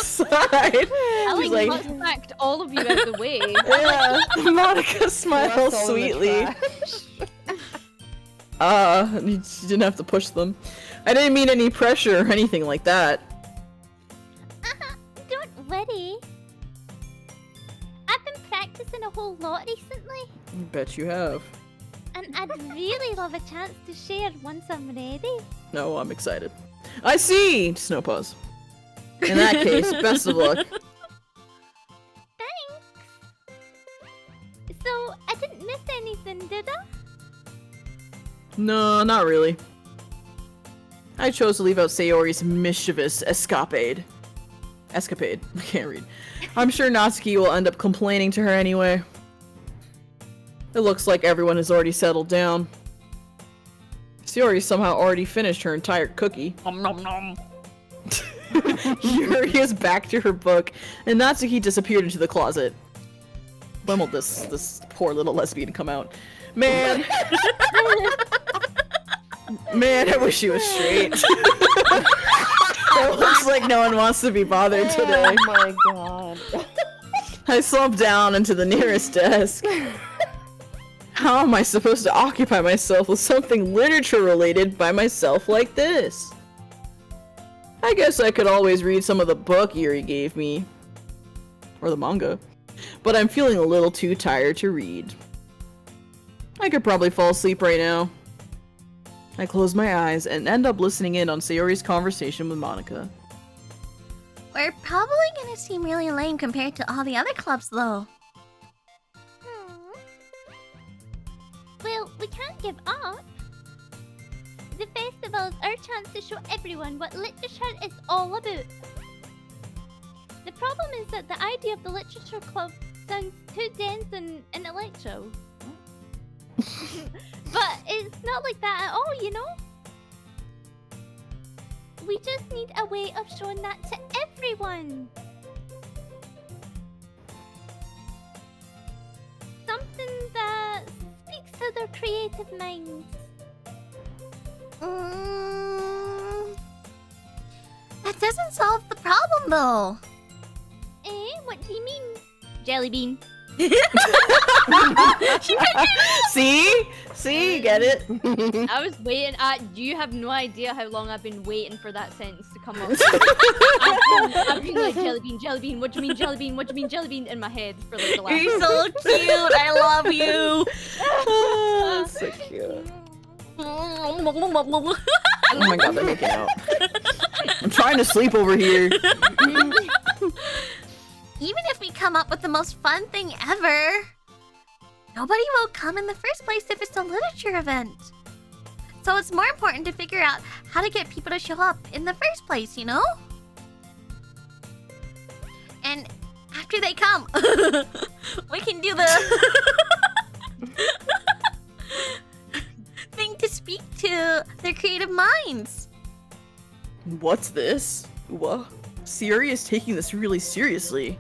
side. I She's like, like- smacked all of you out the way. Yeah. Monica smiles Thrust all in the sweetly. trash. You didn't have to push them. I didn't mean any pressure or anything like that. practicing a whole lot recently, Bet you have. and I'd really love a chance to share once I'm ready. No, I'm excited. I see! Snow pause. In that case, best of luck. Thanks. So, I didn't miss anything, did I? No, not really. I chose to leave out Sayori's mischievous escapade. I can't read. I'm sure Natsuki will end up complaining to her anyway. It looks like everyone has already settled down. Sayori somehow already finished her entire cookie. Nom nom nom. Yuri is back to her book, and Natsuki disappeared into the closet. When will this poor little lesbian come out? Man! Man, I wish she was straight. It looks like no one wants to be bothered today. Oh my god. I slumped down into the nearest desk. How am I supposed to occupy myself with something literature related by myself like this? I guess I could always read some of the book Yuri gave me. Or the manga. But I'm feeling a little too tired to read. I could probably fall asleep right now. I close my eyes and end up listening in on Sayori's conversation with Monica. We're probably gonna seem really lame compared to all the other clubs, though. Well, we can't give up. The festival is our chance to show everyone what literature is all about. The problem is that the idea of the literature club sounds too dense and intellectual. But it's not like that at all, you know? We just need a way of showing that to everyone. Something that speaks to their creative minds. That doesn't solve the problem, though. Eh? What do you mean? Jelly bean. See? See? Get it? I was waiting. You have no idea how long I've been waiting for that sentence to come up. I've been like jelly bean. What do you mean jelly bean? What do you mean jelly bean? In my head for like the last. You're so cute. I love you. Oh, so cute. Oh my god, they're making out. I'm trying to sleep over here. Even if we come up with the most fun thing ever, nobody will come in the first place if it's a literature event. So it's more important to figure out how to get people to show up in the first place, you know? And after they come, we can do the thing to speak to their creative minds. What's this? What? Sayori is taking this really seriously.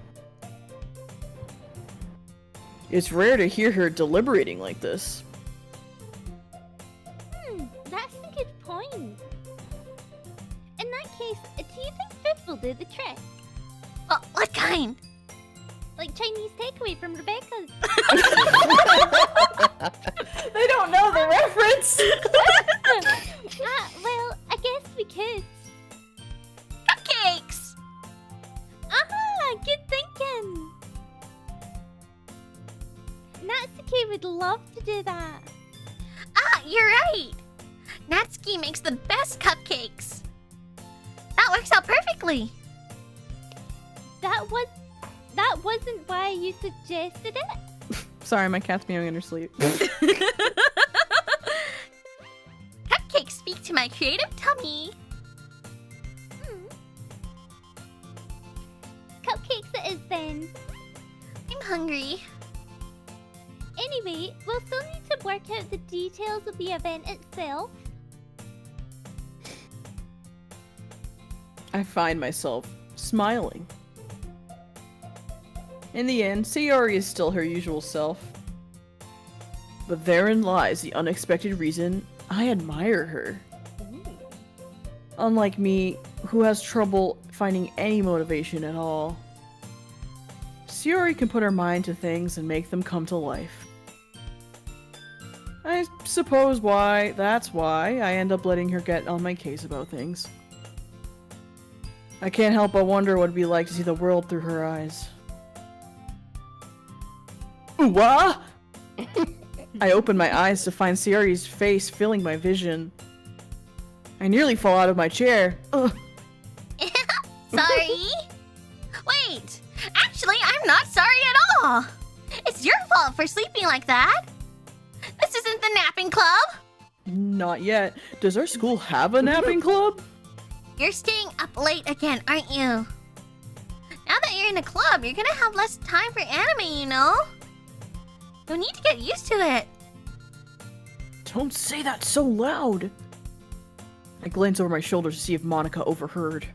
It's rare to hear her deliberating like this. That's a good point. In that case, do you think food will do the trick? Oh, what kind? Like Chinese takeaway from Rebecca's. They don't know the reference! Well, I guess we could. Cupcakes! Aha! Good thinking! Natsuki would love to do that. Ah, you're right! Natsuki makes the best cupcakes! That works out perfectly! That wasn't why you suggested it? Sorry, my cat's meowing in her sleep. Cupcakes speak to my creative tummy! Cupcakes it is then. I'm hungry. Anyway, we'll still need to work out the details of the event itself. I find myself smiling. In the end, Sayori is still her usual self. But therein lies the unexpected reason I admire her. Unlike me, who has trouble finding any motivation at all, Sayori can put her mind to things and make them come to life. I suppose that's why I end up letting her get on my case about things. I can't help but wonder what it'd be like to see the world through her eyes. What? I open my eyes to find Sayori's face filling my vision. I nearly fall out of my chair. Ugh. Sorry. Wait, actually, I'm not sorry at all. It's your fault for sleeping like that. This isn't the napping club. Not yet. Does our school have a napping club? You're staying up late again, aren't you? Now that you're in a club, you're gonna have less time for anime, you know? You'll need to get used to it. Don't say that so loud. I glance over my shoulder to see if Monica overheard.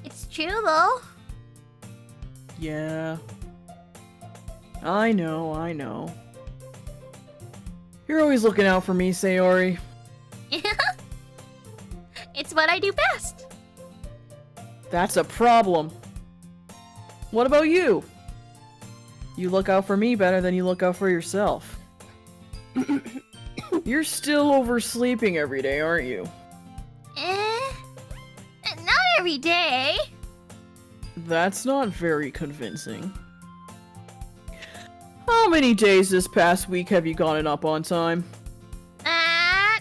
It's true, though. Yeah. I know. You're always looking out for me, Sayori. It's what I do best. That's a problem. What about you? You look out for me better than you look out for yourself. You're still oversleeping every day, aren't you? Not every day. That's not very convincing. How many days this past week have you gotten up on time?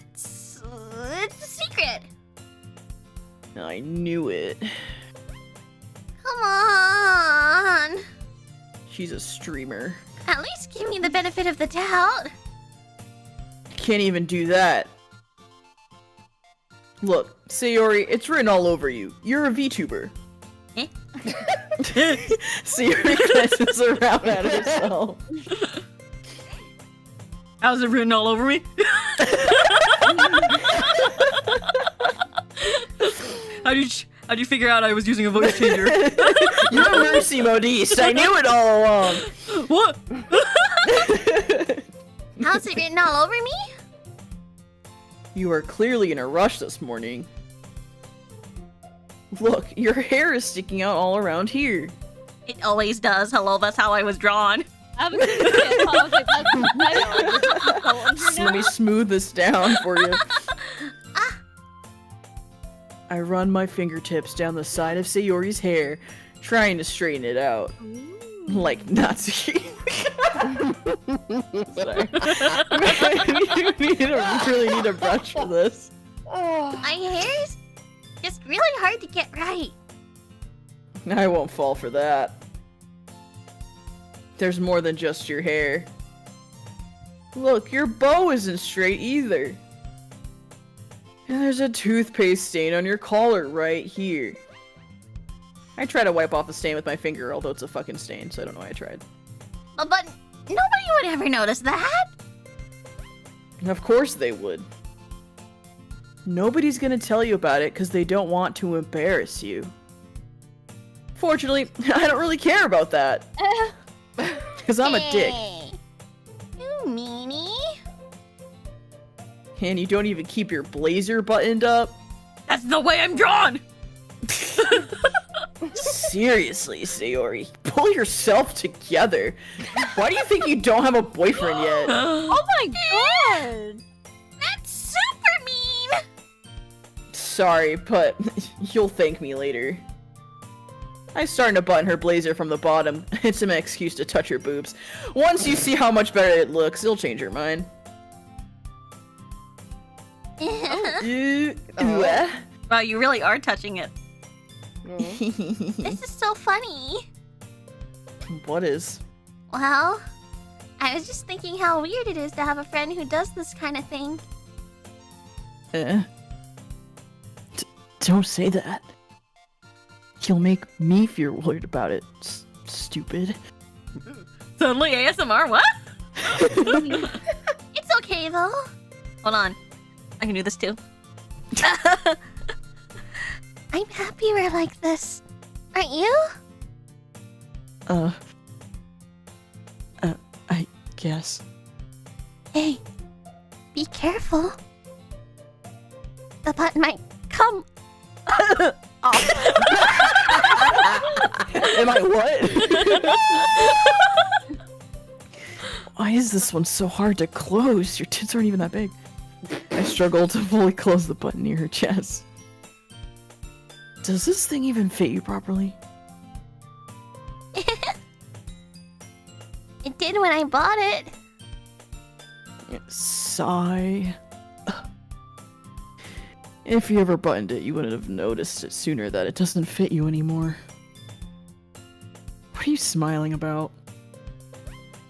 It's a secret. I knew it. Come on. She's a streamer. At least give me the benefit of the doubt. Can't even do that. Look, Sayori, it's written all over you. You're a VTuber. Eh? Sayori glances around at herself. How's it written all over me? How'd you figure out I was using a voice changer? You're a mercy, Modiste. I knew it all along. What? How's it written all over me? You are clearly in a rush this morning. Look, your hair is sticking out all around here. It always does. Hello, that's how I was drawn. I was gonna say, I was like, that's Let me smooth this down for you. I run my fingertips down the side of Sayori's hair, trying to straighten it out. Like Natsuki. Sorry. really need a brush for this. My hair's just really hard to get right. I won't fall for that. There's more than just your hair. Look, your bow isn't straight either. And there's a toothpaste stain on your collar right here. I try to wipe off the stain with my finger, although it's a fucking stain, so I don't know why I tried. But nobody would ever notice that. Of course they would. Nobody's gonna tell you about it because they don't want to embarrass you. Fortunately, I don't really care about that. Because I'm a dick. Hey, you meanie. And you don't even keep your blazer buttoned up? That's the way I'm drawn! Seriously, Sayori, pull yourself together. Why do you think you don't have a boyfriend yet? Oh my god! That's super mean. Sorry, but you'll thank me later. I'm starting to button her blazer from the bottom. It's an excuse to touch her boobs. Once you see how much better it looks, it'll change her mind. Wow, you really are touching it. This is so funny. What is? Well, I was just thinking how weird it is to have a friend who does this kind of thing. Don't say that. You'll make me feel weird about it. Stupid. Suddenly ASMR, what? It's okay though. Hold on. I can do this too. I'm happy we're like this. Aren't you? I guess. Hey, be careful. The button might come off. Am I what? Why is this one so hard to close? Your tits aren't even that big. I struggle to fully close the button near her chest. Does this thing even fit you properly? It did when I bought it. Sigh. If you ever buttoned it, you wouldn't have noticed it sooner that it doesn't fit you anymore. What are you smiling about?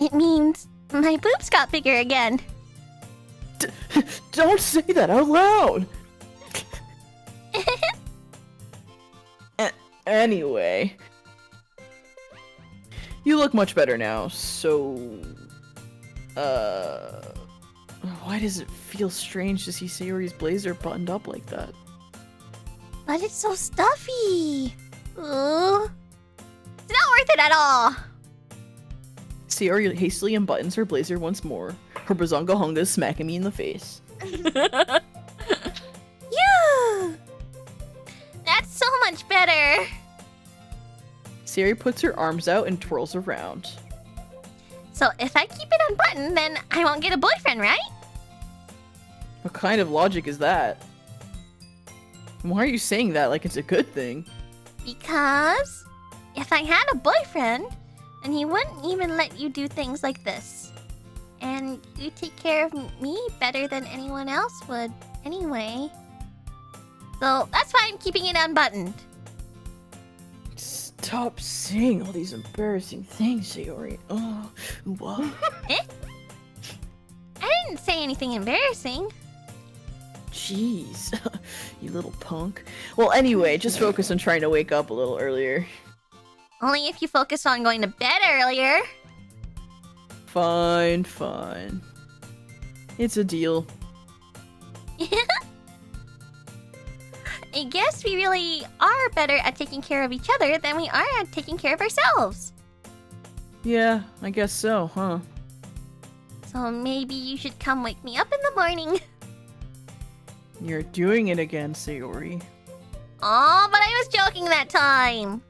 It means my boobs got bigger again. Don't say that out loud! Anyway. You look much better now, so... Why does it feel strange to see Sayori's blazer buttoned up like that? But it's so stuffy. Ooh. It's not worth it at all. Sayori hastily unbuttons her blazer once more. Her bazonga honga is smacking me in the face. Yeah. That's so much better. Sayori puts her arms out and twirls around. So if I keep it unbuttoned, then I won't get a boyfriend, right? What kind of logic is that? Why are you saying that like it's a good thing? Because if I had a boyfriend, then he wouldn't even let you do things like this. And you take care of me better than anyone else would anyway. So that's why I'm keeping it unbuttoned. Stop saying all these embarrassing things, Sayori. Oh, what? I didn't say anything embarrassing. Jeez, you little punk. Well, anyway, just focus on trying to wake up a little earlier. Only if you focus on going to bed earlier. Fine, fine. It's a deal. I guess we really are better at taking care of each other than we are at taking care of ourselves. Yeah, I guess so, huh? So maybe you should come wake me up in the morning. You're doing it again, Sayori. Aw, but I was joking that time.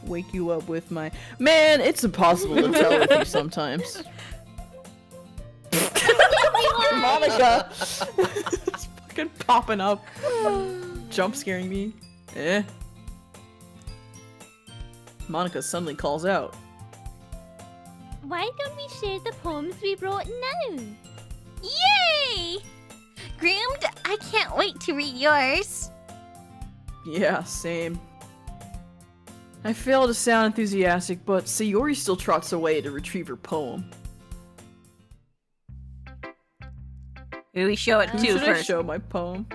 Wake you up with my... Man, it's impossible to tell with you sometimes. Monica! It's fucking popping up. Jump scaring me. Monica suddenly calls out. Why don't we share the poems we wrote now? Yay! Groomed, I can't wait to read yours. Yeah, same. I fail to sound enthusiastic, but Sayori still trots away to retrieve her poem. We show it Who to should I first. show my poem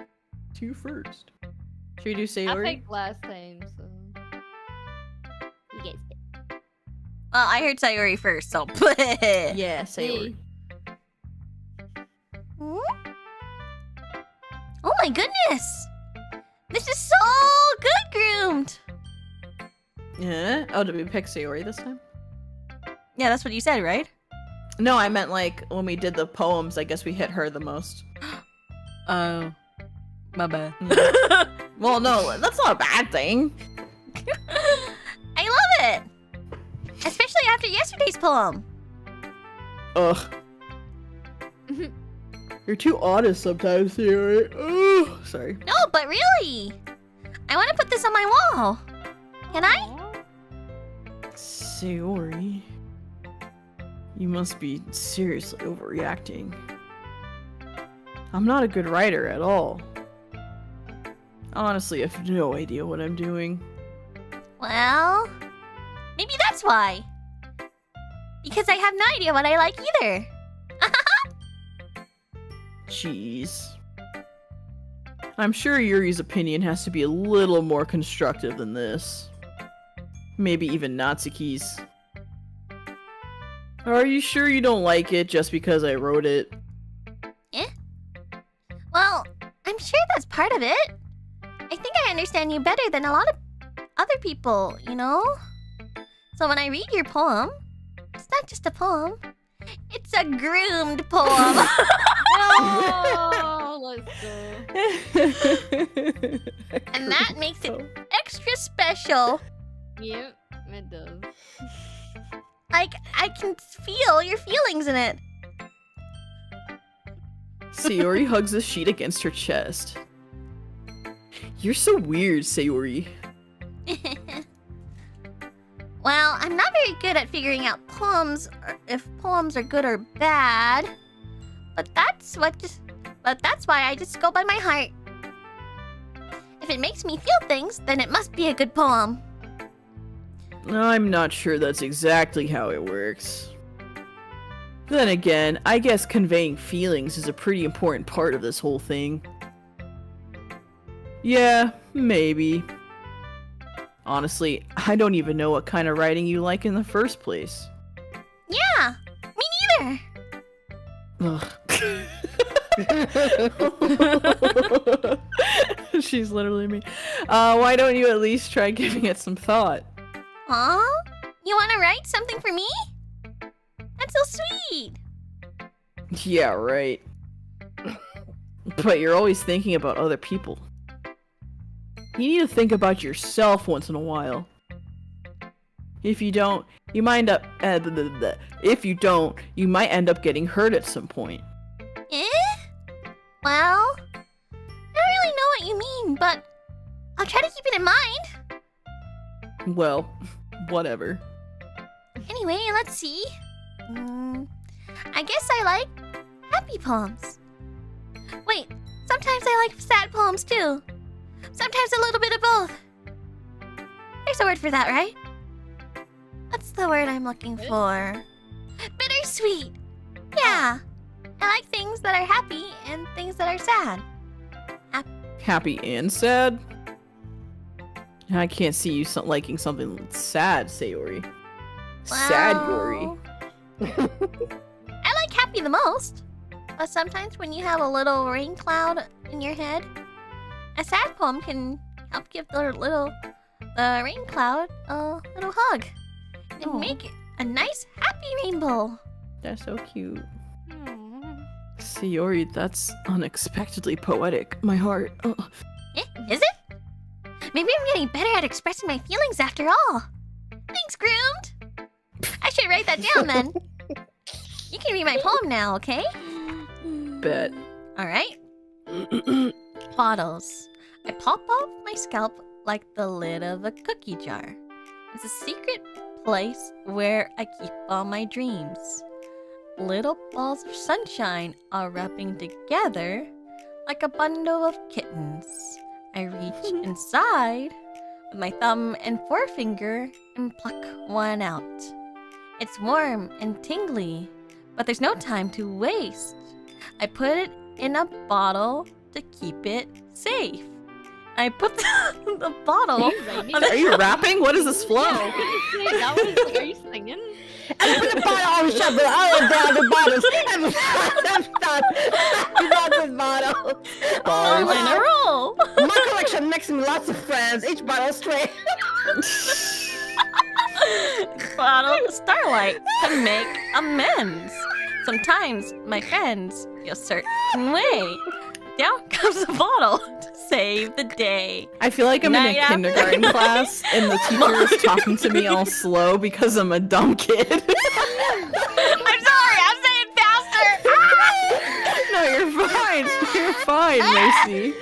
to first? Should we do I Sayori? picked last time, so. You guys pick. Well, I heard Sayori first, so. Yeah, Sayori. Hmm? Oh my goodness! This is so good, Groomed! Yeah? Oh, did we pick Sayori this time? Yeah, that's what you said, right? No, I meant like when we did the poems, I guess we hit her the most. Oh. My bad. Well, no, that's not a bad thing. I love it! Especially after yesterday's poem. Ugh. You're too honest sometimes, Sayori. Oh, sorry. No, but really! I want to put this on my wall. Can I? Sayori, you must be seriously overreacting. I'm not a good writer at all. Honestly, I have no idea what I'm doing. Well, maybe that's why. Because I have no idea what I like either. Jeez. I'm sure Yuri's opinion has to be a little more constructive than this. Maybe even Natsuki's. Are you sure you don't like it just because I wrote it? Well, I'm sure that's part of it. I think I understand you better than a lot of other people, you know? So when I read your poem, it's not just a poem. It's a groomed poem. Oh, let's go. And that makes it extra special. Yep, it does. Like, I can feel your feelings in it. Sayori hugs the sheet against her chest. You're so weird, Sayori. Well, I'm not very good at figuring out poems, or if poems are good or bad. But that's why I just go by my heart. If it makes me feel things, then it must be a good poem. I'm not sure that's exactly how it works. Then again, I guess conveying feelings is a pretty important part of this whole thing. Yeah, maybe. Honestly, I don't even know what kind of writing you like in the first place. Yeah, me neither. Ugh. She's literally me. Why don't you at least try giving it some thought? Huh? You want to write something for me? That's so sweet. Yeah, right. But you're always thinking about other people. You need to think about yourself once in a while. If you don't, you might end up getting hurt at some point. Eh? Well, I don't really know what you mean, but I'll try to keep it in mind. Well, whatever. Anyway, let's see. I guess I like happy poems. Wait, sometimes I like sad poems too. Sometimes a little bit of both. There's a word for that, right? What's the word I'm looking for? Bittersweet. Yeah. I like things that are happy and things that are sad. Happy and sad? I can't see you liking something sad, Sayori. Sad Yori. I like happy the most. But sometimes when you have a little rain cloud in your head, a sad poem can help give the rain cloud a little hug. And make it a nice happy rainbow. That's so cute. Sayori, that's unexpectedly poetic. My heart. Is it? Maybe I'm getting better at expressing my feelings after all. Thanks, Groomed. I should write that down then. You can read my poem now, okay? Bet. Alright. Bottles. I pop off my scalp like the lid of a cookie jar. It's a secret place where I keep all my dreams. Little balls of sunshine are rubbing together like a bundle of kittens. I reach inside with my thumb and forefinger and pluck one out. It's warm and tingly, but there's no time to waste. I put it in a bottle to keep it safe. I put the bottle. Are you rapping? What is this flow? Are you singing? And put the bottle on the shelf, all of the other bottles. And lots of bottles. All in a row. My collection makes me lots of friends. Each bottle straight. Bottle starlight to make amends. Sometimes my friends feel a certain way. Down comes the bottle to save the day. I feel like I'm in a kindergarten class and the teacher is talking to me all slow because I'm a dumb kid. I'm sorry, I'm saying faster. No, you're fine. You're fine, Mercy.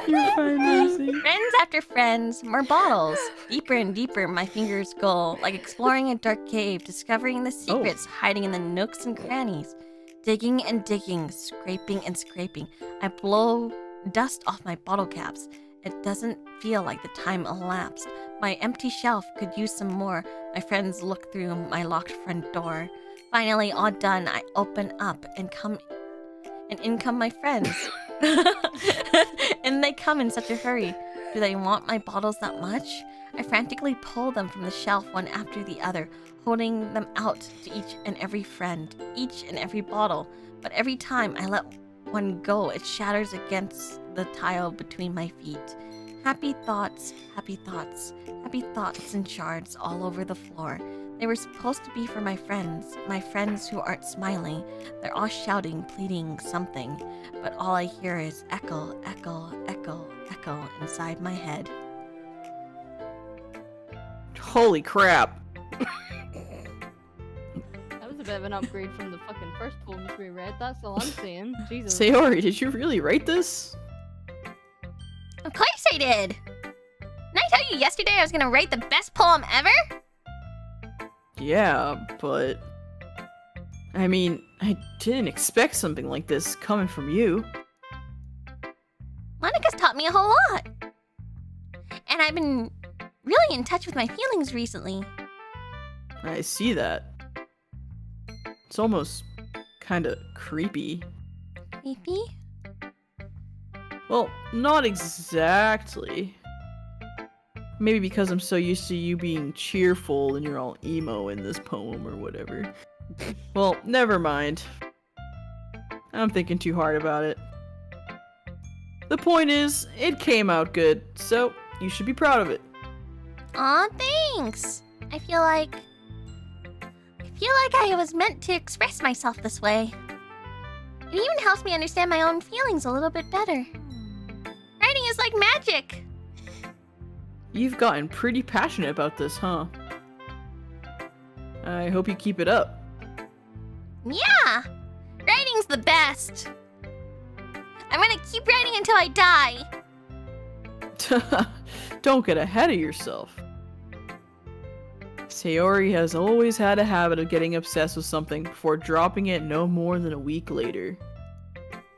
You're fine, Mercy. Friends after friends, more bottles. Deeper and deeper my fingers go, like exploring a dark cave, discovering the secrets hiding in the nooks and crannies. Digging and digging, scraping and scraping. I blow dust off my bottle caps. It doesn't feel like the time elapsed. My empty shelf could use some more. My friends look through my locked front door. Finally, all done, I open up and in come my friends. And they come in such a hurry. Do they want my bottles that much? I frantically pull them from the shelf one after the other, holding them out to each and every friend, each and every bottle. But every time I let one go, it shatters against the tile between my feet. Happy thoughts, happy thoughts, happy thoughts in shards all over the floor. They were supposed to be for my friends who aren't smiling. They're all shouting, pleading something, but all I hear is echo, echo, echo, echo inside my head. Holy crap. That was a bit of an upgrade from the fucking first poems we read. That's all I'm saying. Jesus. Sayori, did you really write this? Of course I did! Didn't I tell you yesterday I was gonna write the best poem ever? Yeah, but... I mean, I didn't expect something like this coming from you. Monica's taught me a whole lot. And I've been really in touch with my feelings recently. I see that. It's almost kinda creepy. Creepy? Well, not exactly. Maybe because I'm so used to you being cheerful and you're all emo in this poem or whatever. Well, never mind. I'm thinking too hard about it. The point is, it came out good, so you should be proud of it. Aw, thanks. I feel like I was meant to express myself this way. It even helps me understand my own feelings a little bit better. Writing is like magic. You've gotten pretty passionate about this, huh? I hope you keep it up. Yeah! Writing's the best. I'm gonna keep writing until I die. Don't get ahead of yourself. Sayori has always had a habit of getting obsessed with something before dropping it no more than a week later.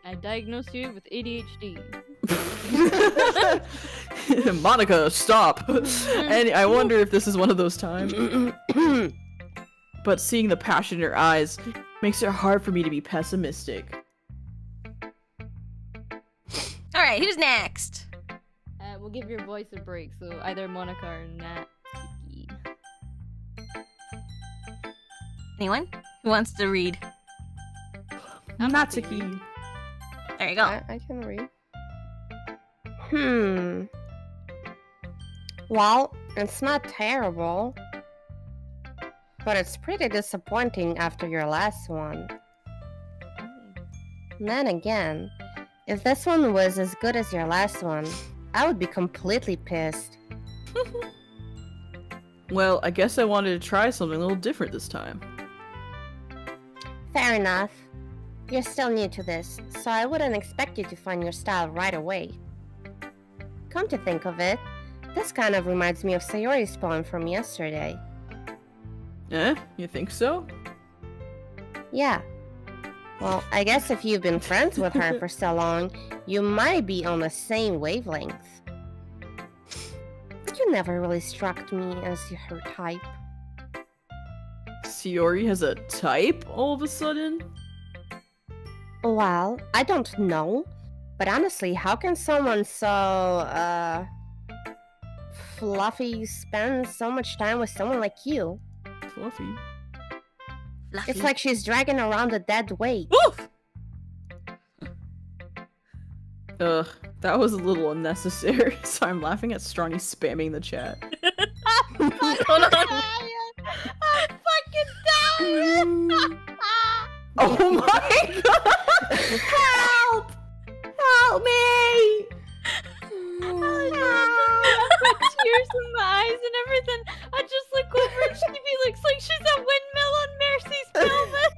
I diagnosed you with ADHD. Monica, stop! And I wonder if this is one of those times. But seeing the passion in her eyes makes it hard for me to be pessimistic. Alright, who's next? We'll give your voice a break, so either Monica or Nat. Anyone who wants to read? Natsuki. There you go. I can read. Well, it's not terrible. But it's pretty disappointing after your last one. Then again, if this one was as good as your last one, I would be completely pissed. Well, I guess I wanted to try something a little different this time. Fair enough. You're still new to this, so I wouldn't expect you to find your style right away. Come to think of it, this kind of reminds me of Sayori's poem from yesterday. You think so? Yeah. Well, I guess if you've been friends with her for so long, you might be on the same wavelength. But you never really struck me as her type. Sayori has a type all of a sudden? Well, I don't know. But honestly, how can someone so, fluffy spend so much time with someone like you? Fluffy. It's like she's dragging around a dead weight. Woof! Ugh, that was a little unnecessary, so I'm laughing at Stronny spamming the chat. Hold on. I'm fucking dying! Oh my god! Help! Help me! I put tears in my eyes and everything. I just look over and Shibi looks like she's a windmill on Mercy's pelvis.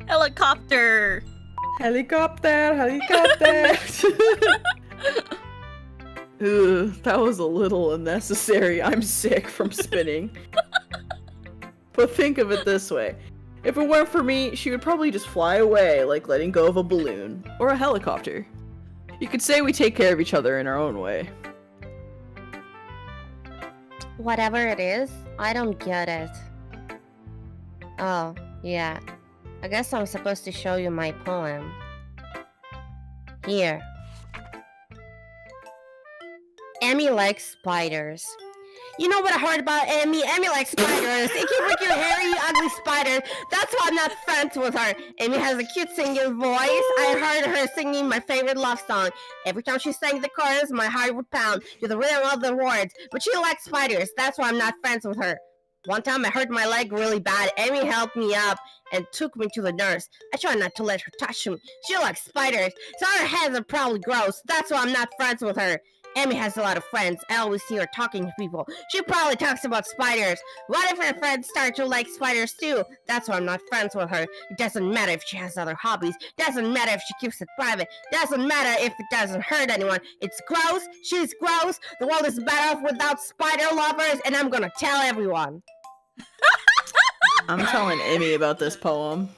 Helicopter. Helicopter! Helicopter! Ugh, that was a little unnecessary. I'm sick from spinning. But think of it this way. If it weren't for me, she would probably just fly away, like letting go of a balloon. Or a helicopter. You could say we take care of each other in our own way. Whatever it is, I don't get it. Oh, yeah. I guess I'm supposed to show you my poem. Here. Emmy likes spiders. You know what I heard about Emmy? Emmy likes spiders. Icky, freaking, hairy, ugly spider. That's why I'm not friends with her. Emmy has a cute singing voice. I heard her singing my favorite love song. Every time she sang the chorus, my heart would pound to the rhythm of the words. But she likes spiders. That's why I'm not friends with her. One time I hurt my leg really bad. Emmy helped me up and took me to the nurse. I try not to let her touch me. She likes spiders. So her hands are probably gross. That's why I'm not friends with her. Amy has a lot of friends. I always see her talking to people. She probably talks about spiders. What if her friends start to like spiders too? That's why I'm not friends with her. It doesn't matter if she has other hobbies. Doesn't matter if she keeps it private. Doesn't matter if it doesn't hurt anyone. It's gross. She's gross. The world is better off without spider lovers, and I'm gonna tell everyone. I'm telling Amy about this poem.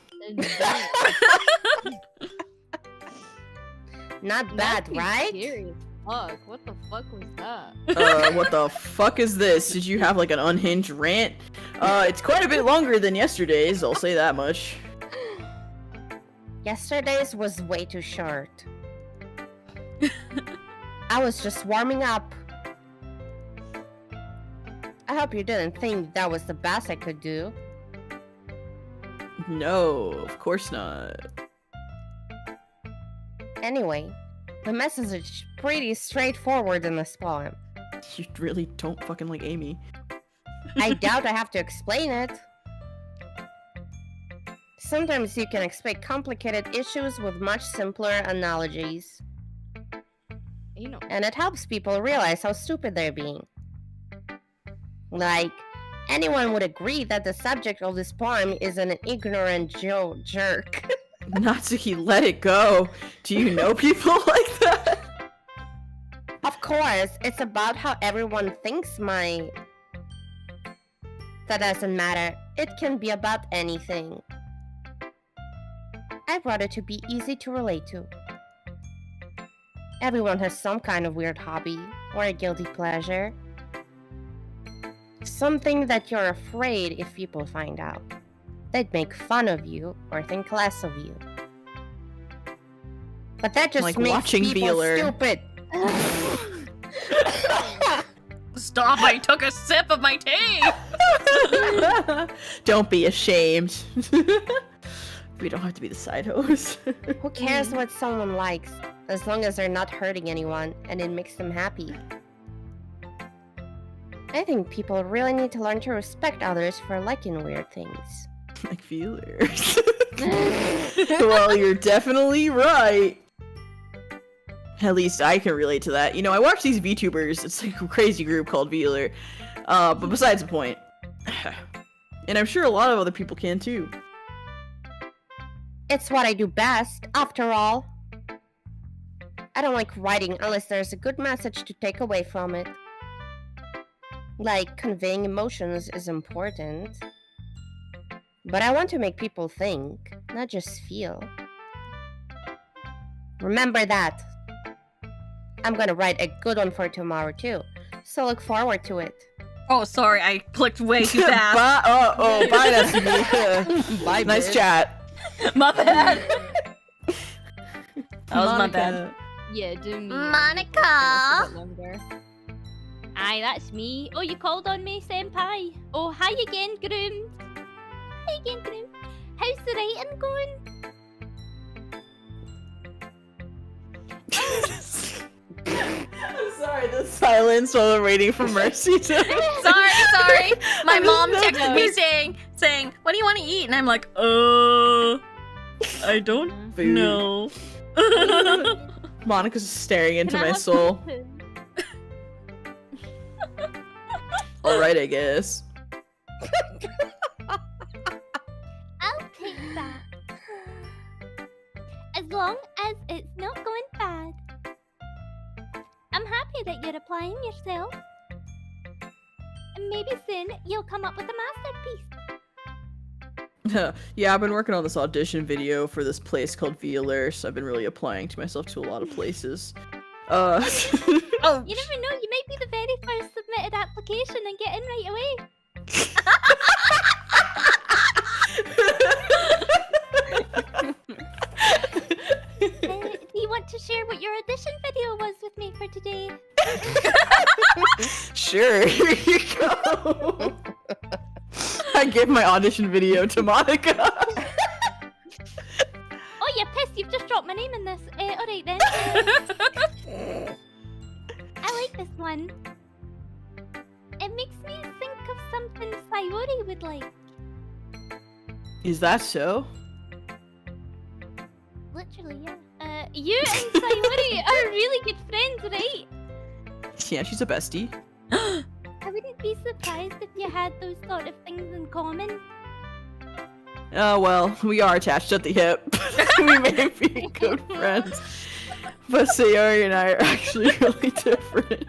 Not bad, right? Serious. Fuck, what the fuck was that? What the fuck is this? Did you have like an unhinged rant? It's quite a bit longer than yesterday's, I'll say that much. Yesterday's was way too short. I was just warming up. I hope you didn't think that was the best I could do. No, of course not. Anyway, the message is pretty straightforward in this poem. You really don't fucking like Amy. I doubt I have to explain it. Sometimes you can expect complicated issues with much simpler analogies. You know. And it helps people realize how stupid they're being. Like, anyone would agree that the subject of this poem is an ignorant jerk. Natsuki, let it go. Do you know people like that? Of course, it's about how everyone thinks That doesn't matter. It can be about anything. I brought it to be easy to relate to. Everyone has some kind of weird hobby, or a guilty pleasure. Something that you're afraid if people find out. They'd make fun of you or think less of you. But that just like makes watching people VAllure. stupid. Stop, I took a sip of my tea! Don't be ashamed. We don't have to be the side host. Who cares what someone likes, as long as they're not hurting anyone and it makes them happy? I think people really need to learn to respect others for liking weird things. Like feelers. Well, you're definitely right. At least I can relate to that. You know, I watch these VTubers. It's like a crazy group called VAllure. But besides the point. And I'm sure a lot of other people can too. It's what I do best, after all. I don't like writing unless there's a good message to take away from it. Like, conveying emotions is important. But I want to make people think, not just feel. Remember that. I'm gonna write a good one for tomorrow too, so look forward to it. Oh, sorry, I clicked way too fast. Bye, bye, Natsuki. Bye, Nice bitch. chat. My bad. That was my bad. Monica. Yeah, do me. Monica! A bit longer. Aye, that's me. Oh, you called on me, senpai. Oh, hi again, Groom. Hi again, Groom. How's the writing going? I'm sorry, the silence while we're waiting for Mercy to... Sorry. My I mom just texted me saying, what do you want to eat? And I'm like, I don't Food. know. Monica's staring into Can I my have soul. something? Alright, I guess. I'll take that. As long as it's not going bad. I'm happy that you're applying yourself. And maybe soon you'll come up with a masterpiece. Yeah, I've been working on this audition video for this place called VAllure, so I've been really applying to myself to a lot of places. Oh, You never know, you might be the very first submitted application and get in right away. Do you want to share what your audition video was with me for today? Sure, here you go. I gave my audition video to Monica. Oh, you're pissed, you've just dropped my name in this. Alright then. I like this one. It makes me think of something Sayori would like. Is that so? Literally, yeah. You and Sayori are really good friends, right? Yeah, she's a bestie. I wouldn't be surprised if you had those sort of things in common. Oh, well, we are attached at the hip. We may be good friends. But Sayori and I are actually really different.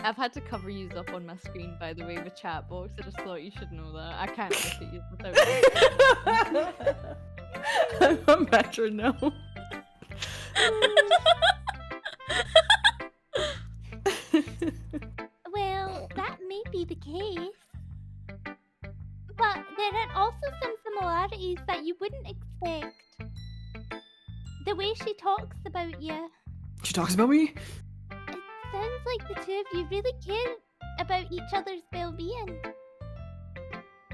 I've had to cover you up on my screen, by the way, with chat box. I just thought you should know that. I can't look at you without. I'm a metronome. Well, that may be the case. But there are also some similarities that you wouldn't expect. The way she talks about you. She talks about me? It sounds like the two of you really care about each other's well-being.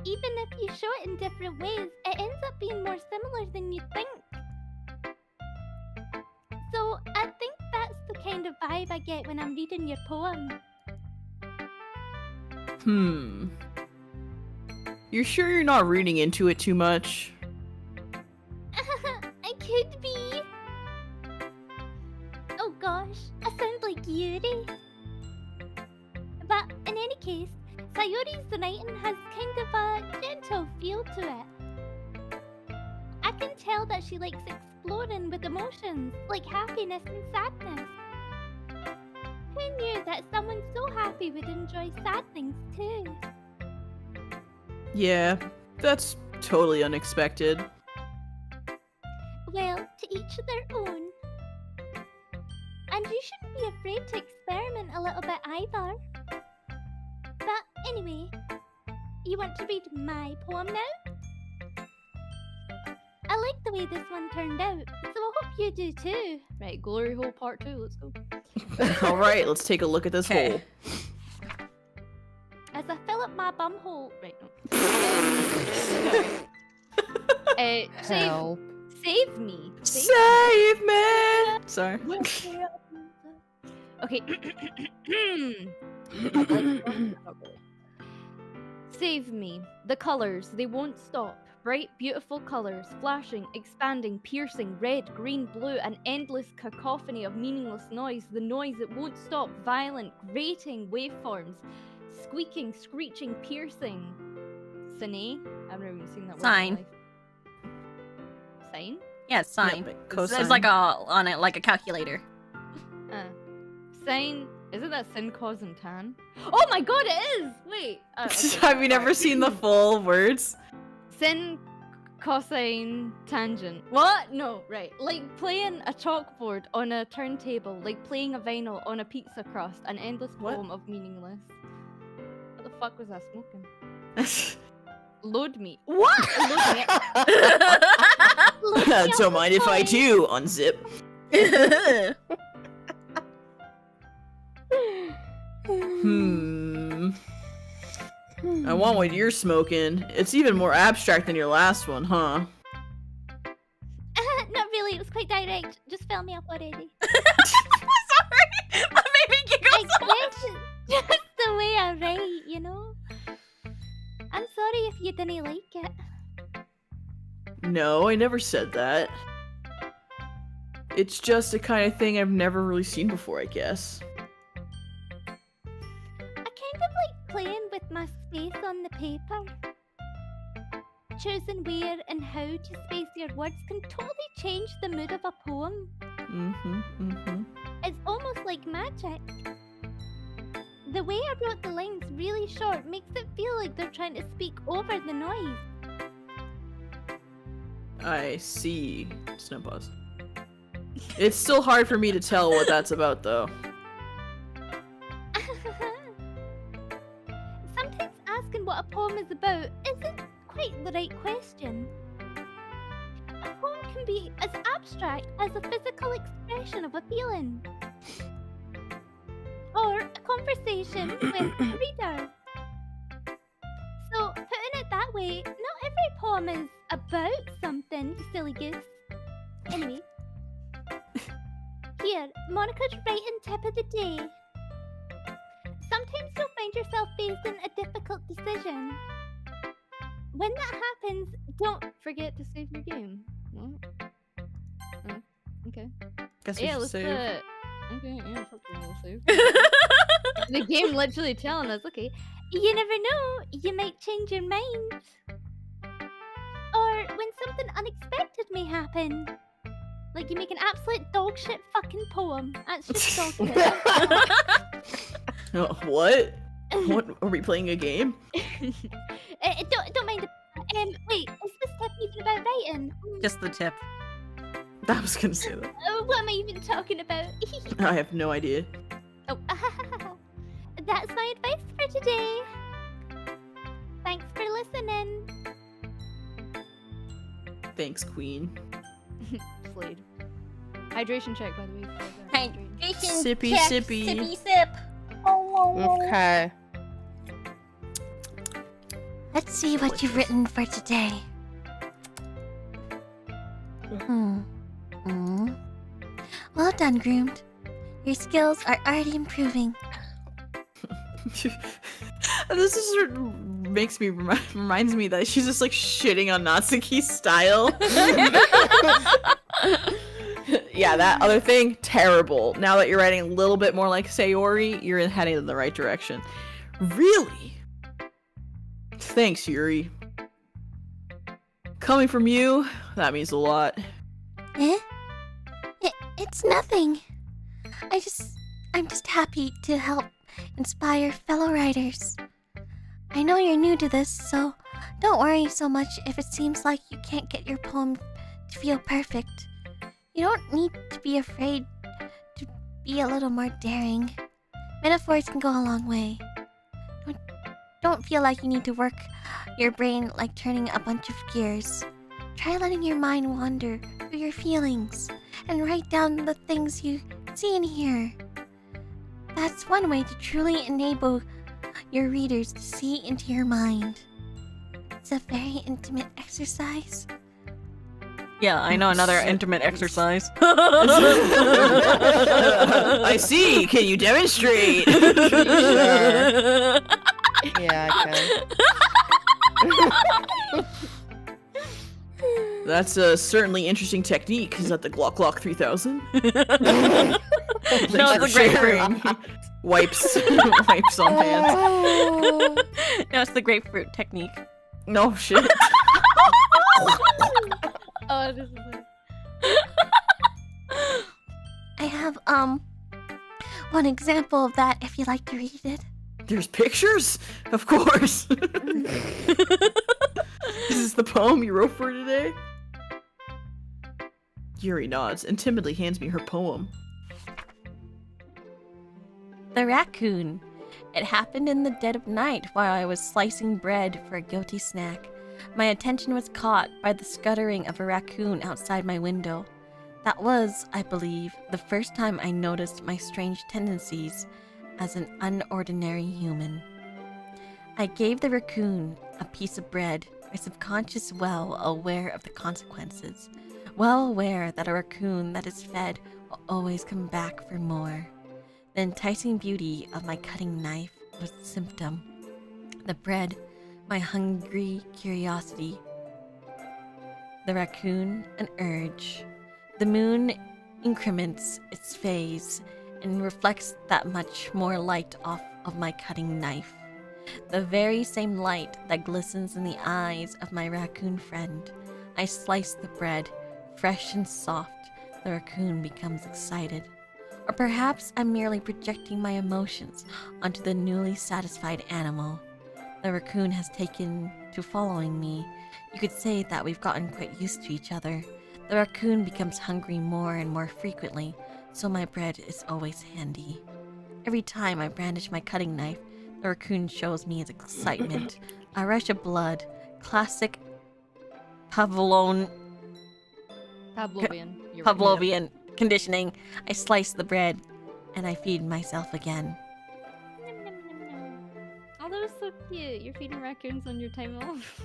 Even if you show it in different ways, it ends up being more similar than you think. So I think that's the kind of vibe I get when I'm reading your poem. You're sure you're not reading into it too much? I could be. Oh gosh, I sound like Yuri. But in any case, Sayori's writing has kind of a gentle feel to it. I can tell that she likes exploring with emotions, like happiness and sadness. Who knew that someone so happy would enjoy sad things too? Yeah, that's totally unexpected. Well, to each their own. And you shouldn't be afraid to experiment a little bit either. But anyway, you want to read my poem now? I like the way this one turned out, so I hope you do too. Right, glory hole part 2. Let's go. Alright, let's take a look at this hole. As I fill up my bum hole. Right, no. Help. Save me. Save me! Sorry. Okay. Save me. The colors, they won't stop. Bright, beautiful colors, flashing, expanding, piercing, red, green, blue, an endless cacophony of meaningless noise. The noise that won't stop, violent, grating waveforms, squeaking, screeching, piercing. Sine? I've never even seen that word. Sign. In my life. Sign? Yeah, it's sign. Yep, It's cosine. like on it like a calculator. Sign. Isn't that sin, cos, and tan? Oh my god, it is! Wait. Okay, Have you never sorry. seen the full words? Sin, cosine, tangent. What? No, right. Like playing a chalkboard on a turntable, like playing a vinyl on a pizza crust, an endless What? poem of meaningless. What the fuck was I smoking? Load me. What? Load me. Don't mind if I do. Unzip. I want what you're smoking. It's even more abstract than your last one, huh? Not really, it was quite direct. Just fill me up already. Sorry, that made me giggle I so much. guess it's just the way I write, you know? I'm sorry if you didn't like it. No, I never said that. It's just the kind of thing I've never really seen before, I guess. I kind of like playing with my space on the paper. Choosing where and how to space your words can totally change the mood of a poem. It's almost like magic. The way I wrote the lines really short makes it feel like they're trying to speak over the noise. I see. Snow pause. It's still hard for me to tell what that's about, though. Sometimes asking what a poem is about isn't quite the right question. A poem can be as abstract as a physical expression of a feeling. Or a conversation with a reader. So, putting it that way, not every poem is about something, you silly goose. Anyway. Here, Monica's writing tip of the day. Sometimes you'll find yourself facing a difficult decision. When that happens, don't forget to save your game. What? Okay. Guess we Yeah, should let's save. Okay, yeah, fuck yeah, we'll save. The game literally telling us, okay. You never know, you might change your mind. Or when something unexpected may happen. Like you make an absolute dogshit fucking poem. That's just dogshit. What? What? Are we playing a game? Don't mind the... wait, is this tip even about writing? Just the tip. I was gonna say that. What am I even talking about? I have no idea. Oh, that's my advice for today. Thanks for listening. Thanks, Queen. Slade. Hydration check, by the way. Hydration Sippy, check, sippy. sippy sip. Okay. Let's see what you've written for today. Well done, Groomed. Your skills are already improving. This is sort of makes me reminds me that she's just like shitting on Natsuki's style. Yeah, that other thing, terrible. Now that you're writing a little bit more like Sayori, you're heading in the right direction. Really? Thanks, Yuri. Coming from you, that means a lot. Eh? It's nothing. I'm just happy to help inspire fellow writers. I know you're new to this, so don't worry so much if it seems like you can't get your poem to feel perfect. You don't need to be afraid to be a little more daring. Metaphors can go a long way. Don't feel like you need to work your brain like turning a bunch of gears. Try letting your mind wander through your feelings and write down the things you see and hear. That's one way to truly enable your readers to see into your mind. It's a very intimate exercise. Yeah, I know another intimate exercise. I see. Can you demonstrate? Sure. Yeah, I can. That's a certainly interesting technique. Is that the Glock Glock 3000? No, it's the grapefruit. Wipes on hands. No, it's the grapefruit technique. No shit. Oh, this is it. I have, one example of that if you'd like to read it. There's pictures? Of course. Is this the poem you wrote for today? Yuri nods and timidly hands me her poem. The raccoon. It happened in the dead of night while I was slicing bread for a guilty snack. My attention was caught by the scuttering of a raccoon outside my window. That was, I believe, the first time I noticed my strange tendencies as an unordinary human. I gave the raccoon a piece of bread, my subconscious well aware of the consequences, well aware that a raccoon that is fed will always come back for more. The enticing beauty of my cutting knife was a symptom. The bread, my hungry curiosity. The raccoon, an urge. The moon increments its phase and reflects that much more light off of my cutting knife. The very same light that glistens in the eyes of my raccoon friend. I slice the bread, fresh and soft. The raccoon becomes excited. Or perhaps I'm merely projecting my emotions onto the newly satisfied animal. The raccoon has taken to following me. You could say that we've gotten quite used to each other. The raccoon becomes hungry more and more frequently, so my bread is always handy. Every time I brandish my cutting knife, the raccoon shows me his excitement. A rush of blood, classic Pavlovian You're right. Pavlovian conditioning. I slice the bread, and I feed myself again. Nom, nom, nom, nom. Oh, that was so cute. You're feeding raccoons on your time off.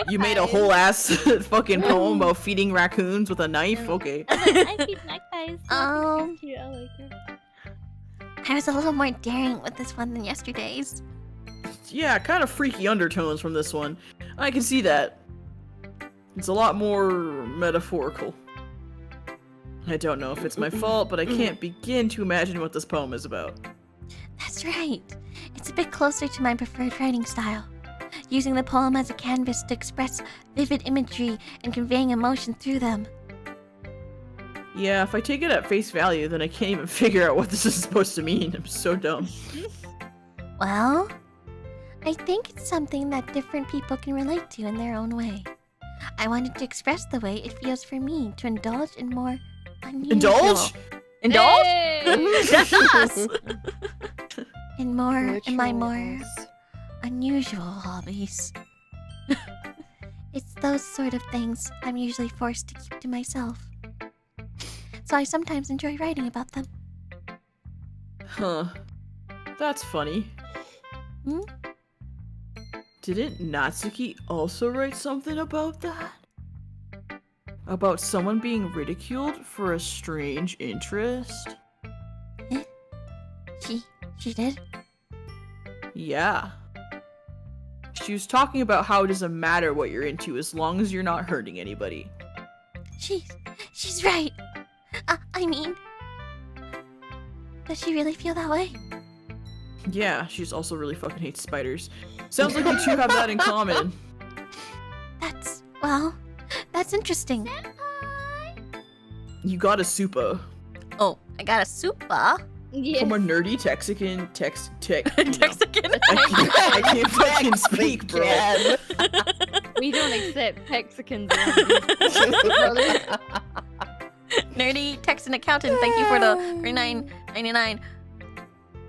You made a whole ass fucking poem about feeding raccoons with a knife? Okay. I feed magpies. Um, Cute, I like her. I was a little more daring with this one than yesterday's. Yeah, kind of freaky undertones from this one. I can see that. It's a lot more metaphorical. I don't know if it's my fault, but I can't begin to imagine what this poem is about. That's right. It's a bit closer to my preferred writing style. Using the poem as a canvas to express vivid imagery and conveying emotion through them. Yeah, if I take it at face value, then I can't even figure out what this is supposed to mean. I'm so dumb. Well, I think it's something that different people can relate to in their own way. I wanted to express the way it feels for me to indulge in more unusual... Indulge? Indulge? Hey! That's us! In my more Rituals. unusual hobbies. It's those sort of things I'm usually forced to keep to myself. So I sometimes enjoy writing about them. Huh. That's funny. Hmm? Didn't Natsuki also write something about that? About someone being ridiculed for a strange interest? She did? Yeah. She was talking about how it doesn't matter what you're into as long as you're not hurting anybody. She's right. I mean, does she really feel that way? Yeah, she's also really fucking hates spiders. Sounds like you two have that in common. That's interesting. You got a supa. Oh, I got a super. Yes. From a nerdy Texican tech. Texican. I can't fucking speak, bro. We don't accept Mexicans around here. Nerdy Texan accountant, thank you for the $39.99.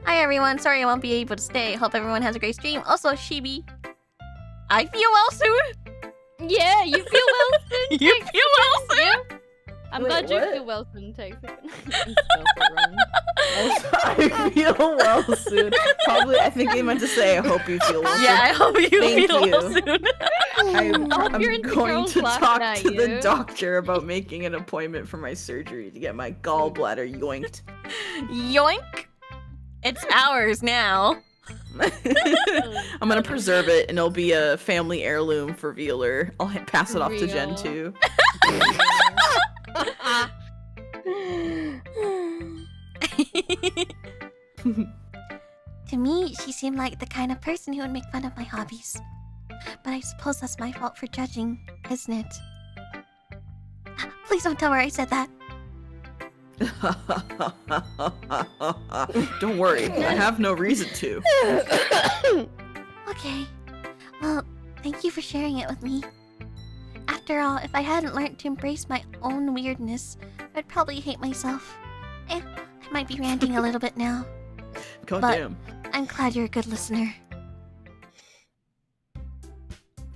Hi everyone, sorry I won't be able to stay. Hope everyone has a great stream. Also, Shibi, I feel well soon. Yeah, you feel well soon. You feel well soon. Yeah. I'm Wait, glad you what? feel well soon, Texican. I feel well soon. Probably, I think they meant to say, I hope you feel well soon. Yeah, I hope you Thank feel well you. soon. I'm you're into going girls to laughing talk at to the you. doctor about making an appointment for my surgery to get my gallbladder yoinked. Yoink. It's ours now. I'm gonna preserve it, and it'll be a family heirloom for VAllure. I'll pass it off to Gen Real. 2. To me, she seemed like the kind of person who would make fun of my hobbies. But I suppose that's my fault for judging, isn't it? Please don't tell her I said that. Don't worry, I have no reason to. Okay. Well, thank you for sharing it with me. After all, if I hadn't learned to embrace my own weirdness, I'd probably hate myself. I might be ranting a little bit now. God But- damn. I'm glad you're a good listener.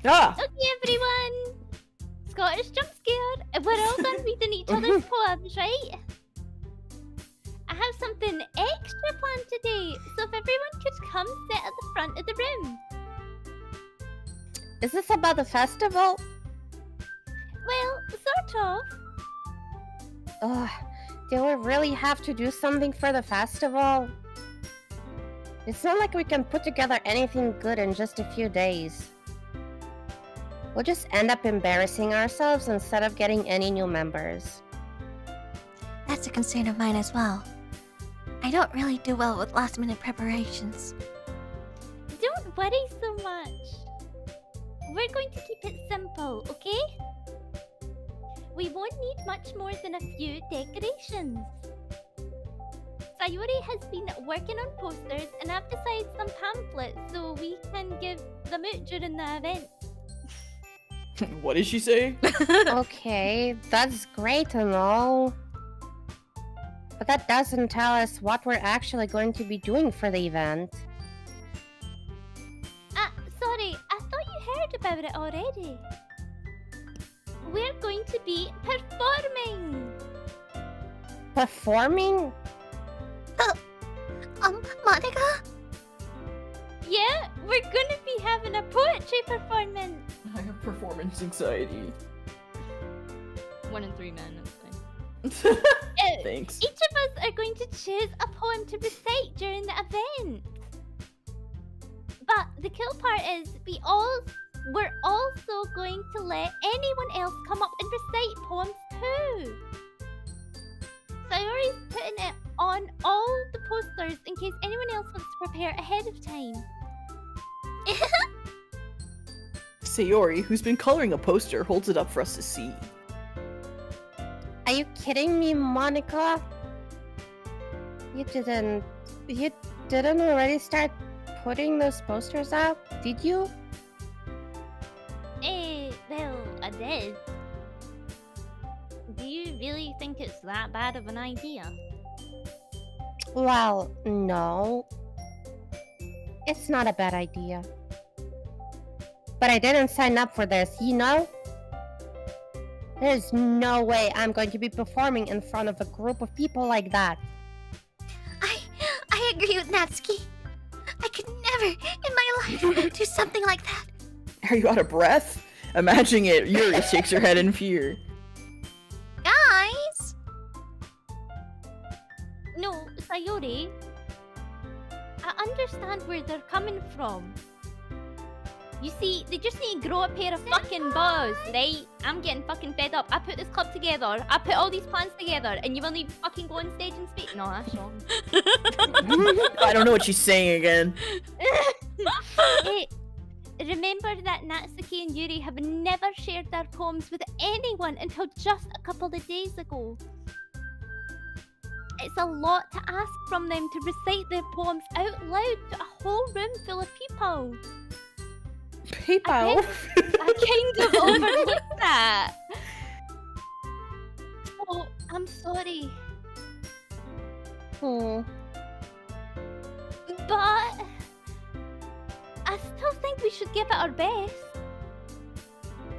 Ah! Okay, everyone. Scottish jump scared. We're all done reading each other's poems, right? I have something extra planned today, so if everyone could come sit at the front of the room. Is this about the festival? Well, sort of. Ugh, do we really have to do something for the festival? It's not like we can put together anything good in just a few days. We'll just end up embarrassing ourselves instead of getting any new members. That's a concern of mine as well. I don't really do well with last-minute preparations. Don't worry so much. We're going to keep it simple, okay? We won't need much more than a few decorations. Sayuri has been working on posters, and I've decided some pamphlets so we can give them out during the event. What did she say? Okay, that's great and all. But that doesn't tell us what we're actually going to be doing for the event. Sorry, I thought you heard about it already. We're going to be performing. Performing? Monica? Yeah, we're gonna be having a poetry performance. I have performance anxiety. 1 in 3 men, that's fine. Thanks. Each of us are going to choose a poem to recite during the event. But the cool part is we're also going to let anyone else come up and recite poems too. putting it on all the posters in case anyone else wants to prepare ahead of time. Sayori, who's been coloring a poster, holds it up for us to see. Are you kidding me, Monica? You didn't already start putting those posters up, did you? Well, I did. Do you really think it's that bad of an idea? Well, no. It's not a bad idea. But I didn't sign up for this, you know? There's no way I'm going to be performing in front of a group of people like that. I agree with Natsuki. I could never in my life do something like that. Are you out of breath? Imagining it, Yuri shakes her head in fear. Guys! No, Sayori. I understand where they're coming from. You see, they just need to grow a pair of fucking balls, right? I'm getting fucking fed up. I put this club together. I put all these plans together, and you will need to fucking go on stage and speak. No, that's wrong. I don't know what she's saying again. Hey, remember that Natsuki and Yuri have never shared their poems with anyone until just a couple of days ago. It's a lot to ask from them to recite their poems out loud to a whole room full of people. PayPal. I kind of overlooked that. Oh, I'm sorry. Hmm. But I still think we should give it our best.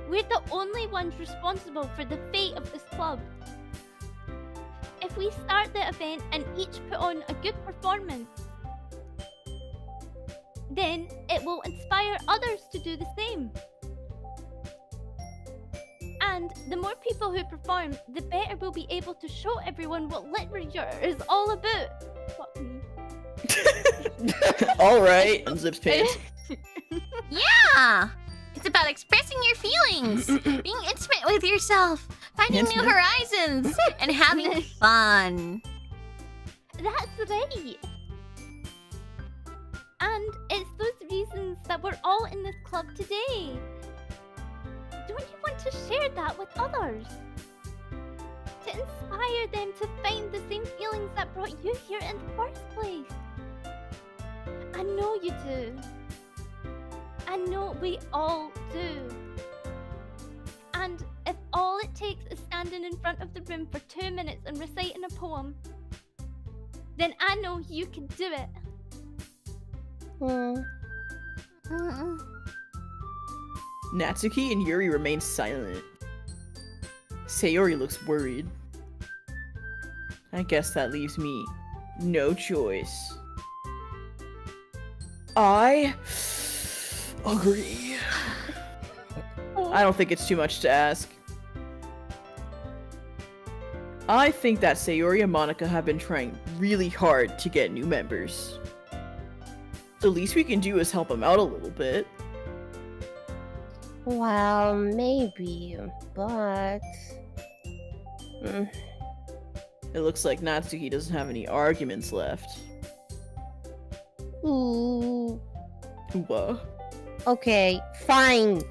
We're the only ones responsible for the fate of this club. If we start the event and each put on a good performance, then it will inspire others to do the same. And the more people who perform, the better we'll be able to show everyone what literature is all about. Fuck me. Alright, unzips pants. Yeah! It's about expressing your feelings, being intimate with yourself, finding new Intimate? horizons, and having fun. That's right. And it's those reasons that we're all in this club today. Don't you want to share that with others? To inspire them to find the same feelings that brought you here in the first place. I know you do. I know we all do. And if all it takes is standing in front of the room for 2 minutes and reciting a poem, then I know you can do it. Natsuki and Yuri remain silent. Sayori looks worried. I guess that leaves me no choice. I agree. I don't think it's too much to ask. I think that Sayori and Monica have been trying really hard to get new members. The least we can do is help them out a little bit. Well, maybe, but... It looks like Natsuki doesn't have any arguments left. Ooh. What? Okay, fine.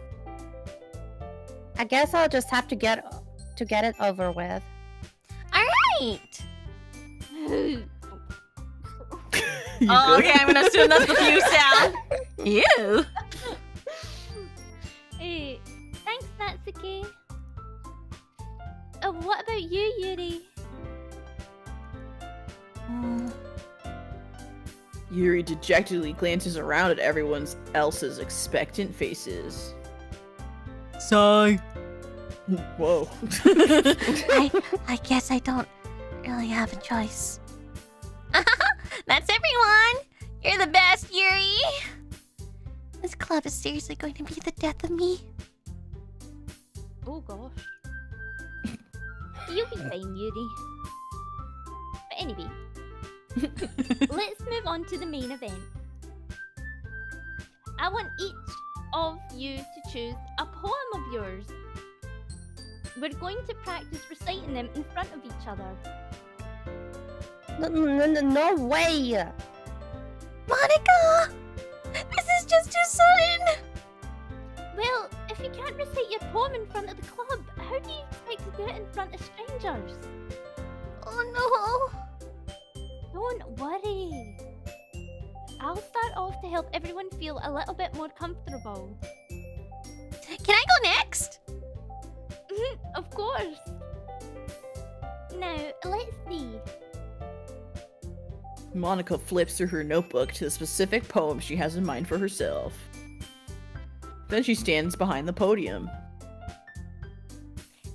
I guess I'll just have to get it over with. Alright! You Oh, good? okay, I'm gonna assume that's the fuse sound. Ew. Hey, thanks, Natsuki. What about you, Yuri? Yuri dejectedly glances around at everyone else's expectant faces. Sigh. Whoa. I guess I don't really have a choice. That's everyone! You're the best, Yuri! This club is seriously going to be the death of me. Oh gosh. You'll be fine, Yuri. But anyway, let's move on to the main event. I want each of you to choose a poem of yours. We're going to practice reciting them in front of each other. No way! Monica! This is just too sudden! Well, if you can't recite your poem in front of the club, how do you expect to do it in front of strangers? Oh Don't worry. I'll start off to help everyone feel a little bit more comfortable. no! Can I go next? Of course. Now, let's see. Monica flips through her notebook to the specific poem she has in mind for herself. Then she stands behind the podium.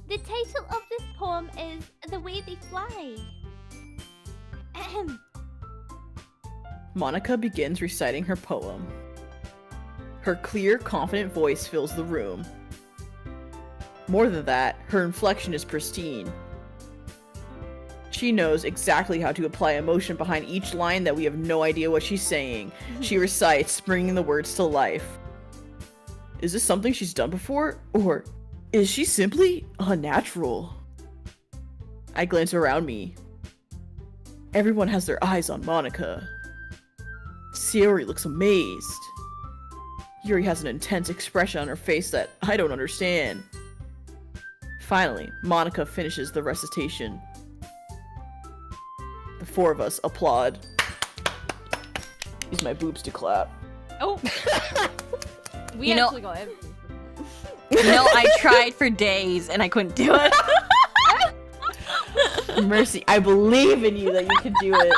The title of this poem is The Way They Fly. Ahem. Monica begins reciting her poem. Her clear, confident voice fills the room. More than that, her inflection is pristine. She knows exactly how to apply emotion behind each line that we have no idea what she's saying. She recites, bringing the words to life. Is this something she's done before? Or is she simply unnatural? I glance around me. Everyone has their eyes on Monica. Sayori looks amazed. Yuri has an intense expression on her face that I don't understand. Finally, Monica finishes the recitation. The four of us applaud. Use my boobs to clap. Oh. We You know- actually got everything. No, I tried for days and I couldn't do it. Mercy, I believe in you that you can do it.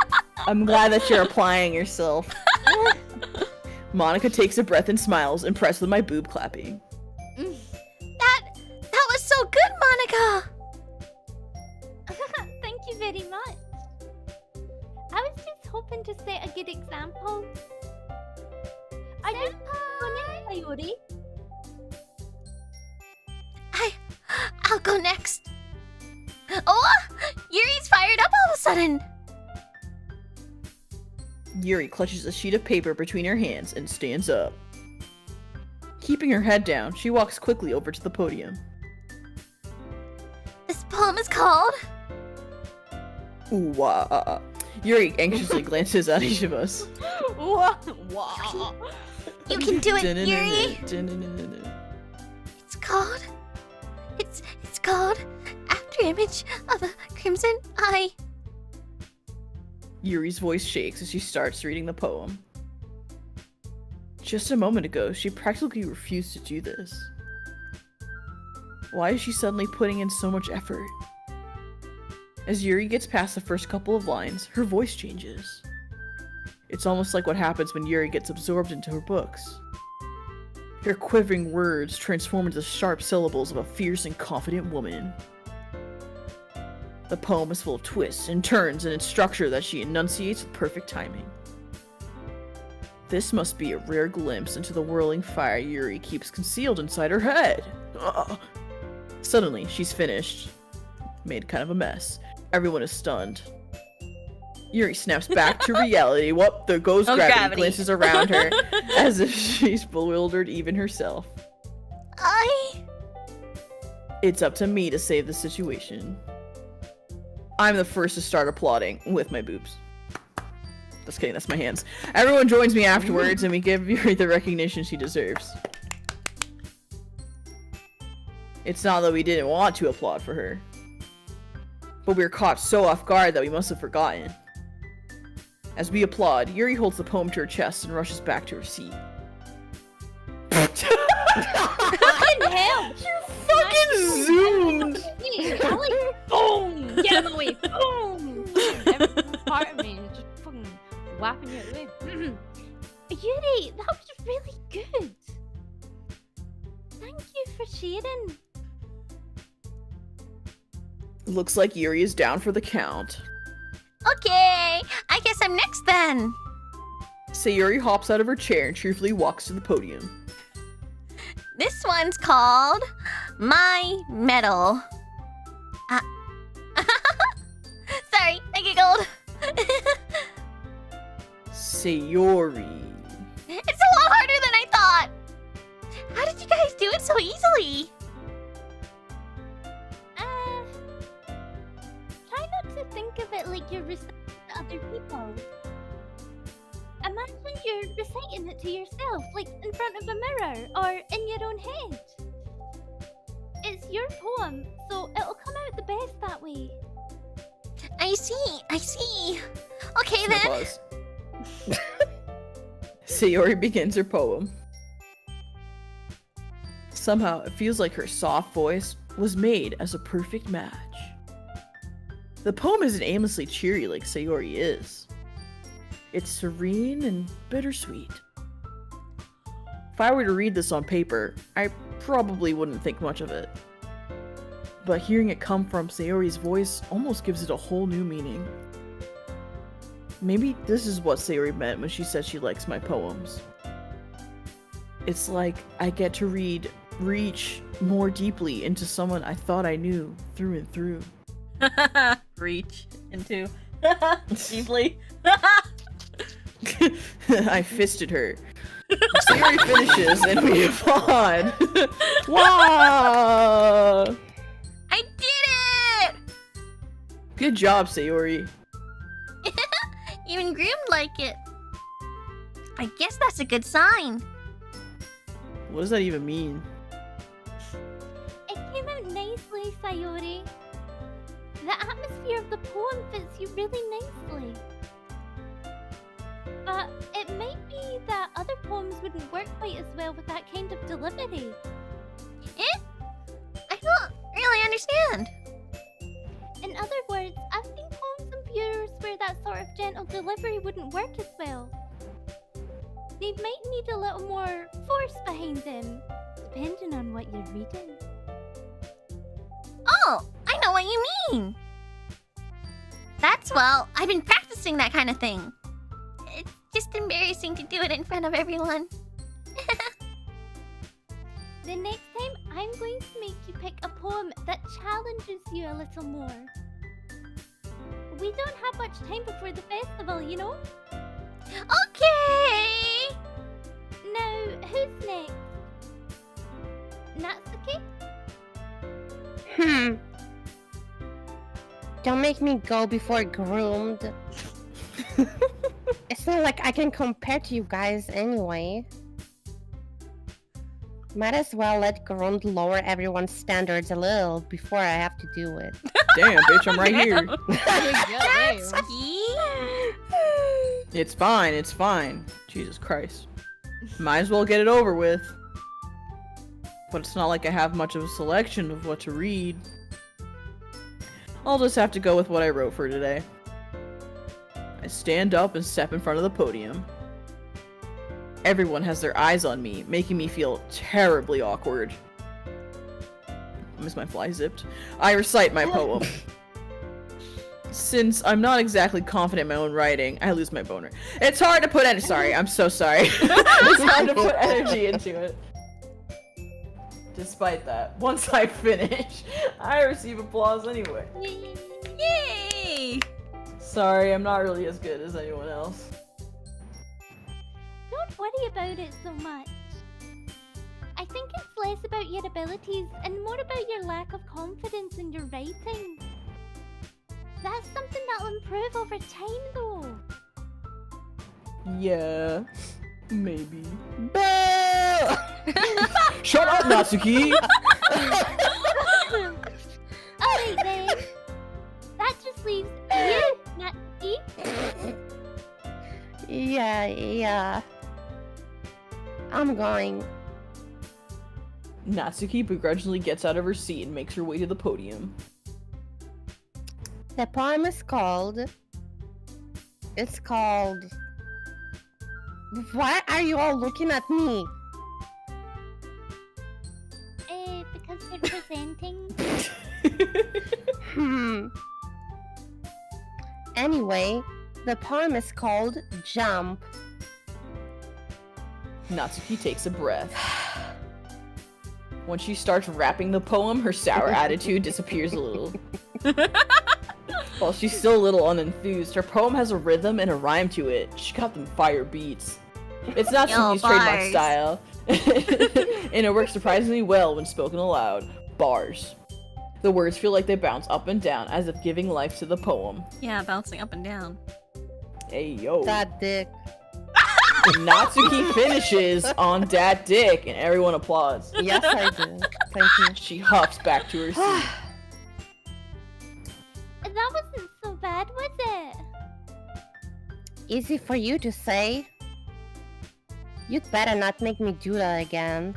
I'm glad that you're applying yourself. Monica takes a breath and smiles, impressed with my boob clapping. That was so good, Monica! Thank you very much. I was just hoping to set a good example. Are you on Sayori? I'll go next. Oh! Yuri's fired up all of a sudden! Yuri clutches a sheet of paper between her hands and stands up. Keeping her head down, she walks quickly over to the podium. This poem is called... Ooh, Yuri anxiously glances at each of us. Wow. You can do it, Yuri! It's called... It's called... After Image of a Crimson Eye. Yuri's voice shakes as she starts reading the poem. Just a moment ago, she practically refused to do this. Why is she suddenly putting in so much effort? As Yuri gets past the first couple of lines, her voice changes. It's almost like what happens when Yuri gets absorbed into her books. Her quivering words transform into the sharp syllables of a fierce and confident woman. The poem is full of twists and turns in its structure that she enunciates with perfect timing. This must be a rare glimpse into the whirling fire Yuri keeps concealed inside her head. Ugh. Suddenly, she's finished. Made kind of a mess. Everyone is stunned. Yuri snaps back to reality. Whoop, there goes Oh, gravity. gravity. Glances around her as if she's bewildered even herself. It's up to me to save the situation. I'm the first to start applauding with my boobs. Just kidding, that's my hands. Everyone joins me afterwards and we give Yuri the recognition she deserves. It's not that we didn't want to applaud for her, but we were caught so off guard that we must have forgotten. As we applaud, Yuri holds the poem to her chest and rushes back to her seat. Fucking hell! Fucking zoomed! I like boom! Get him away! Boom! Every part of me is just fucking whapping it away. Yuri, that was really good. Thank you for sharing. Looks like Yuri is down for the count. Okay, I guess I'm next then. Sayori hops out of her chair and cheerfully walks to the podium. This one's called My Medal. Sorry, I giggled. Sayori. It's a lot harder than I thought. How did you guys do it so easily? Try not to think of it like you're reciting a other people. Imagine you're reciting it to yourself, like in front of a mirror or in your own head. It's your poem, so it'll come out the best that way. I see. Okay No then. pause. Sayori begins her poem. Somehow, it feels like her soft voice was made as a perfect match. The poem isn't aimlessly cheery like Sayori is. It's serene and bittersweet. If I were to read this on paper, I probably wouldn't think much of it. But hearing it come from Sayori's voice almost gives it a whole new meaning. Maybe this is what Sayori meant when she said she likes my poems. It's like I get to reach more deeply into someone I thought I knew through and through. Reach into deeply. I fisted her. Sayori finishes and we applaud. Wow! I did it! Good job, Sayori. Even Grim like it. I guess that's a good sign. What does that even mean? It came out nicely, Sayori. The atmosphere of the poem fits you really nicely. But it might be that other poems wouldn't work quite as well with that kind of delivery. Eh? I don't really understand. In other words, I've seen poems and viewers where that sort of gentle delivery wouldn't work as well. They might need a little more force behind them, depending on what you're reading. Oh, I know what you mean. Well, I've been practicing that kind of thing. It's just embarrassing to do it in front of everyone. The next time, I'm going to make you pick a poem that challenges you a little more. We don't have much time before the festival, you know? Okay! Now, who's next? Natsuki? Don't make me go before groomed. It's not like I can compare to you guys anyway. Might as well let groomed lower everyone's standards a little before I have to do it. Damn, bitch, I'm right here. It's fine, it's fine. Jesus Christ. Might as well get it over with. But it's not like I have much of a selection of what to read. I'll just have to go with what I wrote for today. I stand up and step in front of the podium. Everyone has their eyes on me, making me feel terribly awkward. Is my fly zipped? I recite my poem. Since I'm not exactly confident in my own writing, I lose my boner. It's hard to put sorry, I'm so sorry. It's hard to put energy into it. Despite that, once I finish, I receive applause anyway. Yay! Sorry, I'm not really as good as anyone else. Don't worry about it so much. I think it's less about your abilities and more about your lack of confidence in your writing. That's something that'll improve over time, though. Yeah, maybe. Boo! Shut up, Natsuki! Alright then. That just leaves you, Natsuki. Yeah. I'm going. Natsuki begrudgingly gets out of her seat and makes her way to the podium. The poem is called... It's called... Why are you all looking at me? Because you're presenting. Anyway, the poem is called Jump. Natsuki takes a breath. When she starts rapping the poem, her sour attitude disappears a little. While she's still a little unenthused, her poem has a rhythm and a rhyme to it. She got them fire beats. It's Natsuki's trademark style, and it works surprisingly well when spoken aloud. Bars. The words feel like they bounce up and down as if giving life to the poem. Yeah, bouncing up and down. Hey yo. That dick. Natsuki finishes on that dick, and everyone applauds. Yes, I do. Thank you. She huffs back to her seat. That wasn't so bad, was it? Easy for you to say. You'd better not make me do that again.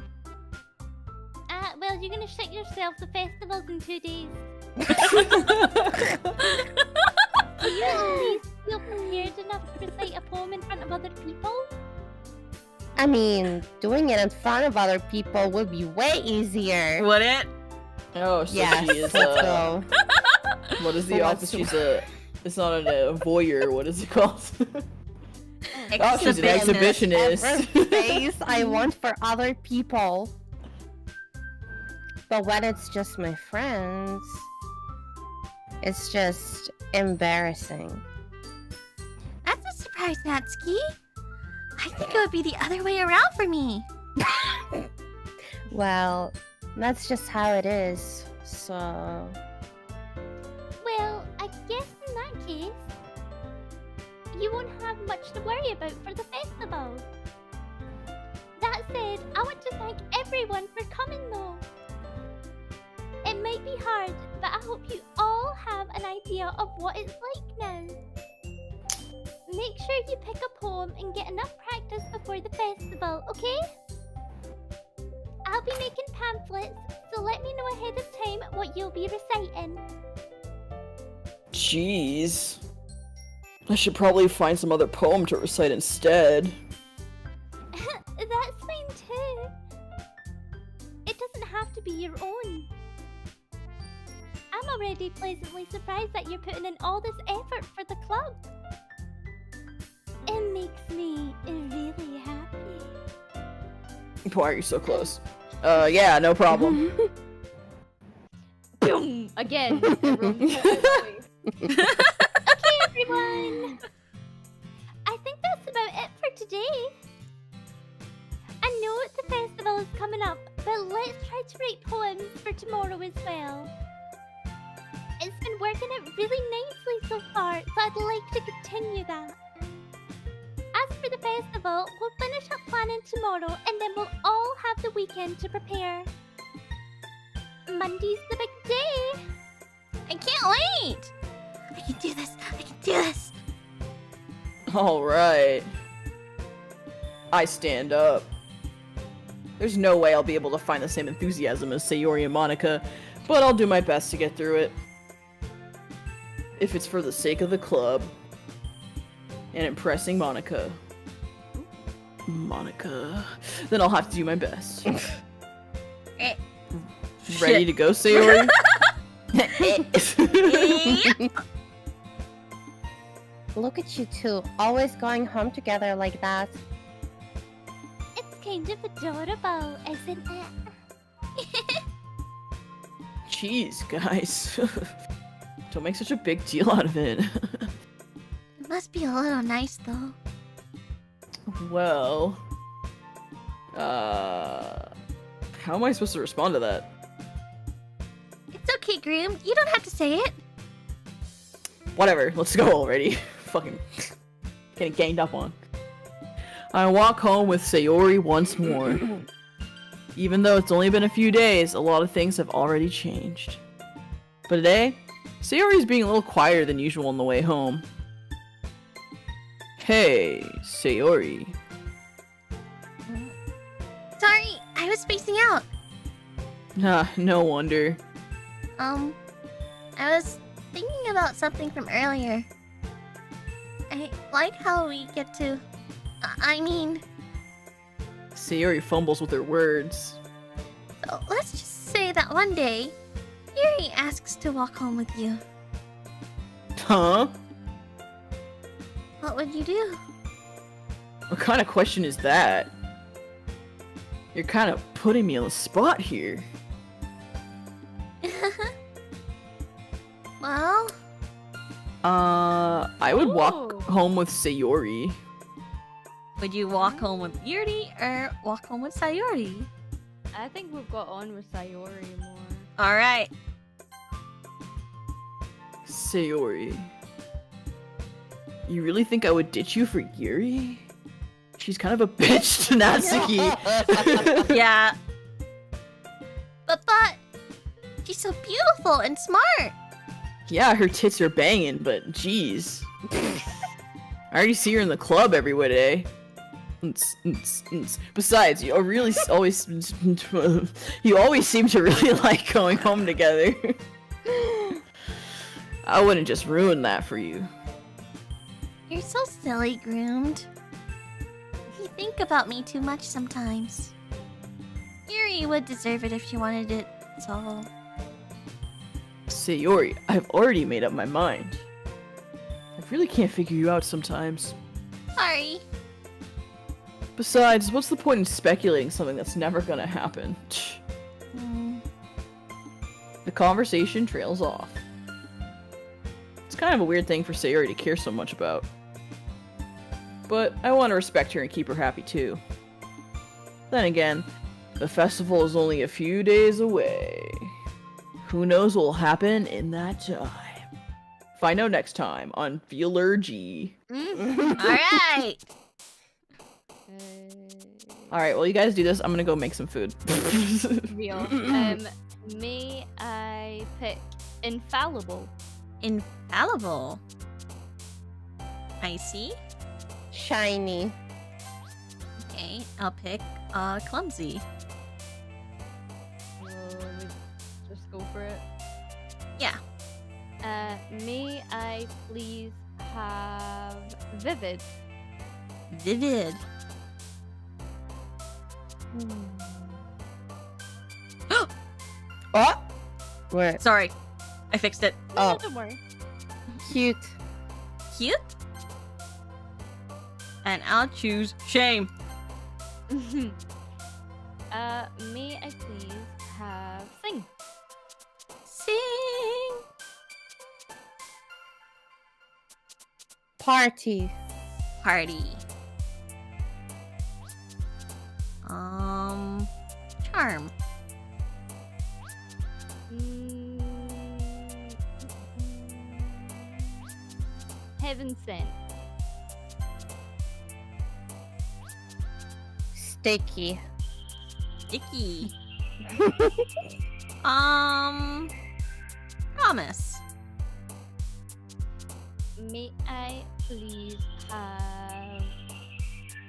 Well, you're gonna shit yourself. The festival's in 2 days. Do you at least feel prepared enough to recite a poem in front of other people? I mean, doing it in front of other people would be way easier. Would it? Oh, so Yes, she is let's go. What is the Well, office? that's- She's a. It's not a voyeur. What is it called? Oh, she's an exhibitionist. Every face I want for other people. But when it's just my friends, it's just embarrassing. That's a surprise, Natsuki. I think it would be the other way around for me. Well, that's just how it is, so... Well, I guess in that case, you won't have much to worry about for the festival. That said, I want to thank everyone for coming though. It might be hard, but I hope you all have an idea of what it's like now. Make sure you pick a poem and get enough practice before the festival, okay? I'll be making pamphlets, so let me know ahead of time what you'll be reciting. Jeez. I should probably find some other poem to recite instead. That's fine too. It doesn't have to be your own. I'm already pleasantly surprised that you're putting in all this effort for the club. It makes me really happy. Why are you so close? Yeah, no problem. Boom! Again. Everyone Okay, everyone. I think that's about it for today. I know the festival is coming up, but let's try to write poems for tomorrow as well. It's been working out really nicely so far, so I'd like to continue that. As for the festival, we'll finish up planning tomorrow and then we'll all have the weekend to prepare. Monday's the big day. I can't wait. I can do this. I can do this. Alright. I stand up. There's no way I'll be able to find the same enthusiasm as Sayori and Monica, but I'll do my best to get through it. If it's for the sake of the club. And impressing Monica. Then I'll have to do my best. Ready to go, Sayori? Look at you two, always going home together like that. It's kind of adorable, isn't it? Jeez, guys. Don't make such a big deal out of it. It must be a little nice though. Well... How am I supposed to respond to that? It's okay, Groom. You don't have to say it. Whatever, let's go already. Fucking getting ganged up on. I walk home with Sayori once more. Even though it's only been a few days, a lot of things have already changed. But today, Sayori's being a little quieter than usual on the way home. Hey, Sayori. Sorry, I was spacing out. Ah, no wonder. I was thinking about something from earlier. I like how we get to... I mean... Sayori fumbles with her words. So let's just say that one day, Yuri asks to walk home with you. Huh? What would you do? What kind of question is that? You're kind of putting me on the spot here. Well... I would walk Oh. home with Sayori. Would you walk home with Yuri or walk home with Sayori? I think we've got on with Sayori more. Alright. Sayori. You really think I would ditch you for Yuri? She's kind of a bitch to Natsuki. Yeah. But she's so beautiful and smart. Yeah, her tits are banging, but jeez. I already see her in the club every day. Besides, you really always seem to really like going home together. I wouldn't just ruin that for you. You're so silly, Groomed. You think about me too much sometimes. Yuri would deserve it if she wanted it, so... Sayori, I've already made up my mind. I really can't figure you out sometimes. Sorry. Besides, what's the point in speculating something that's never gonna happen? The conversation trails off. It's kind of a weird thing for Sayori to care so much about. But I want to respect her and keep her happy too. Then again, the festival is only a few days away. Who knows what will happen in that time? Find out next time on VAllure G. Alright. Alright, well you guys do this. I'm gonna go make some food. Real. May I pick infallible? Infallible. Icey. Shiny. Okay, I'll pick clumsy. Will we just go for it? Yeah. May I please have vivid? Vivid. Oh! What? Sorry. I fixed it. No, Oh. don't worry. Cute. Cute. And I'll choose shame. May I please have sing? Sing. Party. Party. Charm. Heaven sent. Sticky. Icky. Promise. May I please have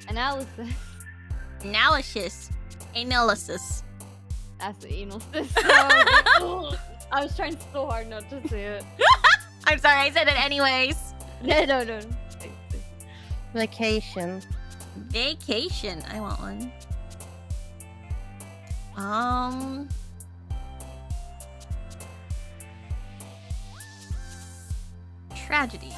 analysis? Analysis. Analysis. That's the anal cyst. I was trying so hard not to say it. I'm sorry, I said it anyways. No. Vacation. Vacation. I want one. Tragedy.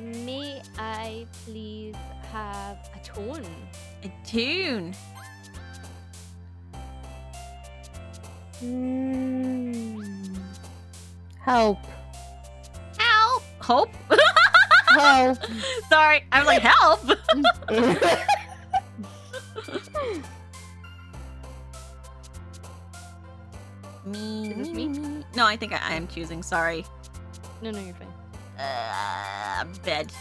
May I please have a tone? A tune. Help. Help. Hope. Help. Sorry, I was like, help. Me. Is this me? No, I think I am choosing. Sorry. No, you're fine. Bed.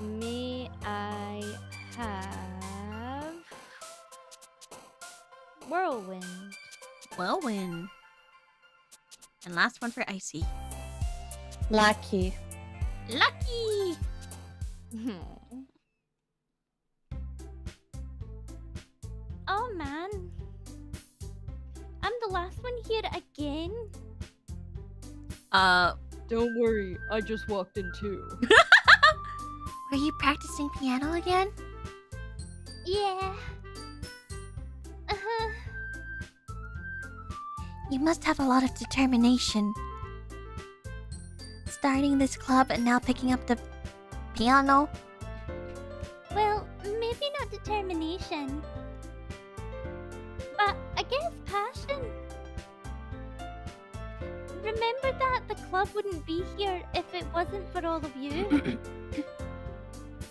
May I have whirlwind? Whirlwind. And last one for Icey. Lucky. Lucky. Oh man. I'm the last one here again. Don't worry, I just walked in too. Were you practicing piano again? Yeah. Uh-huh. You must have a lot of determination. Starting this club and now picking up the piano. Well, maybe not determination. But I guess passion. Remember that the club wouldn't be here if it wasn't for all of you.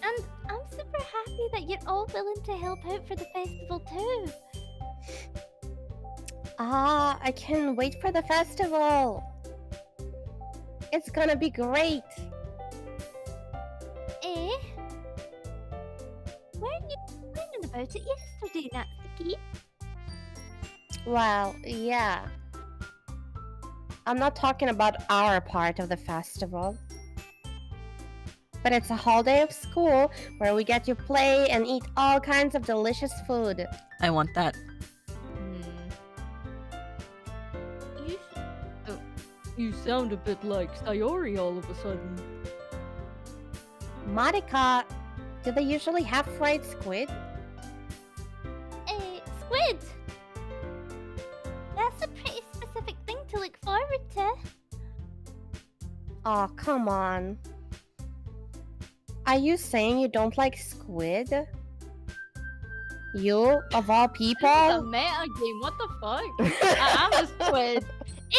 And I'm super happy that you're all willing to help out for the festival too. I can't wait for the festival. It's gonna be great. Eh? Weren't you complaining about it yesterday, Natsuki? Well, yeah. I'm not talking about our part of the festival. But it's a whole day of school where we get to play and eat all kinds of delicious food. I want that. You sound a bit like Sayori all of a sudden. Marika, do they usually have fried squid? Squid! That's a pretty specific thing to look forward to. Oh, come on. Are you saying you don't like squid? You, of all This is a people? meta game, what the fuck? I'm a squid.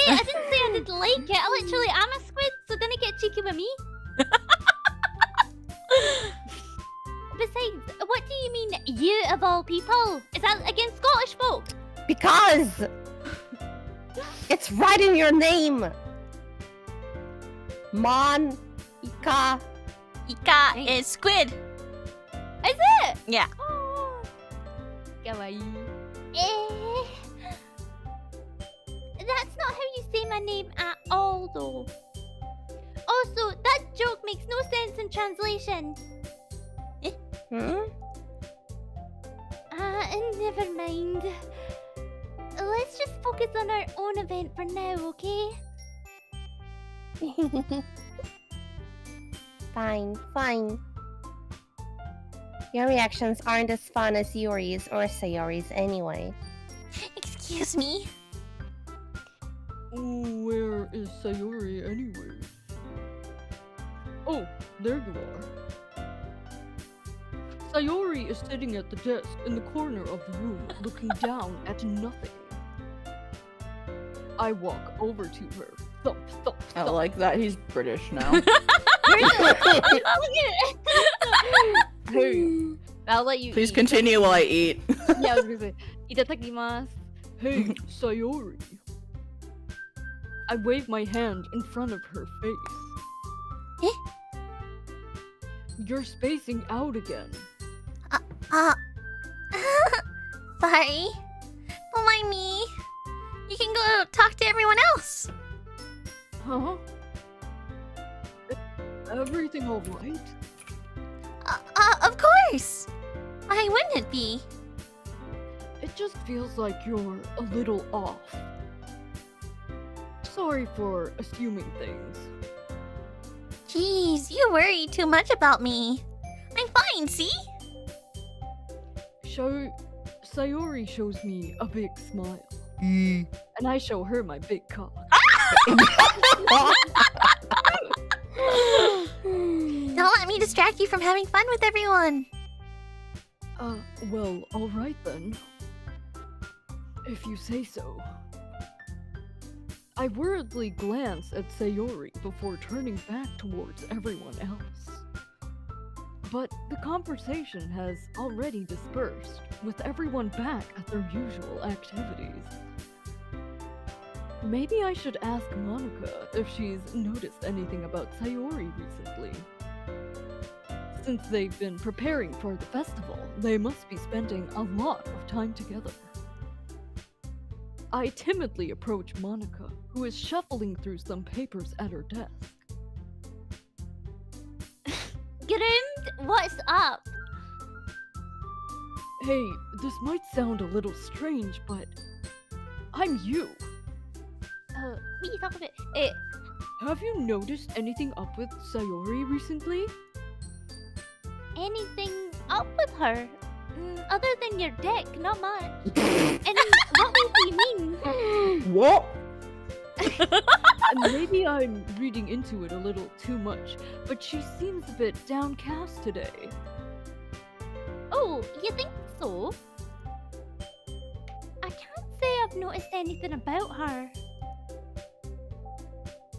I didn't say I didn't like it. I literally am a squid, so don't get cheeky with me. Besides, what do you mean, you of all people? Is that against Scottish folk? Because it's right in your name. Mon, Ika. Ika is squid. Is it? Yeah. Oh. Kawaii. That's not how you say my name at all, though. Also, that joke makes no sense in translation. Hmm? And never mind. Let's just focus on our own event for now, okay? Fine, fine. Your reactions aren't as fun as Yuri's or Sayori's anyway. Excuse me. Where is Sayori anyway? Oh, there you are. Sayori is sitting at the desk in the corner of the room, looking down at nothing. I walk over to her. Thump, thump, I thump. like that he's British now. Hey, I'll let you Please eat. continue while I eat. Yeah, I was gonna say, itadakimasu. Hey, Sayori. I wave my hand in front of her face. You're spacing out again. Sorry. Don't mind me. You can go talk to everyone else. Huh? Everything alright? Of course. Why wouldn't it be? It just feels like you're a little off. Sorry for assuming things. Jeez, you worry too much about me. I'm fine, see? Sayori shows me a big smile. And I show her my big cock. Don't let me distract you from having fun with everyone. Well, alright then. If you say so. I worriedly glance at Sayori before turning back towards everyone else. But the conversation has already dispersed, with everyone back at their usual activities. Maybe I should ask Monica if she's noticed anything about Sayori recently. Since they've been preparing for the festival, they must be spending a lot of time together. I timidly approach Monica, who is shuffling through some papers at her desk. Groomed, what's up? Hey, this might sound a little strange, but I'm you. What are you talking about? Have you noticed anything up with Sayori recently? Anything up with her? Other than your dick, not much. And what do you mean? What? Maybe I'm reading into it a little too much, but she seems a bit downcast today. Oh, you think so? I can't say I've noticed anything about her.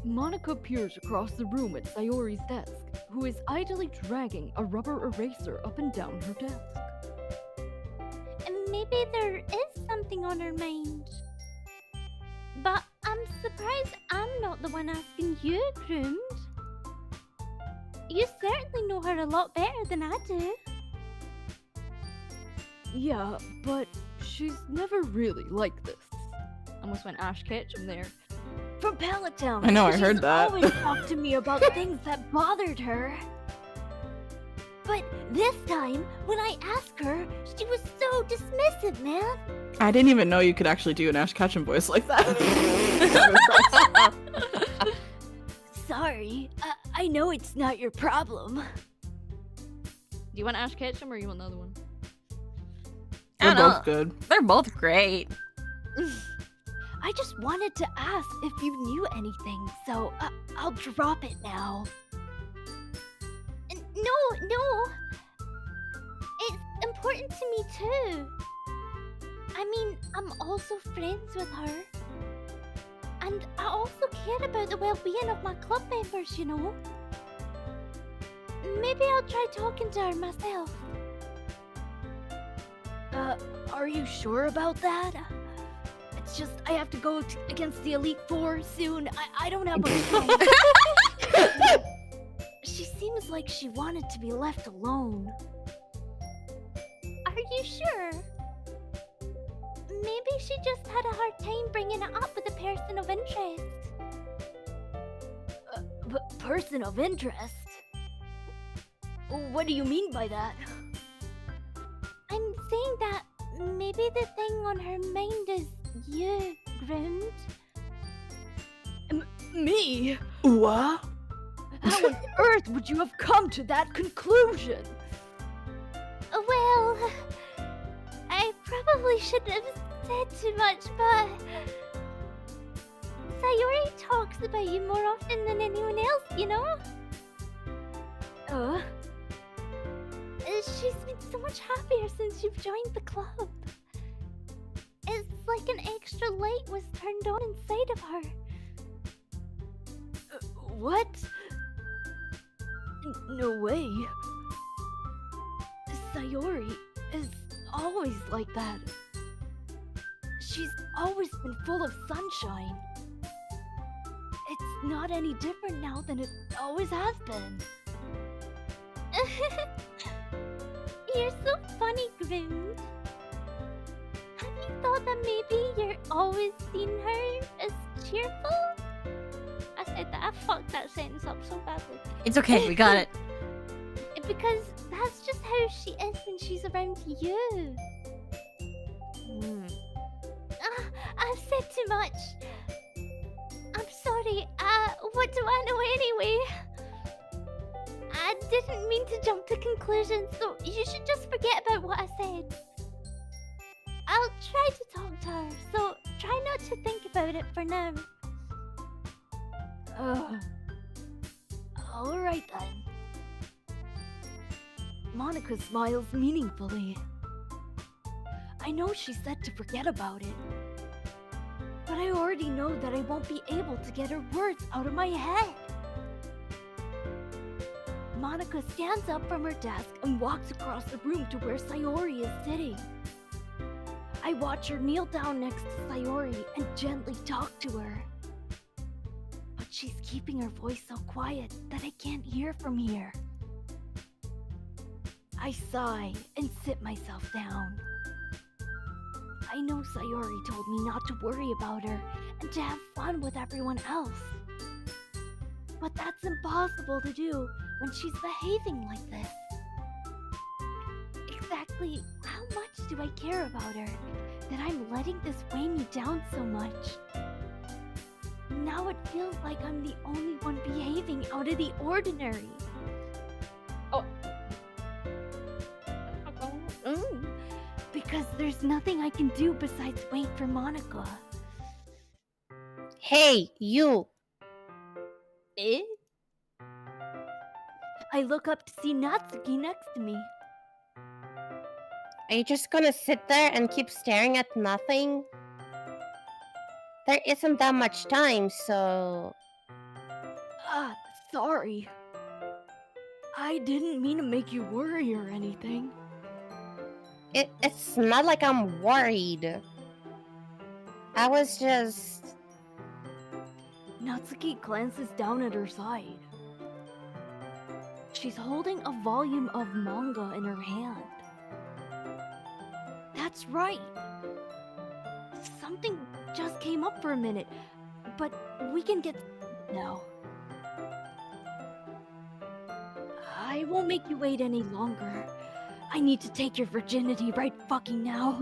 Monica peers across the room at Sayori's desk, who is idly dragging a rubber eraser up and down her desk. And maybe there is something on her mind. But I'm surprised I'm not the one asking you, Groomed. You certainly know her a lot better than I do. Yeah, but she's never really like this. Almost went Ash Ketchum there. From Palatown. I know, I she's heard that. always talked to me about things that bothered her. But this time, when I asked her, she was so dismissive, man. I didn't even know you could actually do an Ash Ketchum voice like that. Sorry, I know it's not your problem. Do you want Ash Ketchum or you want the other one? They're I don't know. both good. They're both great. I just wanted to ask if you knew anything, so I'll drop it now. No. It's important to me too. I mean, I'm also friends with her. And I also care about the well-being of my club members, you know. Maybe I'll try talking to her myself. Are you sure about that? It's just, I have to go against the Elite Four soon. I don't have much time. She seems like she wanted to be left alone. Are you sure? Maybe she just had a hard time bringing it up with a person of interest. Person of interest? What do you mean by that? I'm saying that maybe the thing on her mind is you, Groomed. Me? What? How on earth would you have come to that conclusion? Well, I probably shouldn't have said too much, but Sayori talks about you more often than anyone else, you know? She's been so much happier since you've joined the club. It's like an extra light was turned on inside of her. What? No way. Sayori is always like that. She's always been full of sunshine. It's not any different now than it always has been. You're so funny, Groomed. Have you thought that maybe you're always seen her as cheerful? I said that. I fucked that sentence up so badly. It's okay, we got it. Because that's just how she is when she's around you. I've said too much. I'm sorry. What do I know anyway? I didn't mean to jump to conclusions, so you should just forget about what I said. I'll try to talk to her, so try not to think about it for now. Alright then. Monica smiles meaningfully. I know she said to forget about it, but I already know that I won't be able to get her words out of my head. Monica stands up from her desk and walks across the room to where Sayori is sitting. I watch her kneel down next to Sayori and gently talk to her. But she's keeping her voice so quiet that I can't hear from here. I sigh and sit myself down. I know Sayori told me not to worry about her and to have fun with everyone else. But that's impossible to do when she's behaving like this. Exactly how much do I care about her that I'm letting this weigh me down so much? Now it feels like I'm the only one behaving out of the ordinary. Because there's nothing I can do besides wait for Monica. Hey, you! Eh? I look up to see Natsuki next to me. Are you just gonna sit there and keep staring at nothing? There isn't that much time, so... Sorry. I didn't mean to make you worry or anything. It's not like I'm worried. I was just... Natsuki glances down at her side. She's holding a volume of manga in her hand. That's right. Something just came up for a minute, but we can get now. I won't make you wait any longer. I need to take your virginity right fucking now.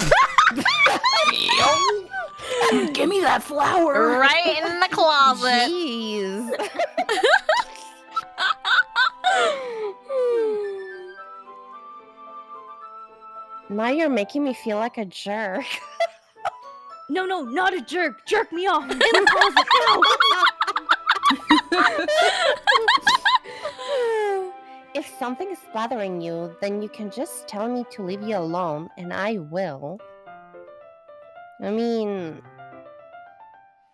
Give me that flower. Right in the closet. Jeez. Now you're making me feel like a jerk. No, not a jerk. Jerk me off. In the closet now. If something is bothering you, then you can just tell me to leave you alone, and I will. I mean,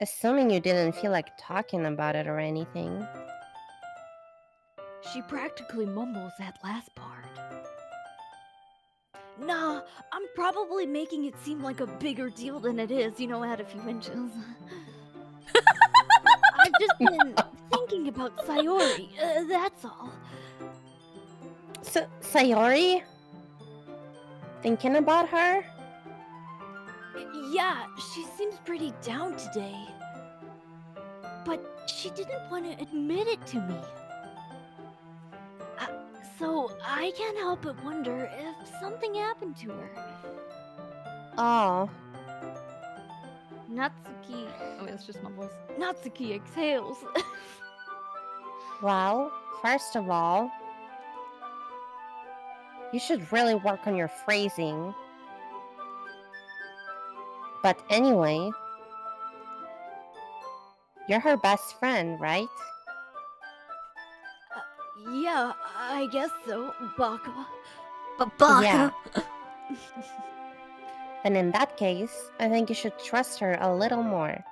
assuming you didn't feel like talking about it or anything. She practically mumbles that last part. Nah, I'm probably making it seem like a bigger deal than it is, add a few inches. I've just been thinking about Sayori, that's all. Sayori? Thinking about her? Yeah, she seems pretty down today. But she didn't want to admit it to me. So I can't help but wonder if something happened to her. Oh. Natsuki. Oh, that's just my voice. Natsuki exhales. Well, first of all, you should really work on your phrasing. But anyway, you're her best friend, right? Yeah, I guess so, Baka. Baka. Yeah. Then in that case, I think you should trust her a little more.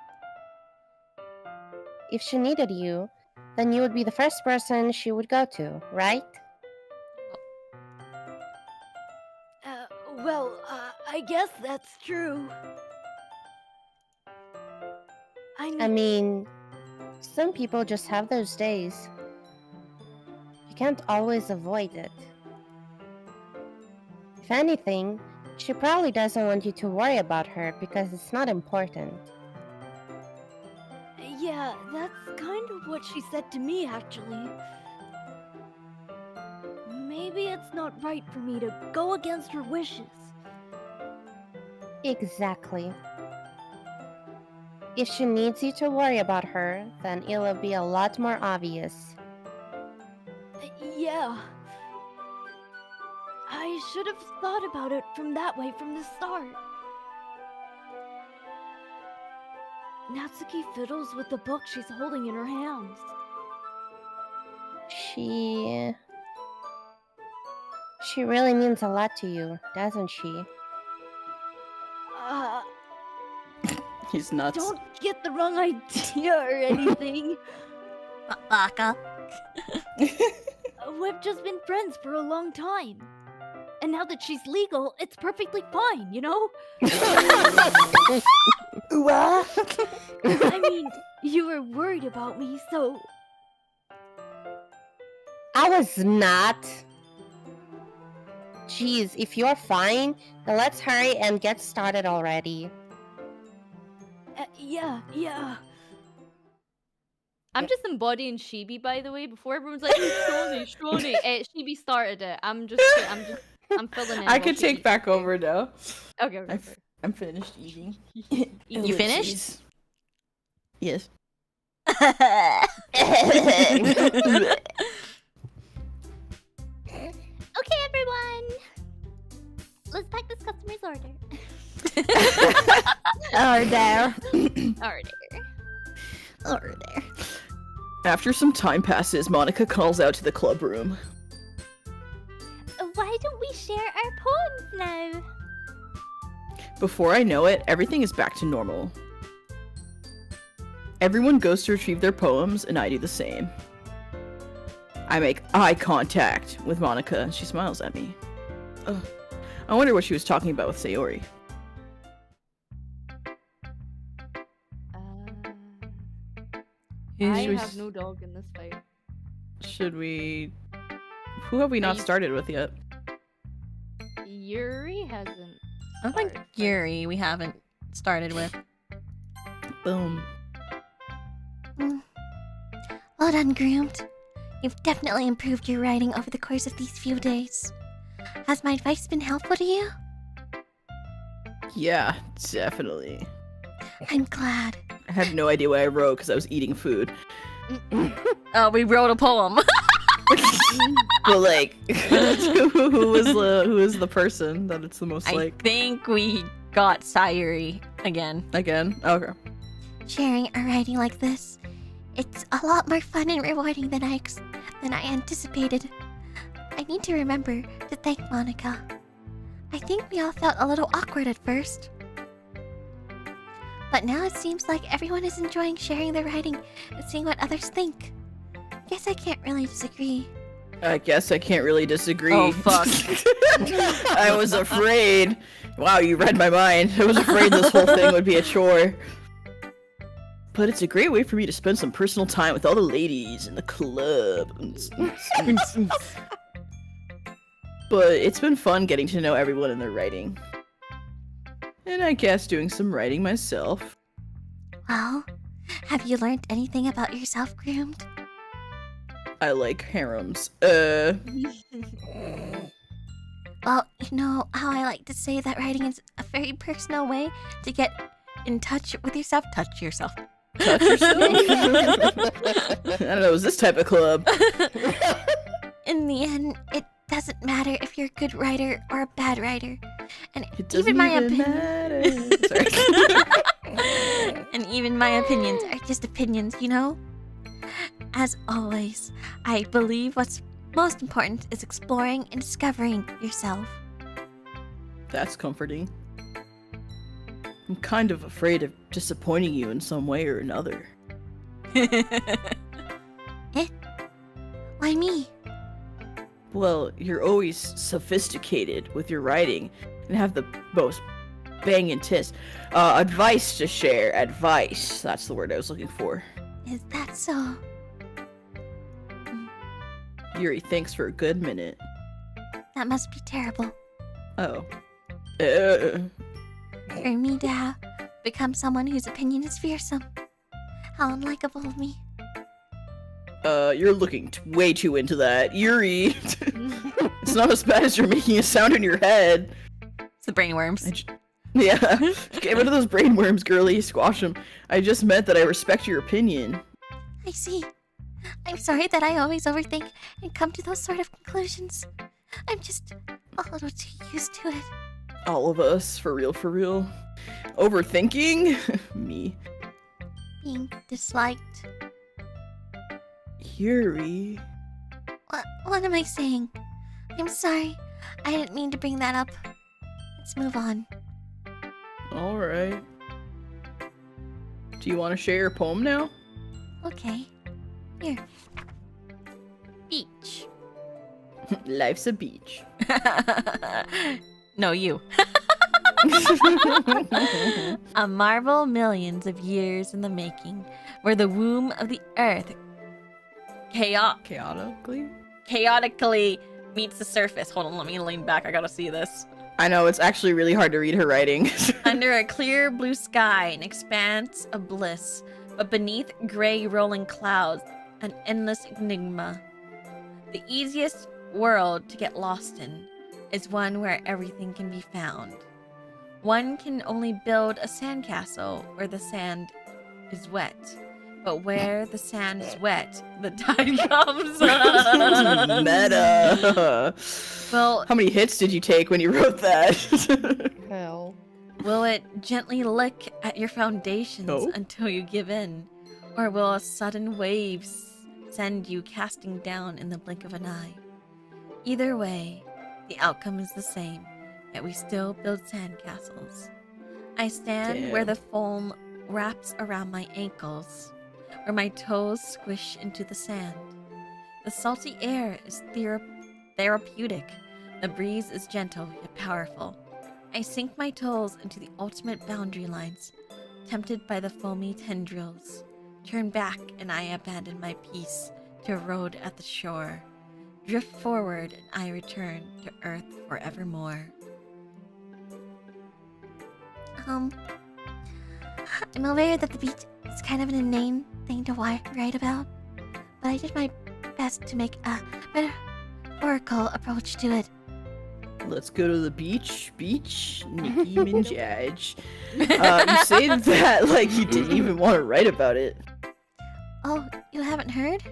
If she needed you, then you would be the first person she would go to, right? I guess that's true. I mean, some people just have those days. You can't always avoid it. If anything, she probably doesn't want you to worry about her because it's not important. Yeah, that's kind of what she said to me, actually. Maybe it's not right for me to go against her wishes. Exactly. If she needs you to worry about her, then it'll be a lot more obvious. Yeah. I should have thought about it that way from the start. Natsuki fiddles with the book she's holding in her hands. She really means a lot to you, doesn't she? He's nuts. Don't get the wrong idea or anything. Baka. We've just been friends for a long time. And now that she's legal, it's perfectly fine, you know? I mean, you were worried about me, so... I was not. Jeez, if you're fine, then let's hurry and get started already. Yeah. I'm just embodying Shibi, by the way. Before everyone's like, Stronny. Shibi started it. I'm filling in. I could take back over now. Okay. I'm finished eating. You finished? Yes. Okay, everyone. Let's pack this customer's order. Order. After some time passes, Monica calls out to the club room. Why don't we share our poems now? Before I know it, everything is back to normal. Everyone goes to retrieve their poems, and I do the same. I make eye contact with Monica, and she smiles at me. Ugh. I wonder what she was talking about with Sayori. I Should we have no dog in this fight. Should we? Who have we not you- started with yet? Yuri hasn't. I think started fights. Yuri we haven't started with. Boom. Well done, Groomed. You've definitely improved your writing over the course of these few days. Has my advice been helpful to you? Yeah, definitely. I'm glad. I had no idea what I wrote because I was eating food. We wrote a poem. But like, who was the person that it's the most I like? think we got Sayuri again. Again? Okay. Sharing a writing like this, it's a lot more fun and rewarding than I anticipated. I need to remember to thank Monica. I think we all felt a little awkward at first. But now it seems like everyone is enjoying sharing their writing and seeing what others think. Guess I can't really disagree. I guess I can't really disagree. Oh, fuck. I was afraid. Wow, you read my mind. I was afraid this whole thing would be a chore. But it's a great way for me to spend some personal time with all the ladies in the club. But it's been fun getting to know everyone in their writing. And I guess doing some writing myself. Well, have you learned anything about yourself, Groomed? I like harems. Well, you know how I like to say that writing is a very personal way to get in touch with yourself. Touch yourself. Touch yourself? I don't know, is this type of club? In the end, it doesn't matter if you're a good writer or a bad writer. And It doesn't even my even opinion. matter. Sorry. And even my opinions are just opinions, you know? As always, I believe what's most important is exploring and discovering yourself. That's comforting. I'm kind of afraid of disappointing you in some way or another. Why me? Well, you're always sophisticated with your writing and have the most banging tis. Advice to share. Advice. That's the word I was looking for. Is that so? Yuri thinks for a good minute. That must be terrible. Oh. For me to have become someone whose opinion is fearsome. How unlikable of me. You're looking way too into that. Yuri! It's not as bad as you're making it sound in your head. It's the brainworms. Yeah. Get rid of those brainworms, girly. Squash them. I just meant that I respect your opinion. I see. I'm sorry that I always overthink and come to those sort of conclusions. I'm just a little too used to it. All of us, for real, for real. Overthinking? Me. Being disliked. Yuri. What am I saying? I'm sorry. I didn't mean to bring that up. Let's move on. Alright. Do you want to share your poem now? Okay. Here. Beach. Life's a beach. No, you. A marvel millions of years in the making, where the womb of the earth chaotically meets the surface. Hold on, let me lean back. I gotta see this. I know, it's actually really hard to read her writing. Under a clear blue sky, an expanse of bliss, but beneath gray rolling clouds, an endless enigma. The easiest world to get lost in is one where everything can be found. One can only build a sandcastle where the sand is wet. But where the sand is wet, the tide comes. Meta. Well, How many hits did you take when you wrote that? Hell. will it gently lick at your foundations No. until you give in? Or will a sudden wave send you casting down in the blink of an eye? Either way, the outcome is the same, yet we still build sandcastles. I stand where Damn. the foam wraps around my ankles, where my toes squish into the sand. The salty air is therapeutic. The breeze is gentle yet powerful. I sink my toes into the ultimate boundary lines, tempted by the foamy tendrils. Turn back, and I abandon my peace to a road at the shore. Drift forward, and I return to earth forevermore. I'm aware that the beach is kind of an inane thing to write about, but I did my best to make a metaphorical approach to it. Let's go to the beach, Nicki Minaj. You say that like you didn't even want to write about it. Oh, you haven't heard?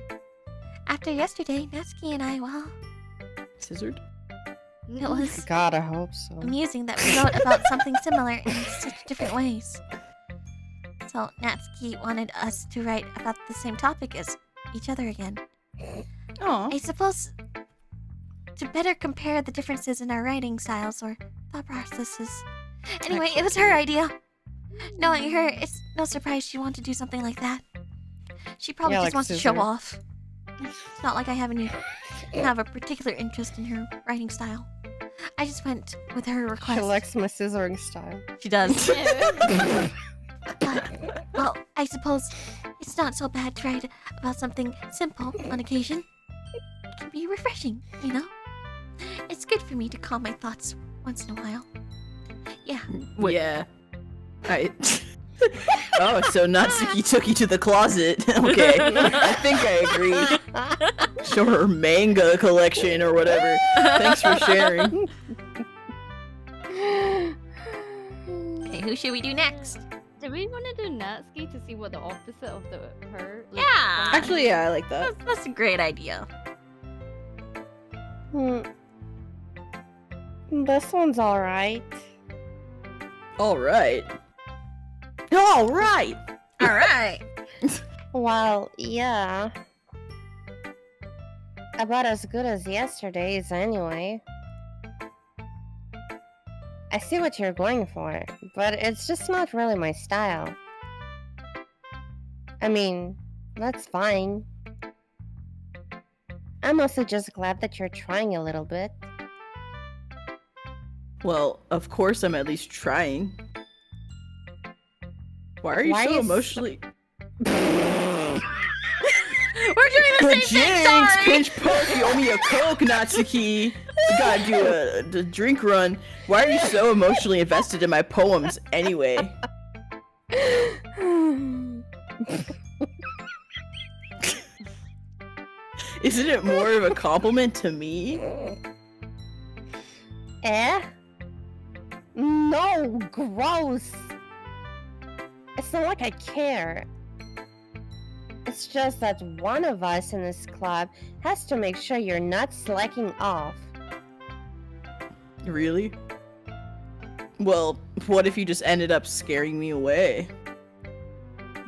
After yesterday, Natsuki and I, well, Scissored? it was God, I hope so. amusing that we wrote about something similar in such different ways. So Natsuki wanted us to write about the same topic as each other again. Aw. I suppose to better compare the differences in our writing styles or thought processes. Anyway, it was her idea. Knowing her, it's no surprise she wanted to do something like that. She probably Yeah, just like wants to show Scissor. off. It's not like I have a particular interest in her writing style. I just went with her request. She likes my scissoring style. She does. But, well, I suppose it's not so bad to write about something simple on occasion. It can be refreshing, you know? It's good for me to calm my thoughts once in a while. Yeah. Yeah. Oh, so Natsuki took you to the closet. Okay. I think I agree. Show her manga collection or whatever. Thanks for sharing. Okay, who should we do next? Do we want to do Natsuki to see what the opposite of her? Yeah. Actually, yeah, I like that. That's a great idea. This one's alright. Alright. Alright! Alright. Well, yeah. About as good as yesterday's, anyway. I see what you're going for, but it's just not really my style. I mean, that's fine. I'm also just glad that you're trying a little bit. Well, of course I'm at least trying. Why are you Why so is- emotionally... We're doing the same thing, Jinx! sorry! Pinch poke! You owe me a Coke, Natsuki! You gotta do a drink run. Why are you so emotionally invested in my poems anyway? Isn't it more of a compliment to me? Eh? No, gross. It's not like I care. It's just that one of us in this club has to make sure you're not slacking off. Really? Well, what if you just ended up scaring me away?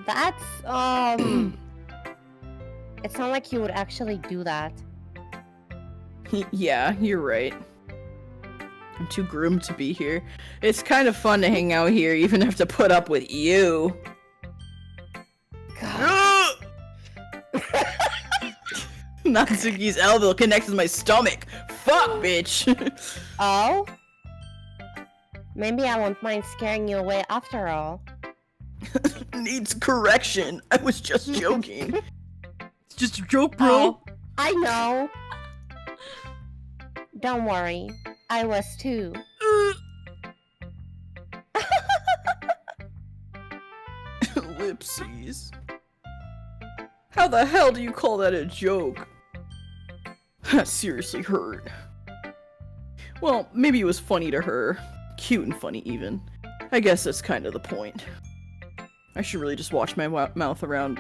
That's, it's not like you would actually do that. Yeah, you're right. I'm too groomed to be here. It's kind of fun to hang out here, even have to put up with you. Natsuki's elbow connects with my stomach. Fuck, bitch. Oh? Maybe I won't mind scaring you away after all. Needs correction. I was just joking. It's just a joke, bro. Oh, I know. Don't worry. I was too. Ellipses. How the hell do you call that a joke? That seriously hurt. Well, maybe it was funny to her. Cute and funny, even. I guess that's kind of the point. I should really just watch my mouth around.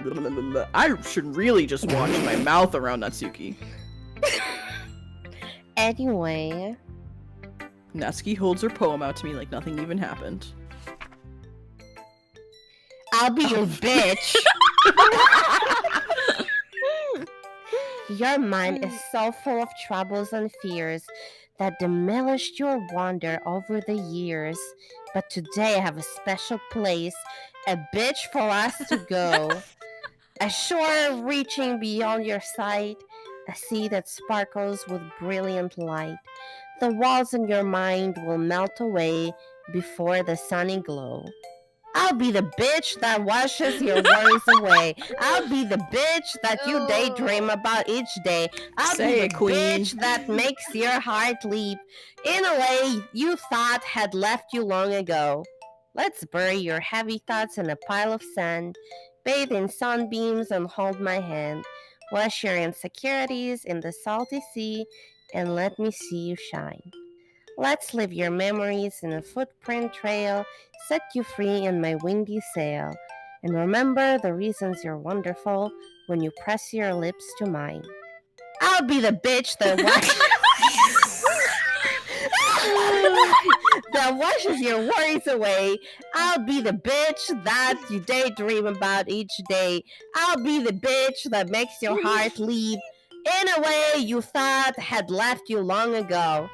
I should really just watch my mouth around Natsuki. Anyway. Natsuki holds her poem out to me like nothing even happened. I'll be your bitch. Your mind is so full of troubles and fears that demolished your wonder over the years. But today I have a special place, a bitch for us to go. A shore reaching beyond your sight, a sea that sparkles with brilliant light. The walls in your mind will melt away before the sunny glow. I'll be the bitch that washes your worries away. I'll be the bitch that you daydream about each day. I'll Say be it, the queen. bitch that makes your heart leap in a way you thought had left you long ago. Let's bury your heavy thoughts in a pile of sand, bathe in sunbeams and hold my hand. Wash your insecurities in the salty sea and let me see you shine. Let's leave your memories in a footprint trail, set you free in my windy sail. And remember the reasons you're wonderful when you press your lips to mine. I'll be the bitch that washes your worries away. I'll be the bitch that you daydream about each day. I'll be the bitch that makes your heart leap in a way you thought had left you long ago.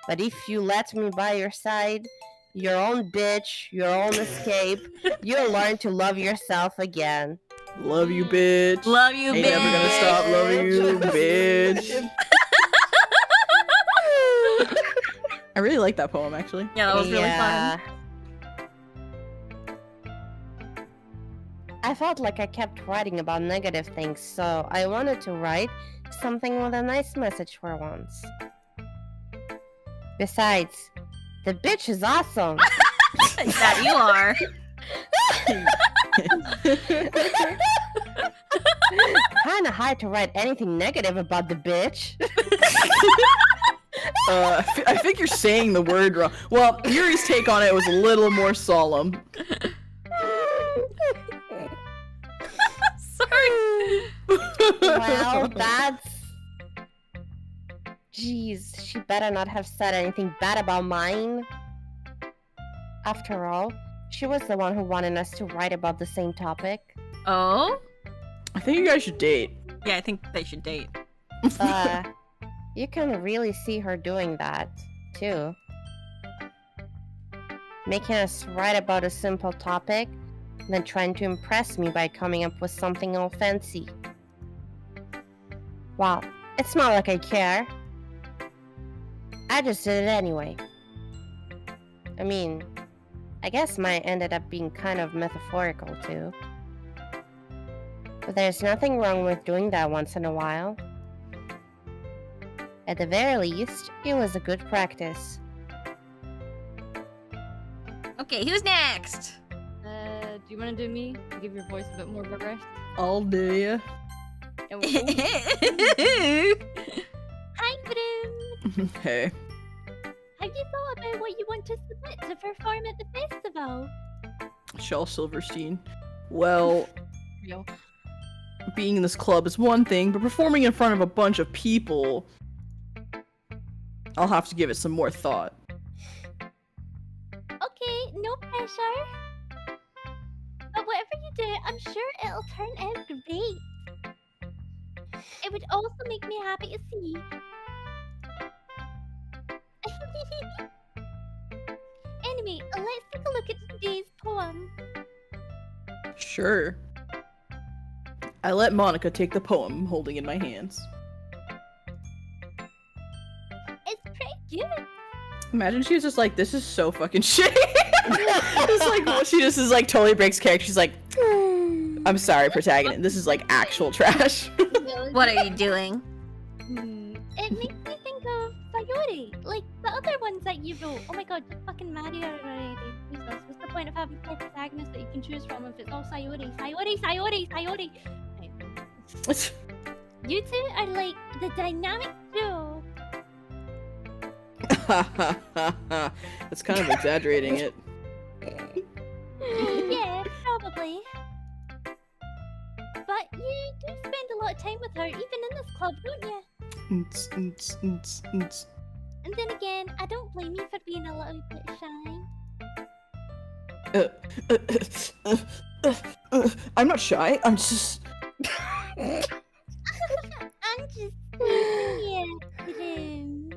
But if you let me by your side, your own bitch, your own escape, you'll learn to love yourself again. Love you, bitch. Love you, Ain't bitch. never gonna stop loving you, bitch. I really like that poem, actually. Yeah, that was really fun. I felt like I kept writing about negative things, so I wanted to write something with a nice message for once. Besides, the bitch is awesome. That you are. Kinda hard to write anything negative about the bitch. I think you're saying the word wrong. Well, Yuri's take on it was a little more solemn. Sorry. Well, that's... Jeez, she better not have said anything bad about mine. After all, she was the one who wanted us to write about the same topic. Oh? I think you guys should date. Yeah, I think they should date. You can really see her doing that, too. Making us write about a simple topic, then trying to impress me by coming up with something all fancy. Well, it's not like I care. I just did it anyway. I mean, I guess mine ended up being kind of metaphorical, too. But there's nothing wrong with doing that once in a while. At the very least, it was a good practice. Okay, who's next? Do you want to do me? Give your voice a bit more of a rest. I'll do ya. Hi, Broom. Hey. Have you thought about what you want to submit to perform at the festival? Shel Silverstein. Well, Yo. being in this club is one thing, but performing in front of a bunch of people, I'll have to give it some more thought. Okay, no pressure. But whatever you do, I'm sure it'll turn out great. It would also make me happy to see. Anyway, let's take a look at today's poem. Sure. I let Monica take the poem I'm holding in my hands. It's pretty good. Imagine she's just like, this is so fucking shit. It's like, well, she just is like totally breaks character. She's like, I'm sorry, protagonist. This is like actual trash. What are you doing? It makes me think of Sayori, like the other ones that you wrote. Oh my god, just fucking marry her already. Jesus, what's the point of having 4 protagonists that you can choose from if it's all Sayori? Sayori! It's You two are like the dynamic duo. That's kind of exaggerating it. Yeah, probably. But you do spend a lot of time with her, even in this club, don't you? And then again, I don't blame you for being a little bit shy. I'm not shy. I'm just. I'm just teasing you, Brooms.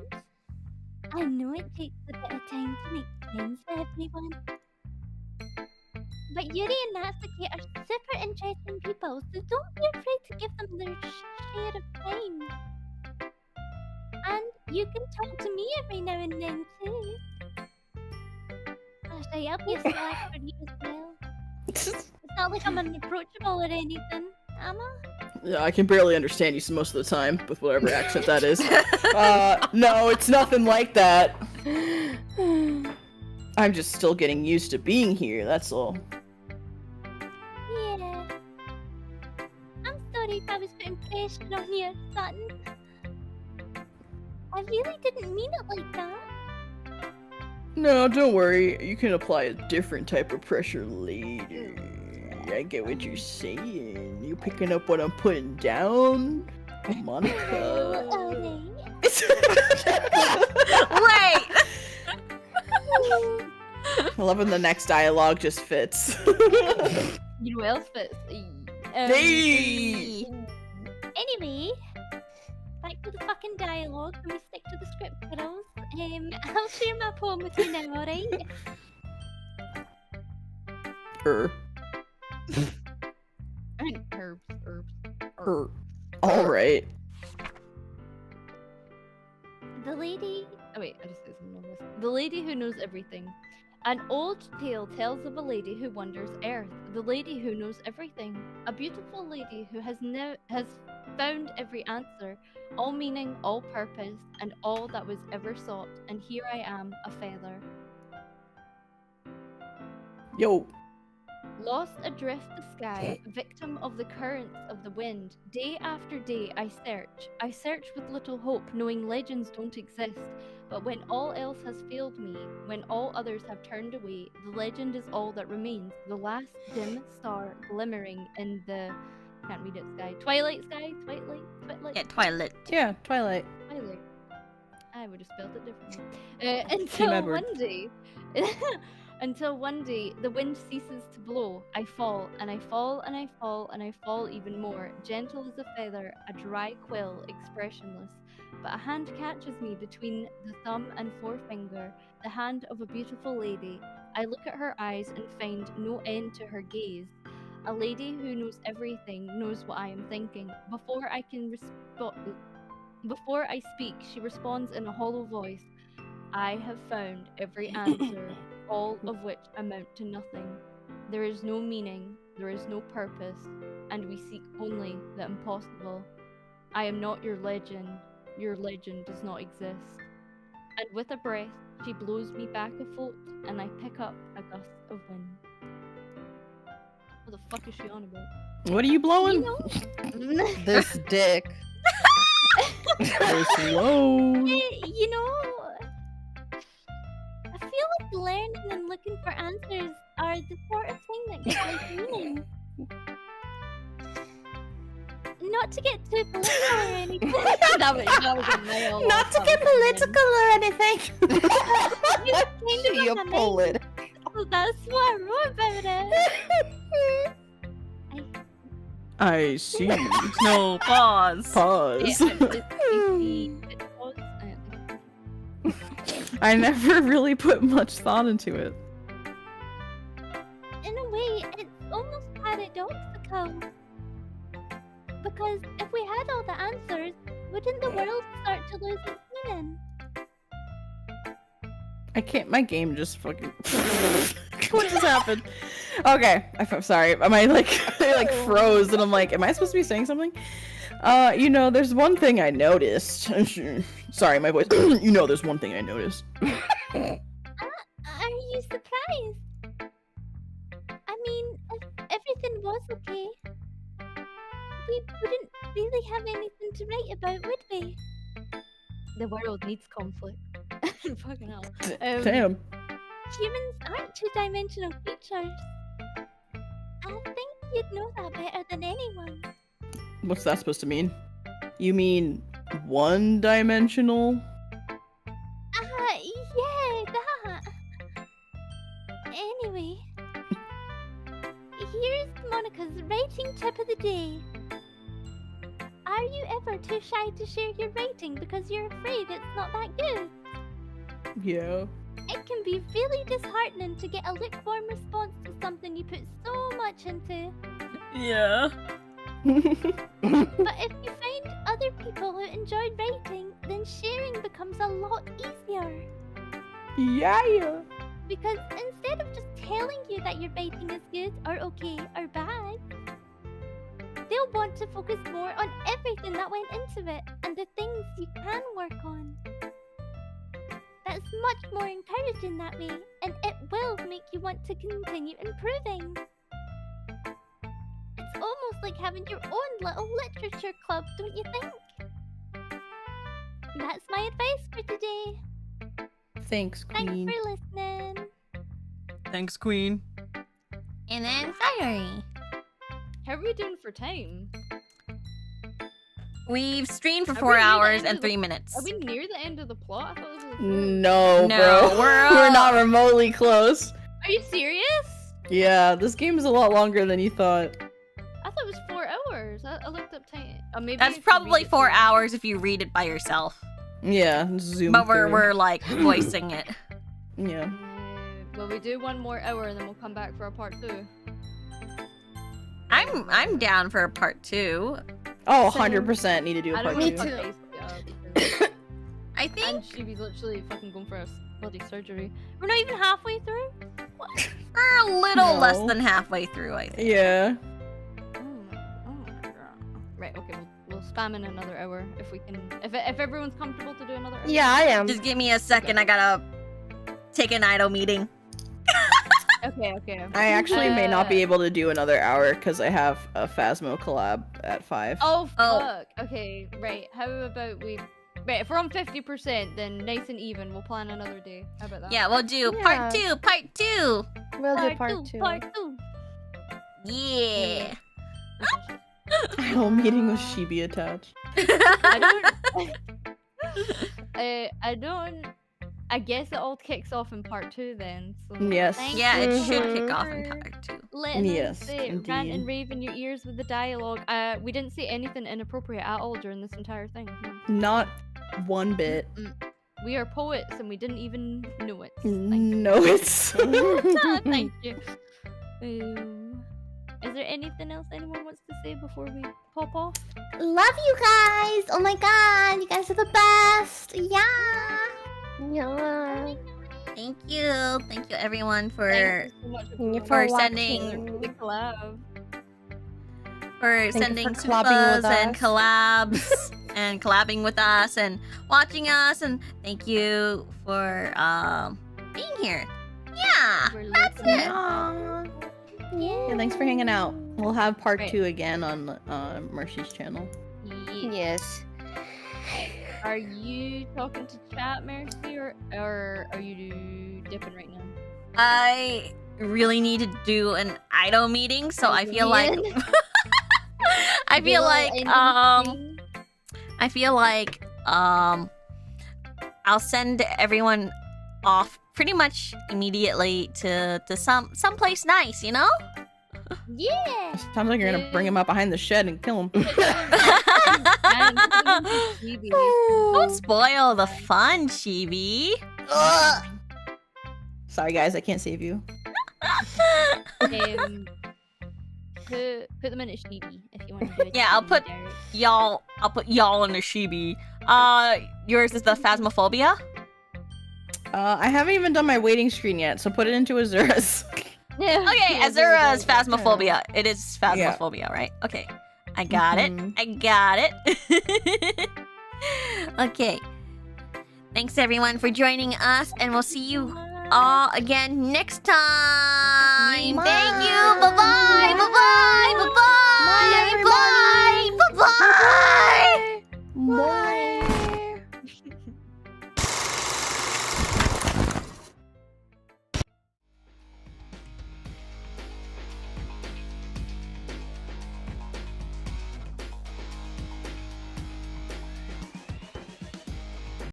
I know it takes a bit of time to make friends with everyone. But Yuri and Natsuki are super interesting people, so don't be afraid to give them their share of time. And you can talk to me every now and then too. Gosh, I'll be a slack for you as well. It's not like I'm unapproachable or anything, am I? Yeah, I can barely understand you most of the time with whatever accent that is. No, it's nothing like that. I'm just still getting used to being here, that's all. Yeah. I'm sorry if I was putting pressure on you, son. I really didn't mean it like that. No, don't worry. You can apply a different type of pressure later. I get what you're saying. You picking up what I'm putting down? Monica. Wait! I love when the next dialogue just fits. You know what else fits? Hey! Anyway, back to the fucking dialogue. Can we stick to the script, girls? I'll share my poem with you now, alright? Herbs. Alright. The lady. Oh wait, I just said something on this. The lady who knows everything. An old tale tells of a lady who wanders earth. The lady who knows everything. A beautiful lady who has found every answer, all meaning, all purpose, and all that was ever sought. And here I am, a feather. Yo. Lost adrift the sky, victim of the currents of the wind. Day after day I search with little hope, knowing legends don't exist. But when all else has failed me, when all others have turned away, the legend is all that remains, the last dim star glimmering in the... can't read it, sky. Twilight sky? Twilight? Yeah, Twilight. Yeah, Twilight. Twilight. I would have spelled it differently. Until one day, the wind ceases to blow. I fall, and I fall, and I fall, and I fall even more, gentle as a feather, a dry quill, expressionless. But a hand catches me between the thumb and forefinger, the hand of a beautiful lady. I look at her eyes and find no end to her gaze. A lady who knows everything, knows what I am thinking. Before I speak, she responds in a hollow voice. I have found every answer, all of which amount to nothing. There is no meaning, there is no purpose, and we seek only the impossible. I am not your legend does not exist. And with a breath, she blows me back afloat, and I pick up a gust of wind. What the fuck is she on about? What are you blowing? This dick. Go slow. You know, I feel like learning and looking for answers are the sort of thing that gives life meaning. Not to get too political or anything. that was a nail. Not to get political or anything. You You're political. so that's what I wrote about it. I see. No, pause. Pause. I never really put much thought into it. In a way, it's almost paradoxical. Because if we had all the answers, wouldn't the world start to lose its meaning? I can't. My game just fucking. What just happened? Okay, I'm sorry. Am I like they like froze, and I'm like, am I supposed to be saying something? You know, there's one thing I noticed. Sorry, my voice. You know, there's one thing I noticed. Are you surprised? I mean, if everything was okay, we wouldn't really have anything to write about, would we? The world needs conflict. Fucking hell. Damn. Humans aren't two-dimensional creatures. I think you'd know that better than anyone. What's that supposed to mean? You mean one-dimensional? Yeah, that. Anyway, here's Monica's writing tip of the day. Are you ever too shy to share your writing because you're afraid it's not that good? Yeah. It can be really disheartening to get a lukewarm response to something you put so much into. Yeah. But if you find other people who enjoy writing, then sharing becomes a lot easier. Yeah. Because instead of just telling you that your writing is good or okay or bad, they'll want to focus more on everything that went into it and the things you can work on. That's much more encouraging that way, and it will make you want to continue improving. It's almost like having your own little literature club, don't you think? That's my advice for today. Thanks, Thanks Queen. for listening. Thanks, Queen. And then Sayori. How are we doing for time? We've streamed for Are 4 we near the hours end and of the- 3 minutes. Are we near the end of the plot? I thought this was No, No, bro. we're, We're not remotely close. Are you serious? Yeah, this game is a lot longer than you thought. I thought it was 4 hours. I looked up time. Maybe That's if you probably read it 4 through. hours if you read it by yourself. Yeah, zoom But we're through. like voicing it. Yeah. Well, we do 1 more hour and then we'll come back for a part 2. I'm down for a part 2. Oh, Same. 100% need to do a I part don't Me two. want too. to fuck Icey up because- I And think Shibi's literally fucking going for a bloody surgery. We're not even halfway through. we're a little less No. than halfway through, I think. Yeah. Oh my god. Right, okay, we'll spam in another hour if we can. If everyone's comfortable to do another hour. Yeah, I am. Just give me a second, I gotta take an idle meeting. Okay, okay. I actually may not be Uh, able to do another hour because I have a Phasmo collab at 5. Oh Oh. fuck. Okay, right. How about we? Right, if we're on 50%, then nice and even. We'll plan another day. How about that? Yeah, we'll do part Yeah. 2, part 2. We'll do part 2. Part 2. Yeah. Idle meeting with Shibi attached. I don't. I guess it all kicks off in part 2 then. So Yes. Thank Yeah, it should Mhm. kick off in part 2. letting Yes, us rant and indeed. rave in your ears with the dialogue. We didn't say anything inappropriate at all during this entire thing. No. Not one bit. We are poets and we didn't even know it. Thank No, it's. Thank you. Is there anything else anyone wants to say before we pop off? Love you guys! Oh my god, you guys are the best! Yeah! Yeah. Thank you. Thank you everyone for Thank you so much Thank you everyone. for for sending watching. The collab. for you sending for collabing with supers and us. collabs and collabing with us and watching us, and thank you for being here. Yeah, We're that's listening. it. Aw. Yeah, thanks for hanging out. We'll have part Right. 2 again on Mercy's channel. Yeah. Yes. Are you talking to chat, Mercy, or are you dipping right now? I really need to do an idol meeting, so I feel like I feel like I'll send everyone off pretty much immediately to some place nice, you know? Yeah. Sounds like you're gonna bring him up behind the shed and kill him. And Shibi. Don't spoil the fun, Shibi. Sorry guys, I can't save you. Put them in a Shibi if you want to do it. Yeah, I'll put I'll put y'all in the Shibi. Yours is the Phasmophobia? I haven't even done my waiting screen yet, so put it into Azura's. Okay, Azura's Phasmophobia. It is Phasmophobia, right? Okay. I got Mhm. it. I got it. Okay. Thanks everyone for joining us, and we'll see you all again next time. Bye. Thank